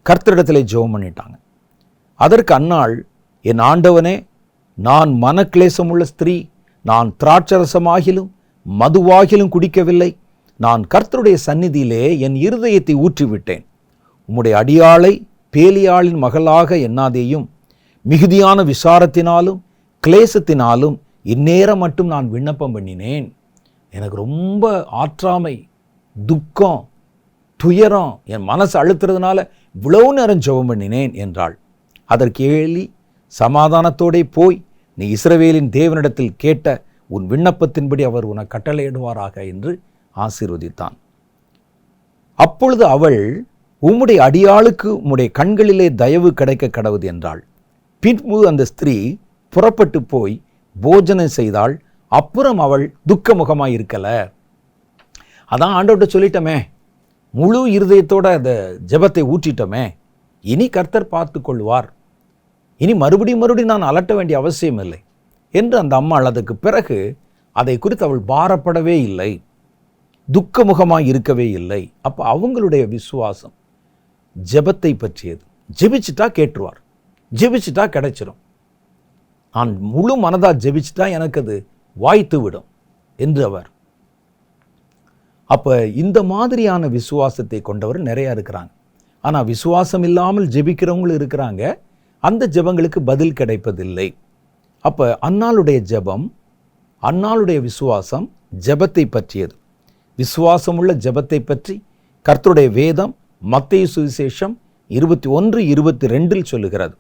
கர்த்தரிடத்திலே ஜெபம் பண்ணிட்டாங்க. அதற்கு அன்னாள், என் ஆண்டவனே, நான் மனக்லேசமுள்ள ஸ்திரீ, நான் திராட்சரசமாகிலும் மதுவாகிலும் குடிக்கவில்லை, நான் கர்த்தருடைய சந்நிதியிலே என் இருதயத்தை ஊற்றிவிட்டேன். உம்முடைய அடியாளை பேலியாளின் மகளாக எண்ணாதேயும், மிகுதியான விசாரத்தினாலும் கிளேசத்தினாலும் இந்நேரம் மட்டும் நான் விண்ணப்பம் பண்ணினேன். எனக்கு ரொம்ப ஆற்றாமை, துக்கம், துயரம், என் மனசு அழுத்துறதுனால இவ்வளவு நேரம் ஜெபம் பண்ணினேன் என்றாள். அதற்கு ஏலி, சமாதானத்தோடே போய் நீ இஸ்ரவேலின் தேவனிடத்தில் கேட்ட உன் விண்ணப்பத்தின்படி அவர் உனக்கு கட்டளையிடுவாராக என்று ஆசீர்வதித்தான். அப்பொழுது அவள், உம்முடைய அடியாளுக்கு உம்முடைய கண்களிலே தயவு கிடைக்க கடவுது என்றாள். பின்பு அந்த ஸ்திரீ புறப்பட்டு போய் போஜனம் செய்தாள். அப்புறம் அவள் துக்கமுகமாக இருக்கல. அதான் ஆண்டவர்கிட்ட சொல்லிட்டோமே, முழு இருதயத்தோட அந்த ஜெபத்தை ஊற்றிட்டோமே, இனி கர்த்தர் பார்த்து கொள்வார், இனி மறுபடியும் நான் அலட்ட வேண்டிய அவசியம் இல்லை என்று அந்த அம்மாள் அதுக்கு பிறகு அதை குறித்து அவள் பாரப்படவே இல்லை, துக்கமுகமாக இருக்கவே இல்லை. அப்போ அவங்களுடைய விசுவாசம் ஜெபத்தை பற்றியது. ஜெபிச்சுட்டா கேட்டுருவார், ஜெபிச்சுட்டா கிடைச்சிடும், நான் முழு மனதா ஜெபிச்சுட்டா எனக்கு அது வாய்த்து விடும் என்று அவர். அப்போ இந்த மாதிரியான விசுவாசத்தை கொண்டவர் நிறையா இருக்கிறாங்க. ஆனால் விசுவாசம் இல்லாமல் ஜெபிக்கிறவங்களும் இருக்கிறாங்க. அந்த ஜெபங்களுக்கு பதில் கிடைப்பதில்லை. அப்போ அன்னாளுடைய ஜெபம், அன்னாளுடைய விசுவாசம் ஜெபத்தை பற்றியது. விசுவாசமுள்ள ஜெபத்தை பற்றி கர்த்தருடைய வேதம் மத்தேயு சுவிசேஷம் 21:22 சொல்லுகிறது.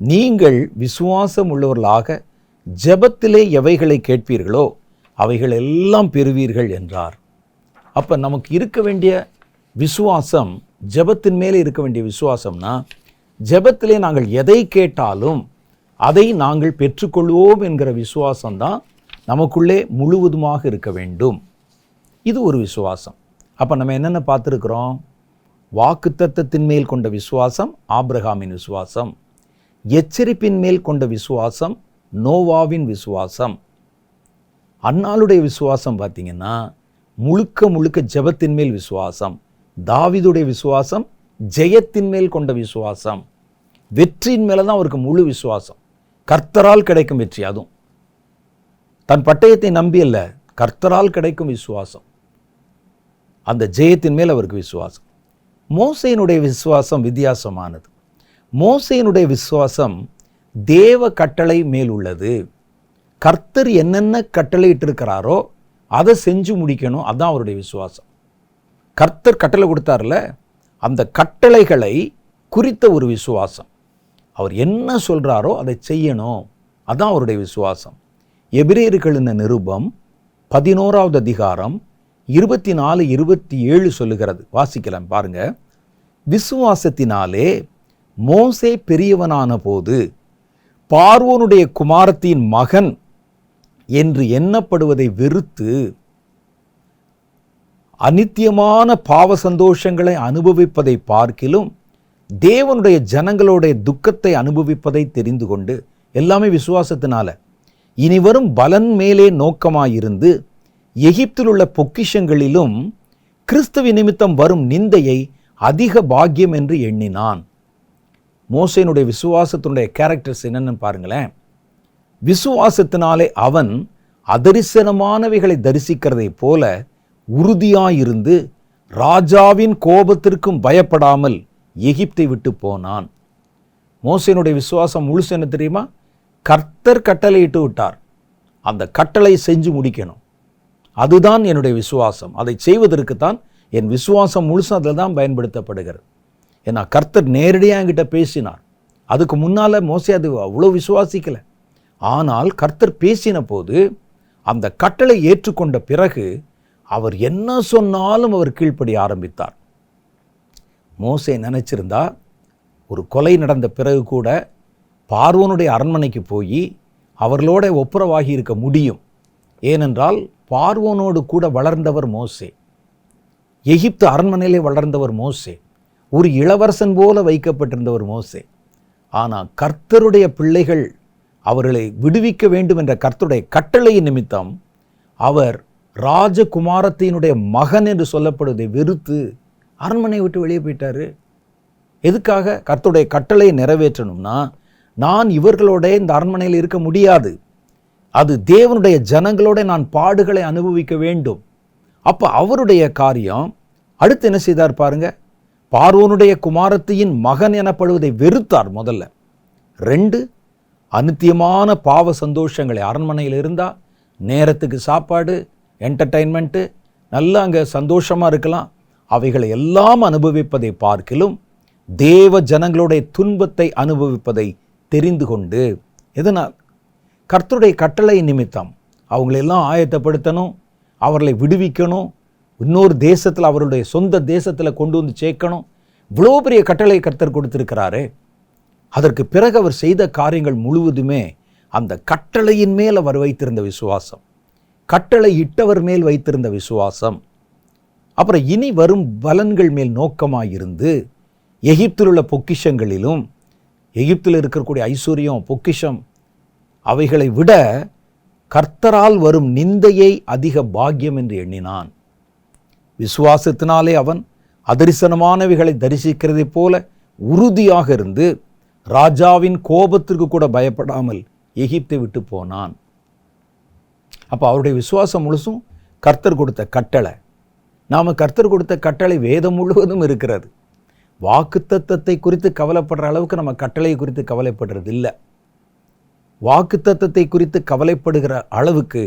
நீங்கள் விசுவாசம் உள்ளவர்களாக ஜெபத்திலே எவைகளை கேட்பீர்களோ அவைகள் எல்லாம் பெறுவீர்கள் என்றார். அப்போ நமக்கு இருக்க வேண்டிய விசுவாசம், ஜெபத்தின் மேலே இருக்க வேண்டிய விசுவாசம்னா, ஜெபத்திலே நாங்கள் எதை கேட்டாலும் அதை நாங்கள் பெற்றுக்கொள்வோம் என்கிற விசுவாசம்தான் நமக்குள்ளே முழுவதுமாக இருக்க வேண்டும். இது ஒரு விசுவாசம். அப்போ நம்ம என்னென்ன பார்த்துருக்குறோம்? வாக்குத்தத்தத்தின் மேல் கொண்ட விசுவாசம் ஆபிரகாமின் விசுவாசம், எச்சரிப்பின் மேல் கொண்ட விசுவாசம் நோவாவின் விசுவாசம். அன்னாளுடைய விசுவாசம் பார்த்தீங்கன்னா முழுக்க ஜெபத்தின் மேல் விசுவாசம். தாவீதுடைய விசுவாசம் ஜெயத்தின் மேல் கொண்ட விசுவாசம், வெற்றியின் மேலே தான் அவருக்கு முழு விசுவாசம். கர்த்தரால் கிடைக்கும் வெற்றி, அதுவும் தன் பட்டயத்தை நம்பி அல்ல, கர்த்தரால் கிடைக்கும் விசுவாசம், அந்த ஜெயத்தின் மேல் அவருக்கு விசுவாசம். மோசேயினுடைய விசுவாசம் வித்தியாசமானது. மோசேயினுடைய விசுவாசம் தேவ கட்டளை மேல் உள்ளது. கர்த்தர் என்னென்ன கட்டளையிட்டிருக்கிறாரோ அதை செஞ்சு முடிக்கணும், அதுதான் அவருடைய விசுவாசம். கர்த்தர் கட்டளை கொடுத்தார்ல, அந்த கட்டளைகளை குறித்த ஒரு விசுவாசம். அவர் என்ன சொல்கிறாரோ அதை செய்யணும், அதுதான் அவருடைய விசுவாசம். எபிரேயர்களின் நிருபம் 11வது அதிகாரம் 24-27 சொல்லுகிறது. வாசிக்கலாம் பாருங்க. விசுவாசத்தினாலே மோசே பெரியவனான போது பார்வோனுடைய குமாரத்தின் மகன் என்று எண்ணப்படுவதை வெறுத்து அநித்தியமான பாவ சந்தோஷங்களை அனுபவிப்பதை பார்க்கிலும் தேவனுடைய ஜனங்களுடைய துக்கத்தை அனுபவிப்பதை தெரிந்து கொண்டு, எல்லாமே விசுவாசத்தினால, இனி வரும் பலன் மேலே நோக்கமாயிருந்து எகிப்தில் உள்ள பொக்கிஷங்களிலும் கிறிஸ்துவ நிமித்தம் வரும் நிந்தையை அதிக பாக்கியம் என்று எண்ணினான். மோசேனுடைய விசுவாசத்தினுடைய கேரக்டர்ஸ் என்னன்னு பாருங்களேன். விசுவாசத்தினாலே அவன் அதரிசனமானவைகளை தரிசிக்கிறதை போல உறுதியாயிருந்து ராஜாவின் கோபத்திற்கும் பயப்படாமல் எகிப்தை விட்டு போனான். மோசேனுடைய விசுவாசம் முழுசு என்ன தெரியுமா? கர்த்தர் கட்டளையிட்டு விட்டார், அந்த கட்டளை செஞ்சு முடிக்கணும். அதுதான் என்னுடைய விசுவாசம். அதை செய்வதற்குத்தான் என் விசுவாசம் முழுசும் அதில் தான் பயன்படுத்தப்படுகிறது. ஏன்னா கர்த்தர் நேரடியாக என்கிட்ட பேசினார். அதுக்கு முன்னால் மோசே அது அவ்வளோ விசுவாசிக்கலை. ஆனால் கர்த்தர் பேசின போது அந்த கட்டளை ஏற்றுக்கொண்ட பிறகு அவர் என்ன சொன்னாலும் அவர் கீழ்ப்படிய ஆரம்பித்தார். மோசே நினைச்சிருந்தா ஒரு கொலை நடந்த பிறகு கூட பார்வோனுடைய அரண்மனைக்கு போய் அவர்களோட ஒப்புரவாகி இருக்க முடியும். ஏனென்றால் பார்வோனோடு கூட வளர்ந்தவர் மோசே, எகிப்து அரண்மனையிலே வளர்ந்தவர் மோசே, ஒரு இளவரசன் போல வைக்கப்பட்டிருந்தவர் மோசே. ஆனால் கர்த்தருடைய பிள்ளைகள் அவர்களை விடுவிக்க வேண்டும் என்ற கர்த்தருடைய கட்டளையின் நிமித்தம் அவர் ராஜகுமாரத்தினுடைய மகன் என்று சொல்லப்படுவதை வெறுத்து அரண்மனை விட்டு வெளியே போயிட்டாரு. எதுக்காக? கர்த்தருடைய கட்டளையை நிறைவேற்றணும்னா நான் இவர்களோட இந்த அரண்மனையில் இருக்க முடியாது. அது தேவனுடைய ஜனங்களோட நான் பாடுகளை அனுபவிக்க வேண்டும். அப்போ அவருடைய காரியம் அடுத்து என்ன செய்தார் பாருங்க. பார்வோனுடைய குமாரத்தியின் மகன் எனப்படுவதை வெறுத்தார் முதல்ல. 2, அநித்தியமான பாவ சந்தோஷங்களை, அரண்மனையில் இருந்தால் நேரத்துக்கு சாப்பாடு, என்டர்டைன்மெண்ட்டு, நல்லா அங்கே சந்தோஷமாக இருக்கலாம், அவைகளை எல்லாம் அனுபவிப்பதை பார்க்கிலும் தேவ ஜனங்களுடைய துன்பத்தை அனுபவிப்பதை தெரிந்து கொண்டு, எதனால்? கர்த்தருடைய கட்டளை நிமித்தம் அவங்களெல்லாம் ஆயத்தப்படுத்தணும், அவர்களை விடுவிக்கணும், இன்னொரு தேசத்தில் அவருடைய சொந்த தேசத்தில் கொண்டு வந்து சேர்க்கணும். இவ்வளோ பெரிய கட்டளை கர்த்தர் கொடுத்திருக்கிறாரே. அதற்கு பிறகு அவர் செய்த காரியங்கள் முழுவதுமே அந்த கட்டளையின் மேல் அவர் வைத்திருந்த விசுவாசம், கட்டளை இட்டவர் மேல் வைத்திருந்த விசுவாசம். அப்புறம் இனி வரும் பலன்கள் மேல் நோக்கமாயிருந்து எகிப்தில் உள்ள பொக்கிஷங்களிலும், எகிப்தில் இருக்கக்கூடிய ஐஸ்வர்யம், பொக்கிஷம், அவைகளை விட கர்த்தரால் வரும் நிந்தையை அதிக பாக்கியம் என்று எண்ணினான். விசுவாசத்தினாலே அவன் அதரிசனமானவைகளை தரிசிக்கிறதைப் போல உறுதியாக இருந்து ராஜாவின் கோபத்திற்கு கூட பயப்படாமல் எகிப்தை விட்டு போனான். அப்போ அவருடைய விசுவாசம் முழுசும் கர்த்தர் கொடுத்த கட்டளை. நாம் கர்த்தர் கொடுத்த கட்டளை வேதம் முழுவதும் இருக்கிறது. வாக்குத்தத்தத்தை குறித்து கவலைப்படுற அளவுக்கு நம்ம கட்டளை குறித்து கவலைப்படுறது இல்லை. வாக்குத்தத்தத்தை குறித்து கவலைப்படுகிற அளவுக்கு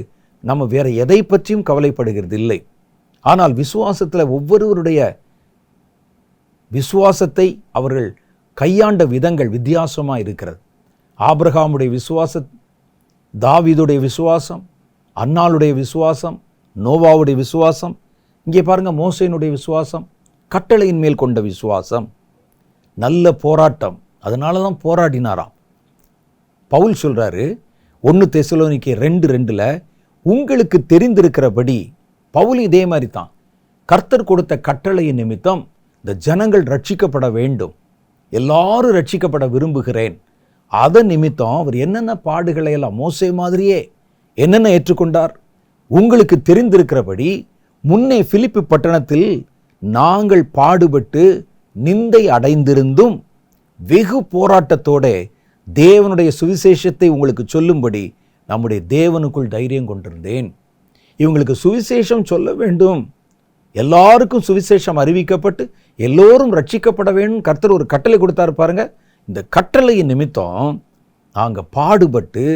நம்ம வேற எதை பற்றியும் கவலைப்படுகிறது இல்லை. ஆனால் விசுவாசத்தில் ஒவ்வொருவருடைய விசுவாசத்தை அவர்கள் கையாண்ட விதங்கள் வித்தியாசமாக இருக்கிறது. ஆபிரகாமுடைய விசுவாசம், தாவீதுடைய விசுவாசம், அன்னாளுடைய விசுவாசம், நோவாவுடைய விசுவாசம், இங்கே பாருங்க மோசேனுடைய விசுவாசம், கட்டளையின் மேல் கொண்ட விசுவாசம், நல்ல போராட்டம். அதனால தான் போராடினாராம். பவுல் சொல்றாரு 1 தெசலோனிக்கேயர் 2:2 உங்களுக்கு தெரிந்திருக்கிறபடி, பவுல் இதே மாதிரி தான் கர்த்தர் கொடுத்த கட்டளையின் நிமித்தம் இந்த ஜனங்கள் ரட்சிக்கப்பட வேண்டும், எல்லாரும் ரட்சிக்கப்பட விரும்புகிறேன். அதன் நிமித்தம் அவர் என்னென்ன பாடுகளை எல்லாம் மோசே மாதிரியே என்னென்ன ஏற்றுக்கொண்டார். உங்களுக்கு தெரிந்திருக்கிறபடி முன்னே பிலிப்பி பட்டணத்தில் நாங்கள் பாடுபட்டு நிந்தை அடைந்திருந்தும் வெகு போராட்டத்தோட தேவனுடைய சுவிசேஷத்தை உங்களுக்கு சொல்லும்படி நம்முடைய தேவனுக்குள் தைரியம் கொண்டிருந்தேன். இவங்களுக்கு சுவிசேஷம் சொல்ல வேண்டும், எல்லாருக்கும் சுவிசேஷம் அறிவிக்கப்பட்டு எல்லோரும் ரட்சிக்கப்பட வேண்டும். கர்த்தர் ஒரு கட்டளை கொடுத்தாரு பாருங்க. இந்த கட்டளையின் நிமித்தம் நாங்கள் பாடுபட்டு,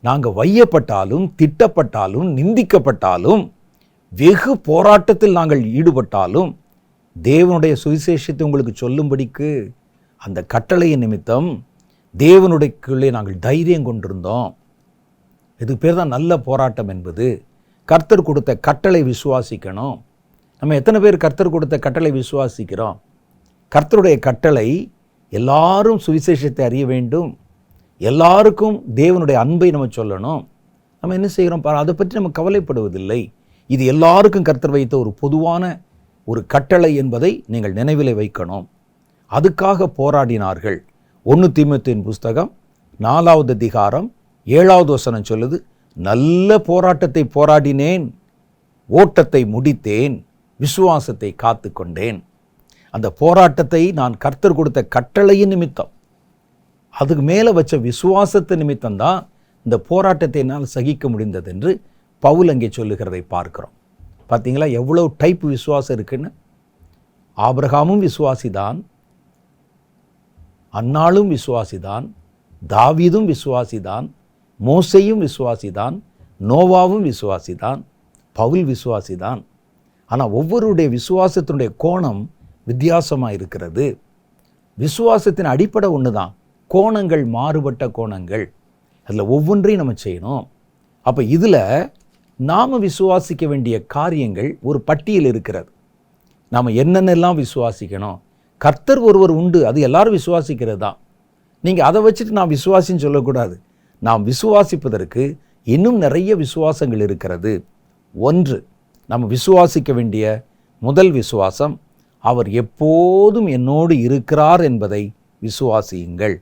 நாங்கள் வையப்பட்டாலும், திட்டப்பட்டாலும், நிந்திக்கப்பட்டாலும், வெகு போராட்டத்தில் நாங்கள் ஈடுபட்டாலும் தேவனுடைய சுவிசேஷத்தை உங்களுக்கு சொல்லும்படிக்கு அந்த கட்டளையின் நிமித்தம் தேவனுடையக்குள்ளே நாங்கள் தைரியம் கொண்டிருந்தோம். இதுக்கு பேர் தான் நல்ல போராட்டம் என்பது. கர்த்தர் கொடுத்த கட்டளை விசுவாசிக்கணும். நம்ம எத்தனை பேர் கர்த்தர் கொடுத்த கட்டளை விசுவாசிக்கிறோம்? கர்த்தருடைய கட்டளை எல்லாரும் சுவிசேஷத்தை அறிய வேண்டும், எல்லாருக்கும் தேவனுடைய அன்பை நம்ம சொல்லணும். நம்ம என்ன செய்கிறோம் பாரு, அதை பற்றி நம்ம கவலைப்படுவதில்லை. இது எல்லாருக்கும் கர்த்தர் வைத்த ஒரு பொதுவான ஒரு கட்டளை என்பதை நீங்கள் நினைவிலே வைக்கணும். அதுக்காக போராடினார்கள். 1 தீமோத்தேயுவின் புஸ்தகம் 4வது அதிகாரம் 7வது வசனம் சொல்லுது, நல்ல போராட்டத்தை போராடினேன், ஓட்டத்தை முடித்தேன், விசுவாசத்தை காத்து கொண்டேன். அந்த போராட்டத்தை நான் கர்த்தர் கொடுத்த கட்டளையின் நிமித்தம், அதுக்கு மேலே வச்ச விசுவாசத்தை நிமித்தம்தான் இந்த போராட்டத்தை என்னால் சகிக்க முடிந்தது என்று பவுல் அங்கே சொல்லுகிறதை பார்க்கிறோம். பார்த்தீங்களா எவ்வளோ டைப் விசுவாசம் இருக்குன்னு. ஆபிரகாமும் விசுவாசி தான், அன்னாளும் விசுவாசிதான், தாவீதும் விசுவாசிதான், மோசேயும் விசுவாசிதான், நோவாவும் விசுவாசிதான், பவுல் விசுவாசிதான். ஆனால் ஒவ்வொருடைய விசுவாசத்தினுடைய கோணம் வித்தியாசமாக இருக்கிறது. விசுவாசத்தின் அடிப்படை ஒன்று தான், கோணங்கள் மாறுபட்ட கோணங்கள். அதில் ஒவ்வொன்றையும் நம்ம செய்யணும். அப்போ இதில் நாம் விசுவாசிக்க வேண்டிய காரியங்கள் ஒரு பட்டியல் இருக்கிறது. நாம் என்னென்னலாம் விசுவாசிக்கணும். கர்த்தர் ஒருவர் உண்டு, அது எல்லாரும் விசுவாசிக்கிறது தான். நீங்கள் அதை வச்சுட்டு நான் விசுவாசின்னு சொல்லக்கூடாது. நாம் விசுவாசிப்பதற்கு இன்னும் நிறைய விசுவாசங்கள் இருக்கிறது. ஒன்று, நம்ம விசுவாசிக்க வேண்டிய முதல் விசுவாசம், அவர் எப்போதும் என்னோடு இருக்கிறார் என்பதை விசுவாசியுங்கள்.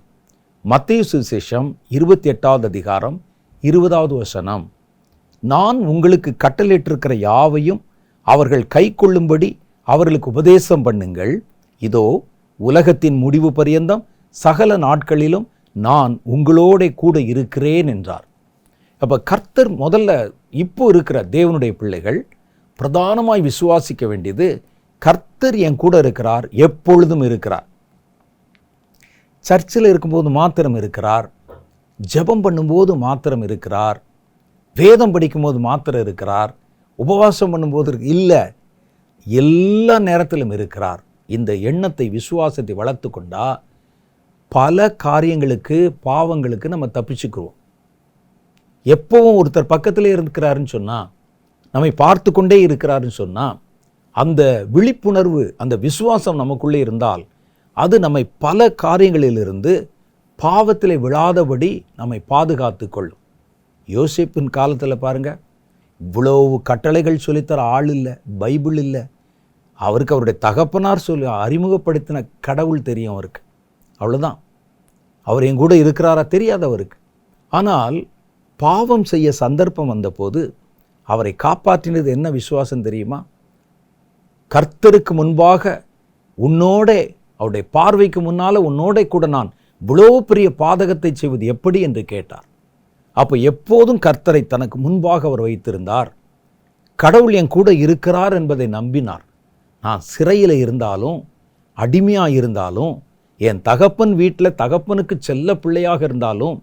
மத்தேயு சுவிசேஷம் 28வது அதிகாரம் 20வது வசனம், நான் உங்களுக்கு கட்டளையிட்டிருக்கிற யாவையும் அவர்கள் கை கொள்ளும்படி அவர்களுக்கு உபதேசம் பண்ணுங்கள். இதோ உலகத்தின் முடிவு பரியந்தம் சகல நாட்களிலும் நான் உங்களோட கூட இருக்கிறேன் என்றார். அப்போ கர்த்தர் முதல்ல இப்போ இருக்கிற தேவனுடைய பிள்ளைகள் பிரதானமாய் விசுவாசிக்க வேண்டியது, கர்த்தர் என் கூட இருக்கிறார், எப்பொழுதும் இருக்கிறார். சர்ச்சில் இருக்கும்போது மாத்திரம் இருக்கிறார், ஜெபம் பண்ணும்போது மாத்திரம் இருக்கிறார், வேதம் படிக்கும்போது மாத்திரம் இருக்கிறார், உபவாசம் பண்ணும்போது இல்லை, எல்லா நேரத்திலும் இருக்கிறார். இந்த எண்ணத்தை, விசுவாசத்தை வளர்த்து கொண்டா பல காரியங்களுக்கு, பாவங்களுக்கு நம்ம தப்பிச்சுக்குருவோம். எப்பவும் ஒருத்தர் பக்கத்திலே இருக்கிறாருன்னு சொன்னால், நம்மை பார்த்து கொண்டே இருக்கிறாருன்னு சொன்னால், அந்த விழிப்புணர்வு, அந்த விசுவாசம் நமக்குள்ளே இருந்தால் அது நம்மை பல காரியங்களிலிருந்து பாவத்தில் விழாதபடி நம்மை பாதுகாத்து கொள்ளும். யோசேப்பின் காலத்தில் பாருங்கள், இவ்வளவு கட்டளைகள் சொல்லித்தர ஆள் இல்லை, பைபிள் இல்லை. அவருக்கு அவருடைய தகப்பனார் சொல்லி அறிமுகப்படுத்தின கடவுள் தெரியும் அவருக்கு, அவ்வளோதான். அவர் என் கூட இருக்கிறாரா தெரியாது அவருக்கு. ஆனால் பாவம் செய்ய சந்தர்ப்பம் வந்தபோது அவரை காப்பாற்றினது என்ன விசுவாசம் தெரியுமா? கர்த்தருக்கு முன்பாக உன்னோட, அவருடைய பார்வைக்கு முன்னால் உன்னோட கூட நான் இவ்வளோ பெரிய பாதகத்தை செய்வது எப்படி என்று கேட்டார். அப்போ எப்போதும் கர்த்தரை தனக்கு முன்பாக அவர் வைத்திருந்தார். கடவுள் என் கூட இருக்கிறார் என்பதை நம்பினார். நான் சிறையில் இருந்தாலும், அடிமையாக இருந்தாலும், என் தகப்பன் வீட்டில் தகப்பனுக்கு செல்ல பிள்ளையாக இருந்தாலும்,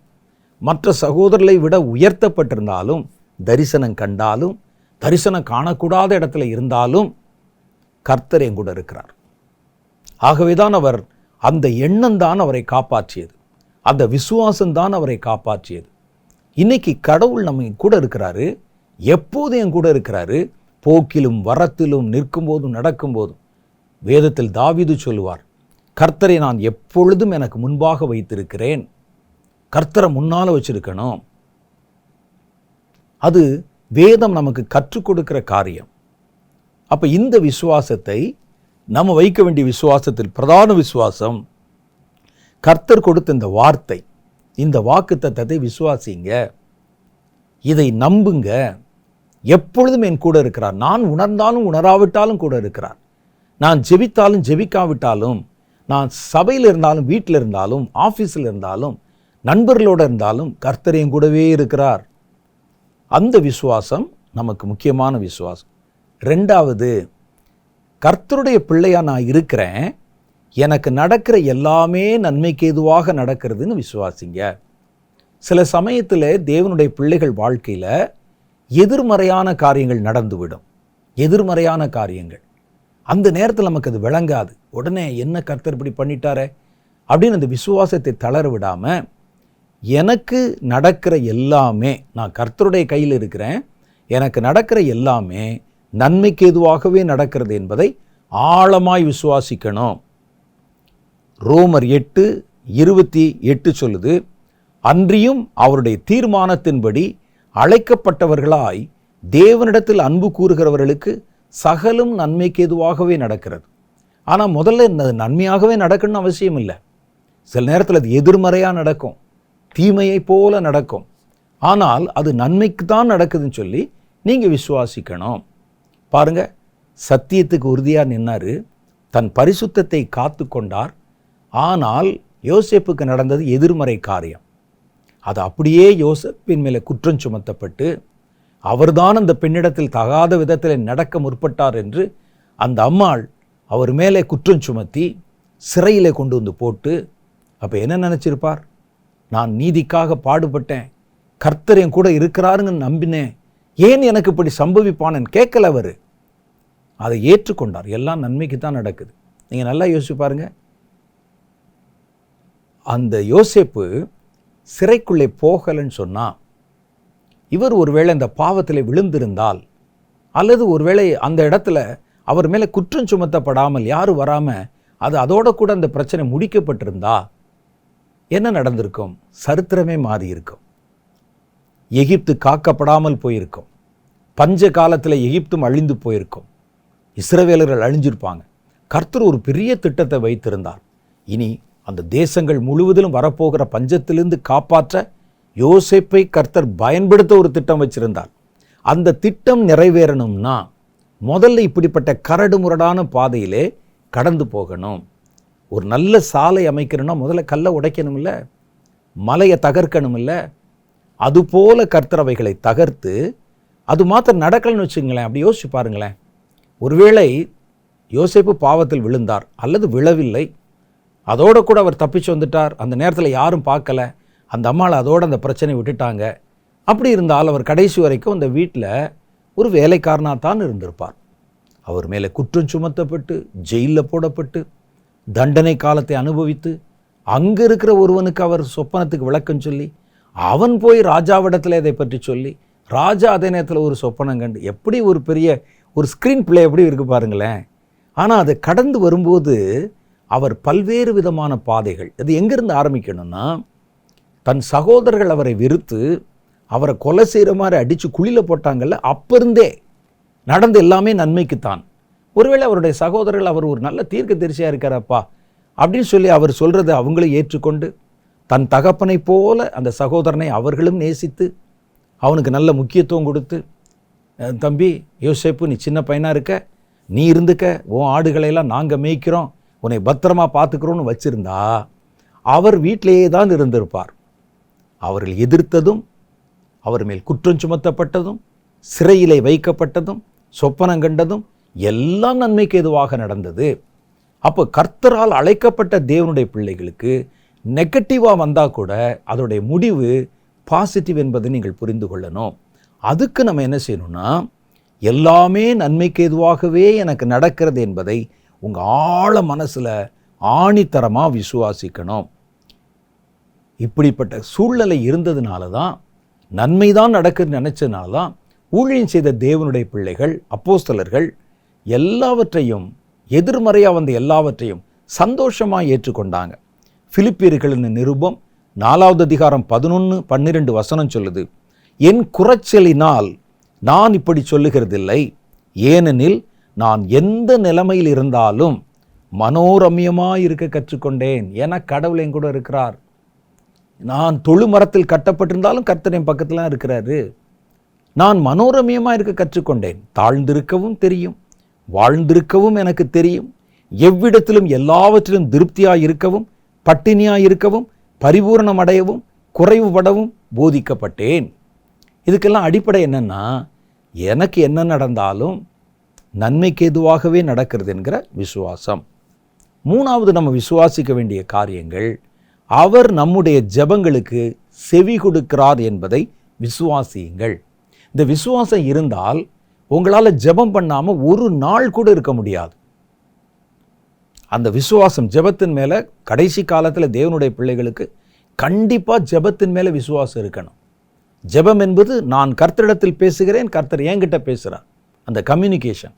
மற்ற சகோதரர்களை விட உயர்த்தப்பட்டிருந்தாலும், தரிசனம் கண்டாலும், தரிசனம் காணக்கூடாத இடத்துல இருந்தாலும் கர்த்தர் என் கூட இருக்கிறார். ஆகவேதான் அவர், அந்த எண்ணம் தான் அவரை காப்பாற்றியது, அந்த விசுவாசம்தான் அவரை காப்பாற்றியது. இன்னைக்கு கடவுள் நம்ம கூட இருக்கிறாரு, எப்போது என் கூட இருக்கிறாரு, போக்கிலும் வரத்திலும், நிற்கும்போதும் நடக்கும்போதும். வேதத்தில் தாவீது சொல்லுவார், கர்த்தரை நான் எப்பொழுதும் எனக்கு முன்பாக வைத்திருக்கிறேன். கர்த்தரை முன்னால் வச்சிருக்கணும். அது வேதம் நமக்கு கற்றுக் கொடுக்கிற காரியம். அப்போ இந்த விசுவாசத்தை நம்ம வைக்க வேண்டிய விசுவாசத்தில் பிரதான விசுவாசம், கர்த்தர் கொடுத்த இந்த வார்த்தை, இந்த வாக்குத்தத்தத்தை விசுவாசிங்க, இதை நம்புங்க. எப்பொழுதும் என் கூட இருக்கிறார். நான் உணர்ந்தாலும் உணராவிட்டாலும் கூட இருக்கிறார். நான் ஜெபித்தாலும் ஜெபிக்காவிட்டாலும், நான் சபையில் இருந்தாலும், வீட்டில் இருந்தாலும், ஆஃபீஸில் இருந்தாலும், நண்பர்களோடு இருந்தாலும் கர்த்தர் என் கூடவே இருக்கிறார். அந்த விசுவாசம் நமக்கு முக்கியமான விசுவாசம். ரெண்டாவது, கர்த்தருடைய பிள்ளையா நான் இருக்கிறேன், எனக்கு நடக்கிற எல்லாமே நன்மைக்கு ஏதுவாக நடக்கிறதுன்னு விசுவாசிங்க. சில சமயத்தில் தேவனுடைய பிள்ளைகள் வாழ்க்கையில் எதிர்மறையான காரியங்கள் நடந்துவிடும். எதிர்மறையான காரியங்கள் அந்த நேரத்தில் நமக்கு அது விளங்காது. உடனே என்ன கர்த்தர் இப்படி பண்ணிட்டாரே அப்படின்னு அந்த விசுவாசத்தை தளர விடாமல், எனக்கு நடக்கிற எல்லாமே, நான் கர்த்தருடைய கையில் இருக்கிறேன், எனக்கு நடக்கிற எல்லாமே நன்மைக்கு ஏதுவாகவே நடக்கிறது என்பதை ஆழமாய் விசுவாசிக்கணும். ரோமர் 8:28 சொல்லுது, அன்றியும் அவருடைய தீர்மானத்தின்படி அழைக்கப்பட்டவர்களாய் தேவனிடத்தில் அன்பு கூறுகிறவர்களுக்கு சகலும் நன்மைக்கு ஏதுவாகவே நடக்கிறது. ஆனால் முதல்ல நன்மையாகவே நடக்கணும்னு அவசியம் இல்லை. சில நேரத்தில் அது எதிர்மறையாக நடக்கும், தீமையை போல நடக்கும். ஆனால் அது நன்மைக்கு தான் நடக்குதுன்னு சொல்லி நீங்கள் விசுவாசிக்கணும். பாருங்க, சத்தியத்துக்கு உறுதியாக நின்னாரு, தன் பரிசுத்தத்தை காத்து கொண்டார். ஆனால் யோசேப்புக்கு நடந்தது எதிர்மறை காரியம். அது அப்படியே யோசேப்பின் மேலே குற்றம் சுமத்தப்பட்டு, அவர்தான் அந்த பெண்ணிடத்தில் தகாத விதத்தில் நடக்க முற்பட்டார் என்று அந்த அம்மாள் அவர் மேலே குற்றம் சுமத்தி சிறையில் கொண்டு வந்து போட்டு, அப்போ என்ன நினச்சிருப்பார்? நான் நீதிக்காக பாடுபட்டேன், கர்த்தர் என் கூட இருக்கிறாருங்க நம்பினேன், ஏன் எனக்கு இப்படி சம்பவிப்பானேன்னு கேட்கல. அவர் அதை ஏற்றுக்கொண்டார். எல்லாம் நன்மைக்கு தான் நடக்குது. நீங்கள் நல்லா யோசிச்சு பாருங்க. அந்த யோசேப்பு சிறைக்குள்ளே போகலைன்னு சொன்னால், இவர் ஒருவேளை இந்த பாவத்தில் விழுந்திருந்தால், அல்லது ஒருவேளை அந்த இடத்துல அவர் மேலே குற்றம் சுமத்தப்படாமல் யாரும் வராமல் அது அதோட கூட அந்த பிரச்சனை முடிக்கப்பட்டிருந்தா என்ன நடந்திருக்கும்? சரித்திரமே மாறி இருக்கும். எகிப்து காக்கப்படாமல் போயிருக்கும். பஞ்ச காலத்தில் எகிப்தும் அழிந்து போயிருக்கும். இஸ்ரவேலர்கள் அழிஞ்சிருப்பாங்க. கர்த்தர் ஒரு பெரிய திட்டத்தை வைத்திருந்தார். இனி அந்த தேசங்கள் முழுவதிலும் வரப்போகிற பஞ்சத்திலிருந்து காப்பாற்ற யோசேப்பை கர்த்தர் பயன்படுத்த ஒரு திட்டம் வச்சிருந்தார். அந்த திட்டம் நிறைவேறணும்னா முதல்ல இப்படிப்பட்ட கரடு முரடான பாதையிலே கடந்து போகணும். ஒரு நல்ல சாலை அமைக்கணும்னா முதல்ல கல்லை உடைக்கணும் இல்லை, மலையை தகர்க்கணும் இல்லை. அதுபோல கர்த்தர் அவைகளை தகர்த்து, அது மாத்திரம் நடக்கலன்னு வச்சுங்களேன். அப்படி யோசிச்சு பாருங்களேன். ஒருவேளை யோசேப்பு பாவத்தில் விழுந்தார் அல்லது விழவில்லை, அதோட கூட அவர் தப்பிச்சு வந்துட்டார், அந்த நேரத்தில் யாரும் பார்க்கல, அந்த அம்மாவை அதோட அந்த பிரச்சனை விட்டுட்டாங்க. அப்படி இருந்தால் அவர் கடைசி வரைக்கும் அந்த வீட்டில் ஒரு வேலைக்காரனாக தான் இருந்திருப்பார். அவர் மேலே குற்றம் சுமத்தப்பட்டு ஜெயிலில் போடப்பட்டு தண்டனை காலத்தை அனுபவித்து அங்கே இருக்கிற ஒருவனுக்கு அவர் சொப்பனத்துக்கு விளக்கம் சொல்லி அவன் போய் ராஜாவிடத்தில் இதை பற்றி சொல்லி ராஜா அதே நேரத்தில் ஒரு சொப்பனம் கண்டு, எப்படி ஒரு பெரிய ஒரு ஸ்க்ரீன் பிளே எப்படி இருக்கு பாருங்களேன். ஆனால் அதை கடந்து வரும்போது அவர் பல்வேறு விதமான பாதைகள், அது எங்கேருந்து ஆரம்பிக்கணும்னா, தன் சகோதரர்கள் அவரை வெறுத்து அவரை கொலை செய்கிற மாதிரி அடித்து குழியில் போட்டாங்கல்ல, அப்போ இருந்தே நடந்த எல்லாமே நன்மைக்குத்தான். ஒருவேளை அவருடைய சகோதரர்கள் அவர் ஒரு நல்ல தீர்க்க தரிசியாக இருக்காரப்பா அப்படின்னு சொல்லி அவர் சொல்கிறத அவங்களும் ஏற்றுக்கொண்டு தன் தகப்பனை போல அந்த சகோதரனை அவர்களும் நேசித்து அவனுக்கு நல்ல முக்கியத்துவம் கொடுத்து, தம்பி யோசேப்பு நீ சின்ன பையனாக இருக்க, நீ இருந்துக்க, உன் ஆடுகளையெல்லாம் நாங்கள் மேய்க்கிறோம், உன்னை பத்திரமா பார்த்துக்கிறோன்னு வச்சுருந்தா அவர் வீட்டிலேயே தான் இருந்திருப்பார். அவர்கள் எதிர்த்ததும், அவர் மேல் குற்றம் சுமத்தப்பட்டதும், சிறையிலே வைக்கப்பட்டதும், சொப்பனம் கண்டதும் எல்லாம் நன்மைக்கு எதுவாக நடந்தது. அப்போ கர்த்தரால் அழைக்கப்பட்ட தேவனுடைய பிள்ளைகளுக்கு நெகட்டிவாக வந்தால் கூட அதோடைய முடிவு பாசிட்டிவ் என்பதை நீங்கள் புரிந்து கொள்ளணும். அதுக்கு நம்ம என்ன செய்யணும்னா, எல்லாமே நன்மைக்கு எதுவாகவே எனக்கு நடக்கிறது என்பதை உங்கள் ஆழ மனசில் ஆணித்தரமாக விசுவாசிக்கணும். இப்படிப்பட்ட சூழ்நிலை இருந்ததுனால தான், நன்மைதான் நடக்குதுன்னு நினச்சதுனால தான் ஊழியம் செய்த தேவனுடைய பிள்ளைகள் அப்போஸ்தலர்கள் எல்லாவற்றையும், எதிர்மறையாக வந்த எல்லாவற்றையும் சந்தோஷமாக ஏற்றுக்கொண்டாங்க. பிலிப்பியர்களின் நிருபம் 4வது அதிகாரம் 11-12 வசனம் சொல்லுது, என் குறைச்சலினால் நான் இப்படி சொல்லுகிறதில்லை, ஏனெனில் நான் எந்த நிலைமையில் இருந்தாலும் மனோரம்யமாக இருக்க கற்றுக்கொண்டேன். ஏன்னா கடவுள் என் கூட இருக்கிறார். நான் தொழுமரத்தில் கட்டப்பட்டிருந்தாலும் கர்த்தர் என் பக்கத்தில் இருக்கிறாரு. நான் மனோரம்யமாக இருக்க கற்றுக்கொண்டேன். தாழ்ந்திருக்கவும் தெரியும், வாழ்ந்திருக்கவும் எனக்கு தெரியும், எவ்விடத்திலும் எல்லாவற்றிலும் திருப்தியாக இருக்கவும், பட்டினியாக இருக்கவும், பரிபூரணம் அடையவும், குறைவுபடவும் போதிக்கப்பட்டேன். இதுக்கெல்லாம் அடிப்படை என்னன்னா, எனக்கு என்ன நடந்தாலும் நன்மைக்கு எதுவாகவே நடக்கிறது என்கிற விசுவாசம். 3வது நம்ம விசுவாசிக்க வேண்டிய காரியங்கள், அவர் நம்முடைய ஜெபங்களுக்கு செவி கொடுக்கிறார் என்பதை விசுவாசியுங்கள். இந்த விசுவாசம் இருந்தால் உங்களால் ஜெபம் பண்ணாமல் ஒரு நாள் கூட இருக்க முடியாது. அந்த விசுவாசம் ஜெபத்தின் மேலே கடைசி காலத்தில் தேவனுடைய பிள்ளைகளுக்கு கண்டிப்பாக ஜெபத்தின் மேலே விசுவாசம் இருக்கணும். ஜெபம் என்பது நான் கர்த்தரிடத்தில் பேசுகிறேன், கர்த்தர் என்கிட்ட பேசுகிறார், அந்த கம்யூனிகேஷன்,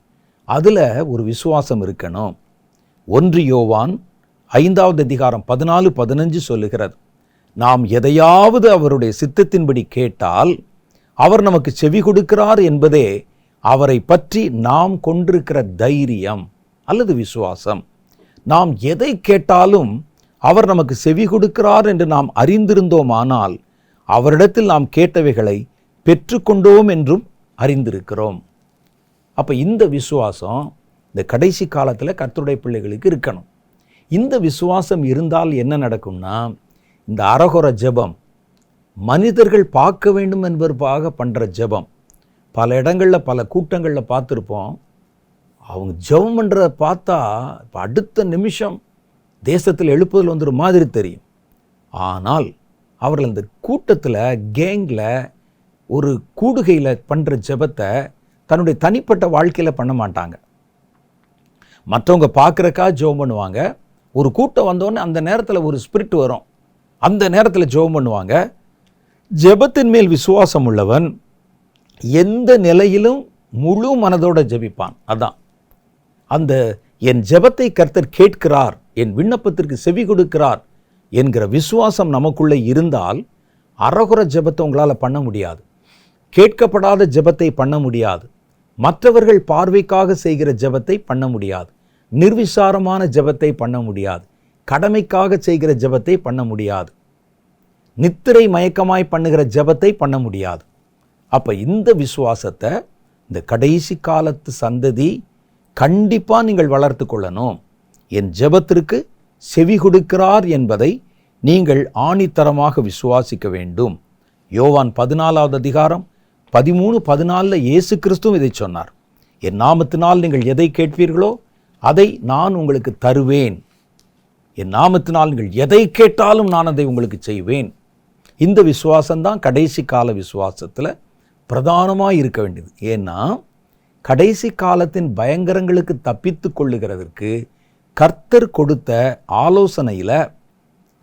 அதில் ஒரு விசுவாசம் இருக்கணும். 1 யோவான் 5வது அதிகாரம் 14-15 சொல்லுகிறது, நாம் எதையாவது அவருடைய சித்தத்தின்படி கேட்டால் அவர் நமக்கு செவி கொடுக்கிறார் என்பதே அவரை பற்றி நாம் கொண்டிருக்கிற தைரியம் அல்லது விசுவாசம். நாம் எதை கேட்டாலும் அவர் நமக்கு செவி கொடுக்கிறார் என்று நாம் அறிந்திருந்தோமானால் அவரிடத்தில் நாம் கேட்டவைகளை பெற்றுக்கொண்டோம் என்றும் அறிந்திருக்கிறோம். அப்போ இந்த விசுவாசம் இந்த கடைசி காலத்தில் கர்த்தருடைய பிள்ளைகளுக்கு இருக்கணும். இந்த விசுவாசம் இருந்தால் என்ன நடக்கும்னா, இந்த அரகுர ஜெபம், மனிதர்கள் பார்க்க வேண்டும் என்பதற்காக பண்ணுற ஜெபம், பல இடங்களில் பல கூட்டங்களில் பார்த்துருப்போம். அவங்க ஜெபம் பண்ணுறத பார்த்தா இப்போ அடுத்த நிமிஷம் தேசத்தில் எழுப்புதல் வந்துடும் மாதிரி தெரியும். ஆனால் அவர்கள் அந்த கூட்டத்தில் கேங்கில் ஒரு கூடுகையில் பண்ணுற ஜெபத்தை தன்னுடைய தனிப்பட்ட வாழ்க்கையில் பண்ண மாட்டாங்க. மற்றவங்க பார்க்குறக்கா ஜெபம் பண்ணுவாங்க. ஒரு கூட்டம் வந்தோடனே அந்த நேரத்தில் ஒரு ஸ்பிரிட் வரும், அந்த நேரத்தில் ஜெபம் பண்ணுவாங்க. ஜெபத்தின் மேல் விசுவாசம் உள்ளவன் எந்த நிலையிலும் முழு மனதோட ஜெபிப்பான். அதான் அந்த என் ஜெபத்தை கர்த்தர் கேட்கிறார், என் விண்ணப்பத்திற்கு செவி கொடுக்கிறார் என்கிற விசுவாசம் நமக்குள்ளே இருந்தால் அரகுர ஜெபத்தை உங்களால் பண்ண முடியாது, கேட்கப்படாத ஜெபத்தை பண்ண முடியாது, மற்றவர்கள் பார்வைக்காக செய்கிற ஜெபத்தை பண்ண முடியாது, நிர்விசாரமான ஜெபத்தை பண்ண முடியாது, கடமைக்காக செய்கிற ஜெபத்தை பண்ண முடியாது, நித்திரை மயக்கமாய் பண்ணுகிற ஜெபத்தை பண்ண முடியாது. அப்போ இந்த விசுவாசத்தை இந்த கடைசி காலத்து சந்ததி கண்டிப்பாக நீங்கள் வளர்த்து கொள்ளணும். என் ஜெபத்திற்கு செவி கொடுக்கிறார் என்பதை நீங்கள் ஆணித்தரமாக விசுவாசிக்க வேண்டும். யோவான் 14வது அதிகாரம் 13-14 இயேசு கிறிஸ்துவும் இதை சொன்னார். என் நாமத்தினால் நீங்கள் எதை கேட்பீர்களோ அதை நான் உங்களுக்கு தருவேன். என் நாமத்தினால் நீங்கள் எதை கேட்டாலும் நான் அதை உங்களுக்கு செய்வேன். இந்த விசுவாசம்தான் கடைசி கால விசுவாசத்தில் பிரதானமாக இருக்க வேண்டியது. ஏன்னா கடைசி காலத்தின் பயங்கரங்களுக்கு தப்பித்து கொள்ளுகிறதற்கு கர்த்தர் கொடுத்த ஆலோசனையில்,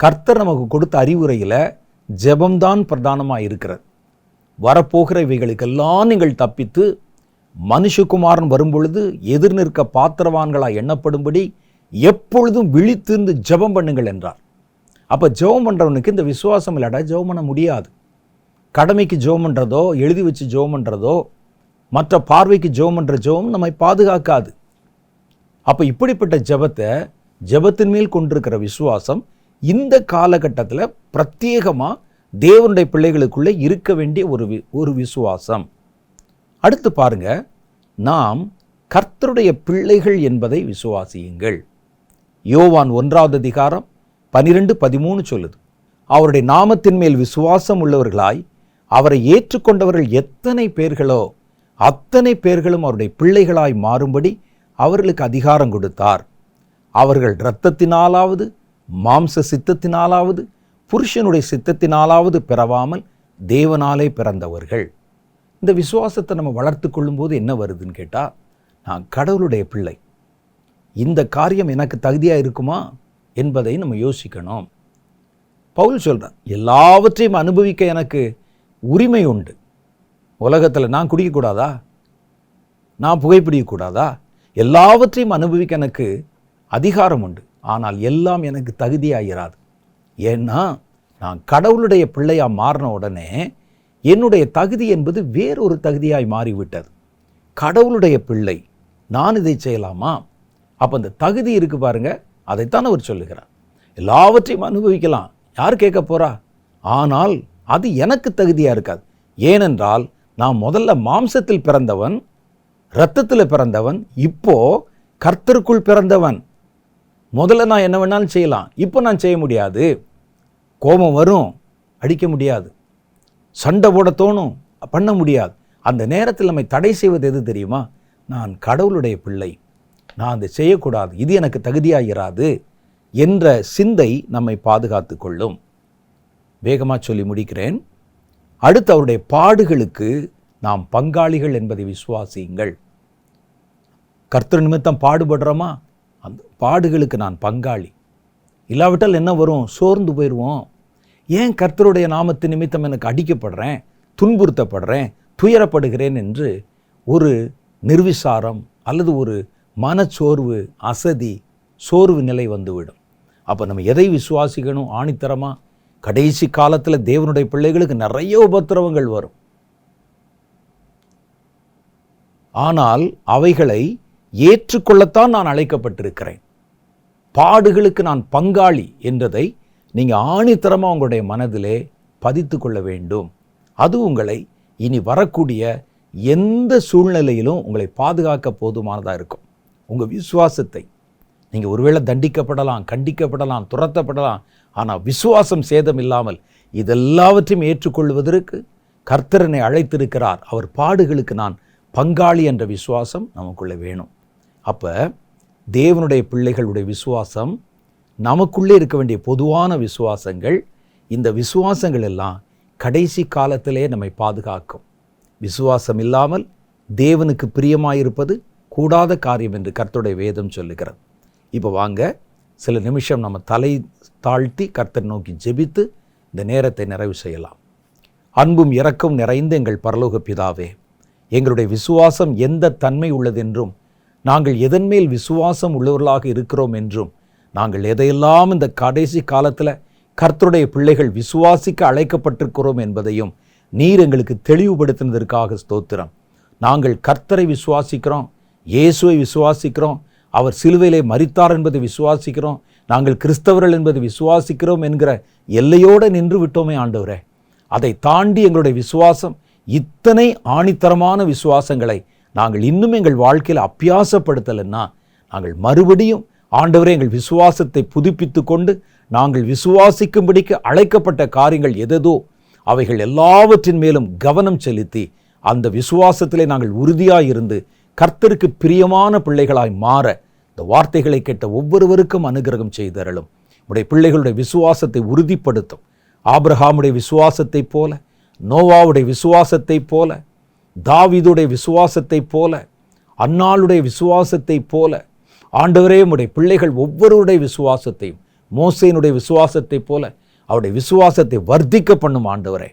கர்த்தர் நமக்கு கொடுத்த அறிவுரையில் ஜெபம்தான் பிரதானமாக இருக்கிறது. வரப்போகிற இவைகளுக்கெல்லாம் நீங்கள் தப்பித்து மனுஷகுமாரன் வரும்பொழுது எதிர் நிற்க பாத்திரவான்களாக எண்ணப்படும்படி எப்பொழுதும் விழித்திருந்து ஜெபம் பண்ணுங்கள் என்றார். அப்போ ஜெபம் பண்ணுறவனுக்கு இந்த விசுவாசம் இல்லாட்டா ஜெபம் பண்ண முடியாது. கடமைக்கு ஜெபம் பண்ணுறதோ, எழுதி வச்சு ஜெபம் பண்ணுறதோ, மற்ற பார்வைக்கு ஜெபம் பண்ணுற ஜெபம் நம்மை பாதுகாக்காது. அப்போ இப்படிப்பட்ட ஜெபத்தை, ஜெபத்தின் மேல் கொண்டிருக்கிற விசுவாசம் இந்த காலகட்டத்தில் பிரத்யேகமாக தேவனுடைய பிள்ளைகளுக்குள்ளே இருக்க வேண்டிய ஒரு விசுவாசம். அடுத்து பாருங்க, நாம் கர்த்தருடைய பிள்ளைகள் என்பதை விசுவாசியுங்கள். யோவான் 1வது அதிகாரம் 12-13 சொல்லுது, அவருடைய நாமத்தின் மேல் விசுவாசம் உள்ளவர்களாய் அவரை ஏற்றுக்கொண்டவர்கள் எத்தனை பேர்களோ அத்தனை பேர்களும் அவருடைய பிள்ளைகளாய் மாறும்படி அவர்களுக்கு அதிகாரம் கொடுத்தார். அவர்கள் இரத்தத்தினாலாவது மாம்ச சித்தத்தினாலாவது புருஷனுடைய சித்தத்தினாலாவது பிறவாமல் தேவனாலே பிறந்தவர்கள். இந்த விசுவாசத்தை நம்ம வளர்த்து கொள்ளும்போது என்ன வருதுன்னு கேட்டால், நான் கடவுளுடைய பிள்ளை, இந்த காரியம் எனக்கு தகுதியாக இருக்குமா என்பதை நம்ம யோசிக்கணும். பவுல் சொல்கிறார், எல்லாவற்றையும் அனுபவிக்க எனக்கு உரிமை உண்டு. உலகத்தில் நான் குடிக்கக்கூடாதா, நான் புகைப்பிடிக்கக்கூடாதா, எல்லாவற்றையும் அனுபவிக்க எனக்கு அதிகாரம் உண்டு. ஆனால் எல்லாம் எனக்கு தகுதியாகிறாது. ஏன்னா நான் கடவுளுடைய பிள்ளையாக மாறின உடனே என்னுடைய தகுதி என்பது வேறொரு தகுதியாய் மாறிவிட்டது. கடவுளுடைய பிள்ளை, நான் இதை செய்யலாமா? அப்போ அந்த தகுதி இருக்கு பாருங்க, அதைத்தான் அவர் சொல்லுகிறார். எல்லாவற்றையும் அனுபவிக்கலாம், யார் கேட்க போறா? ஆனால் அது எனக்கு தகுதியாக இருக்காது. ஏனென்றால் நான் முதல்ல மாம்சத்தில் பிறந்தவன், இரத்தத்தில் பிறந்தவன், இப்போ கர்த்தருக்குள் பிறந்தவன். முதல்ல நான் என்ன வேணாலும் செய்யலாம், இப்போ நான் செய்ய முடியாது. கோபம் வரும், அடிக்க முடியாது. சண்டை போட தோணும், பண்ண முடியாது. அந்த நேரத்தில் நம்மை தடை செய்வது எது தெரியுமா? நான் கடவுளுடைய பிள்ளை, நான் அதை செய்யக்கூடாது, இது எனக்கு தகுதியாகிறாது என்ற சிந்தை நம்மை பாதுகாத்து கொள்ளும். வேகமாக சொல்லி முடிக்கிறேன். அடுத்து, அவருடைய பாடுகளுக்கு நாம் பங்காளிகள் என்பதை விசுவாசியுங்கள். கர்த்தர் நிமித்தம் பாடுபடுறோமா, அந்த பாடுகளுக்கு நான் பங்காளி. இல்லாவிட்டால் என்ன வரும்? சோர்ந்து போயிடுவோம். ஏன் கர்த்தருடைய நாமத்து நிமித்தம் எனக்கு அடிக்கப்படுறேன், துன்புறுத்தப்படுறேன், துயரப்படுகிறேன் என்று ஒரு நிர்விசாரம் அல்லது ஒரு மனச்சோர்வு, அசதி, சோர்வு நிலை வந்துவிடும். அப்போ நம்ம எதை விசுவாசிக்கணும்? ஆணித்தரமாக கடைசி காலத்தில் தேவனுடைய பிள்ளைகளுக்கு நிறைய உபத்திரவங்கள் வரும். ஆனால் அவைகளை ஏற்றுக்கொள்ளத்தான் நான் அழைக்கப்பட்டிருக்கிறேன். பாடுகளுக்கு நான் பங்காளி என்றதை நீங்கள் ஆணித்தரமாக உங்களுடைய மனதிலே பதித்து கொள்ள வேண்டும். அது உங்களை இனி வரக்கூடிய எந்த சூழ்நிலையிலும் உங்களை பாதுகாக்க போதுமானதாக இருக்கும். உங்கள் விசுவாசத்தை நீங்கள் ஒருவேளை தண்டிக்கப்படலாம், கண்டிக்கப்படலாம், துரத்தப்படலாம். ஆனால் விசுவாசம் சேதம் இல்லாமல் இதெல்லாவற்றையும் ஏற்றுக்கொள்வதற்கு கர்த்தரனை அழைத்திருக்கிறார். அவர் பாடுகளுக்கு நான் பங்காளி என்ற விசுவாசம் நமக்குள்ளே வேணும். அப்போ தேவனுடைய பிள்ளைகளுடைய விசுவாசம் நமக்குள்ளே இருக்க வேண்டிய பொதுவான விசுவாசங்கள் இந்த விசுவாசங்கள் எல்லாம் கடைசி காலத்திலே நம்மை பாதுகாக்கும். விசுவாசம் இல்லாமல் தேவனுக்கு பிரியமாயிருப்பது கூடாத காரியம் என்று கர்த்தருடைய வேதம் சொல்லுகிறது. இப்போ வாங்க சில நிமிஷம் நம்ம தலை தாழ்த்தி கர்த்தரை நோக்கி ஜெபித்து இந்த நேரத்தை நிறைவு செய்யலாம். அன்பும் இரக்கம் நிறைந்த எங்கள் பரலோக பிதாவே, எங்களுடைய விசுவாசம் எந்த தன்மை உள்ளதென்றும் நாங்கள் எதன் மேல் விசுவாசம் உள்ளவர்களாக இருக்கிறோம் என்றும் நாங்கள் எதையெல்லாம் இந்த கடைசி காலத்தில் கர்த்தருடைய பிள்ளைகள் விசுவாசிக்க அழைக்கப்பட்டிருக்கிறோம் என்பதையும் நீர் எங்களுக்கு தெளிவுபடுத்தினதற்காக ஸ்தோத்திரம். நாங்கள் கர்த்தரை விசுவாசிக்கிறோம், இயேசுவை விசுவாசிக்கிறோம், அவர் சிலுவையிலே மரித்தார் என்பதை விசுவாசிக்கிறோம், நாங்கள் கிறிஸ்தவர்கள் என்பதை விசுவாசிக்கிறோம் என்கிற எல்லையோடு நின்று விட்டோமே ஆண்டவரே. அதை தாண்டி எங்களுடைய விசுவாசம் இத்தனை ஆணித்தரமான விசுவாசங்களை நாங்கள் இன்னும் எங்கள் வாழ்க்கையில் அபியாசப்படுத்தலைன்னா நாங்கள் மறுபடியும் ஆண்டவரே எங்கள் விசுவாசத்தை புதுப்பித்து கொண்டு நாங்கள் விசுவாசிக்கும்படிக்கு அழைக்கப்பட்ட காரியங்கள் எதோ அவைகள் எல்லாவற்றின் மேலும் கவனம் செலுத்தி அந்த விசுவாசத்திலே நாங்கள் உறுதியாய் இருந்து கர்த்தருக்கு பிரியமான பிள்ளைகளாய் மாற இந்த வார்த்தைகளை கேட்ட ஒவ்வொருவருக்கும் அனுகிரகம் செய்தருளும். உடைய பிள்ளைகளுடைய விசுவாசத்தை உறுதிப்படுத்தும். ஆபிரகாமுடைய விசுவாசத்தைப் போல, நோவாவுடைய விசுவாசத்தைப் போல, தாவீதுடைய விசுவாசத்தைப் போல, அன்னாளுடைய விசுவாசத்தைப் போல ஆண்டவரே உம்முடைய பிள்ளைகள் ஒவ்வொருவருடைய விசுவாசத்தையும் மோசேயினுடைய விசுவாசத்தைப் போல அவருடைய விசுவாசத்தை வர்த்திக்க பண்ணும் ஆண்டவரே.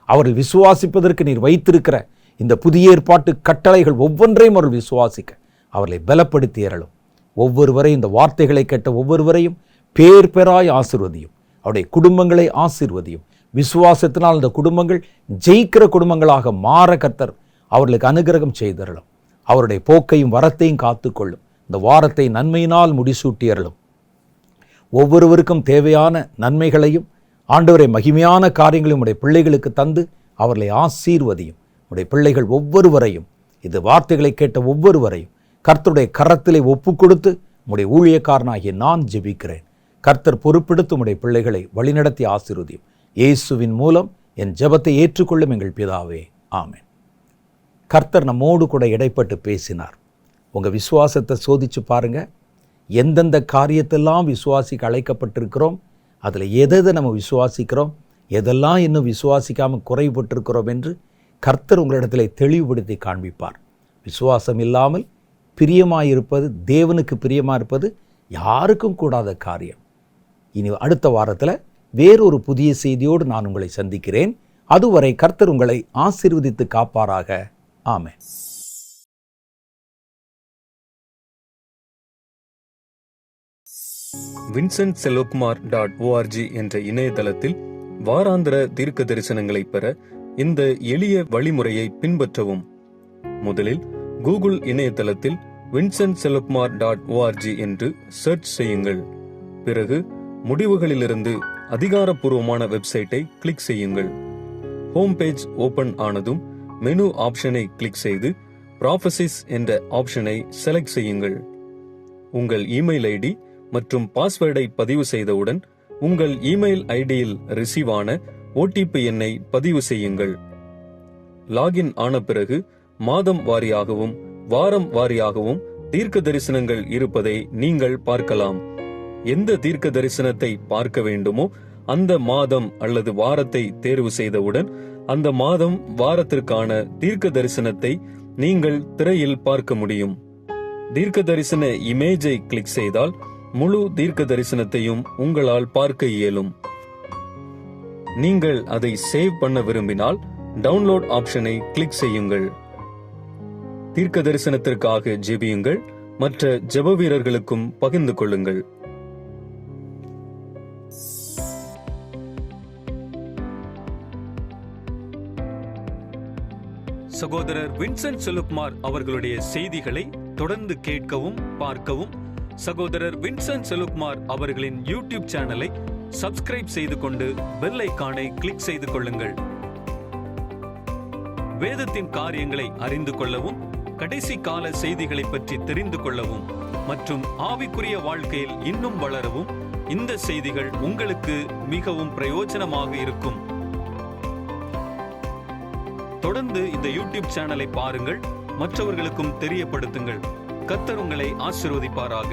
அவர்கள் விசுவாசிப்பதற்கு நீர் வைத்திருக்கிற இந்த புதிய ஏற்பாட்டு கட்டளைகள் ஒவ்வொன்றையும் அவர்கள் விசுவாசிக்க அவர்களை பலப்படுத்தி அருளும். ஒவ்வொருவரையும் இந்த வார்த்தைகளை கேட்ட ஒவ்வொருவரையும் பேர் பேராய் ஆசீர்வதியும். அவருடைய குடும்பங்களை ஆசீர்வதியும். விசுவாசத்தினால் அந்த குடும்பங்கள் ஜெயிக்கிற குடும்பங்களாக மாற கர்த்தர் அவர்களுக்கு அனுகிரகம் செய்தருளும். அவருடைய போக்கையும் வரத்தையும் காத்துக்கொள்ளும். இந்த வாரத்தை நன்மையினால் முடிசூட்டி அருளும். ஒவ்வொருவருக்கும் தேவையான நன்மைகளையும் ஆண்டவரை மகிமையான காரியங்களையும் உடைய பிள்ளைகளுக்கு தந்து அவர்களை ஆசீர்வதியும். உடைய பிள்ளைகள் ஒவ்வொருவரையும் இந்த வார்த்தைகளை கேட்ட ஒவ்வொருவரையும் கர்த்தருடைய கரத்திலே ஒப்பு கொடுத்து உடைய ஊழியக்காரனாகிய நான் ஜெபிக்கிறேன். கர்த்தர் பொறுப்பெடுத்து உடைய பிள்ளைகளை வழிநடத்தி ஆசீர்வதியும். இயேசுவின் மூலம் என் ஜெபத்தை ஏற்றுக்கொள்ளும் எங்கள் பிதாவே, ஆமென். கர்த்தர் நம்மோடு கூட இடைப்பட்டு பேசினார். உங்கள் விசுவாசத்தை சோதித்து பாருங்கள். எந்தெந்த காரியத்தெல்லாம் விசுவாசிக்க அழைக்கப்பட்டிருக்கிறோம், அதில் எதை நம்ம விசுவாசிக்கிறோம், எதெல்லாம் இன்னும் விசுவாசிக்காமல் குறைபட்டிருக்கிறோம் என்று கர்த்தர் உங்களிடத்தில் தெளிவுபடுத்தி காண்பிப்பார். விசுவாசம் இல்லாமல் பிரியமாயிருப்பது, தேவனுக்கு பிரியமாக இருப்பது யாருக்கும் கூடாத காரியம். இனி அடுத்த வாரத்தில் வேறொரு புதிய செய்தியோடு நான் உங்களை சந்திக்கிறேன். அதுவரை கர்த்தர் உங்களை ஆசீர்வதித்து காப்பாராக. ஆமென். vincentselokmar.org என்ற இணையதளத்தில் வாராந்திர தீர்க்க தரிசனங்களை பெற இந்த எளிய வழிமுறையை பின்பற்றவும். முதலில் கூகுள் இணையதளத்தில் vincentselokmar.org என்று சர்ச் செய்யுங்கள். பிறகு முடிவுகளிலிருந்து அதிகாரப்பூர்வமான வெப்சைட்டை கிளிக் செய்யுங்கள். ஹோம் பேஜ் ஓபன் ஆனதும் மெனு ஆப்ஷனை கிளிக் செய்து ப்ராஃபசிஸ் என்ற ஆப்ஷனை செலக்ட் செய்யுங்கள். உங்கள் இமெயில் ஐடி மற்றும் பாஸ்வேர்டை பதிவு செய்தவுடன் உங்கள் இமெயில் ஐடியில் ரிசீவ் ஆன OTP எண்ணை பதிவு செய்யுங்கள். லாகின் ஆன பிறகு மாதம் வாரியாகவும் வாரம் வாரியாகவும் தீர்க்க தரிசனங்கள் இருப்பதை நீங்கள் பார்க்கலாம். எந்த தீர்க்க தரிசனத்தை பார்க்க வேண்டுமோ அந்த மாதம் அல்லது வாரத்தை தேர்வு செய்தவுடன் அந்த மாதம் வாரத்திற்கான தீர்க்க தரிசனத்தை நீங்கள் திரையில் பார்க்க முடியும். தீர்க்க தரிசன இமேஜை கிளிக் செய்தால் முழு தீர்க்க தரிசனத்தையும் உங்களால் பார்க்க இயலும். நீங்கள் அதை சேவ் பண்ண விரும்பினால் டவுன்லோட் ஆப்ஷனை கிளிக் செய்யுங்கள். தீர்க்க தரிசனத்திற்காக ஜெபியுங்கள். மற்ற ஜெப வீரர்களுக்கும் பகிர்ந்து கொள்ளுங்கள். சகோதரர் வின்சென்ட் செலுக்மார் அவர்களுடைய செய்திகளை தொடர்ந்து கேட்கவும் பார்க்கவும் சகோதரர் வின்சென்ட் செலுக்மார் அவர்களின் யூடியூப் சேனலை சப்ஸ்கிரைப் செய்து கொண்டு பெல் ஐகானை கிளிக் செய்து கொள்ளுங்கள். வேதத்தின் காரியங்களை அறிந்து கொள்ளவும், கடைசி கால செய்திகளை பற்றி தெரிந்து கொள்ளவும் மற்றும் ஆவிக்குரிய வாழ்க்கையில் இன்னும் வளரவும் இந்த செய்திகள் உங்களுக்கு மிகவும் பிரயோஜனமாக இருக்கும். தொடர்ந்து இந்த யூடியூப் சேனலை பாருங்கள், மற்றவர்களுக்கும் தெரியப்படுத்துங்கள். கர்த்தர் உங்களை ஆசீர்வதிப்பாராக.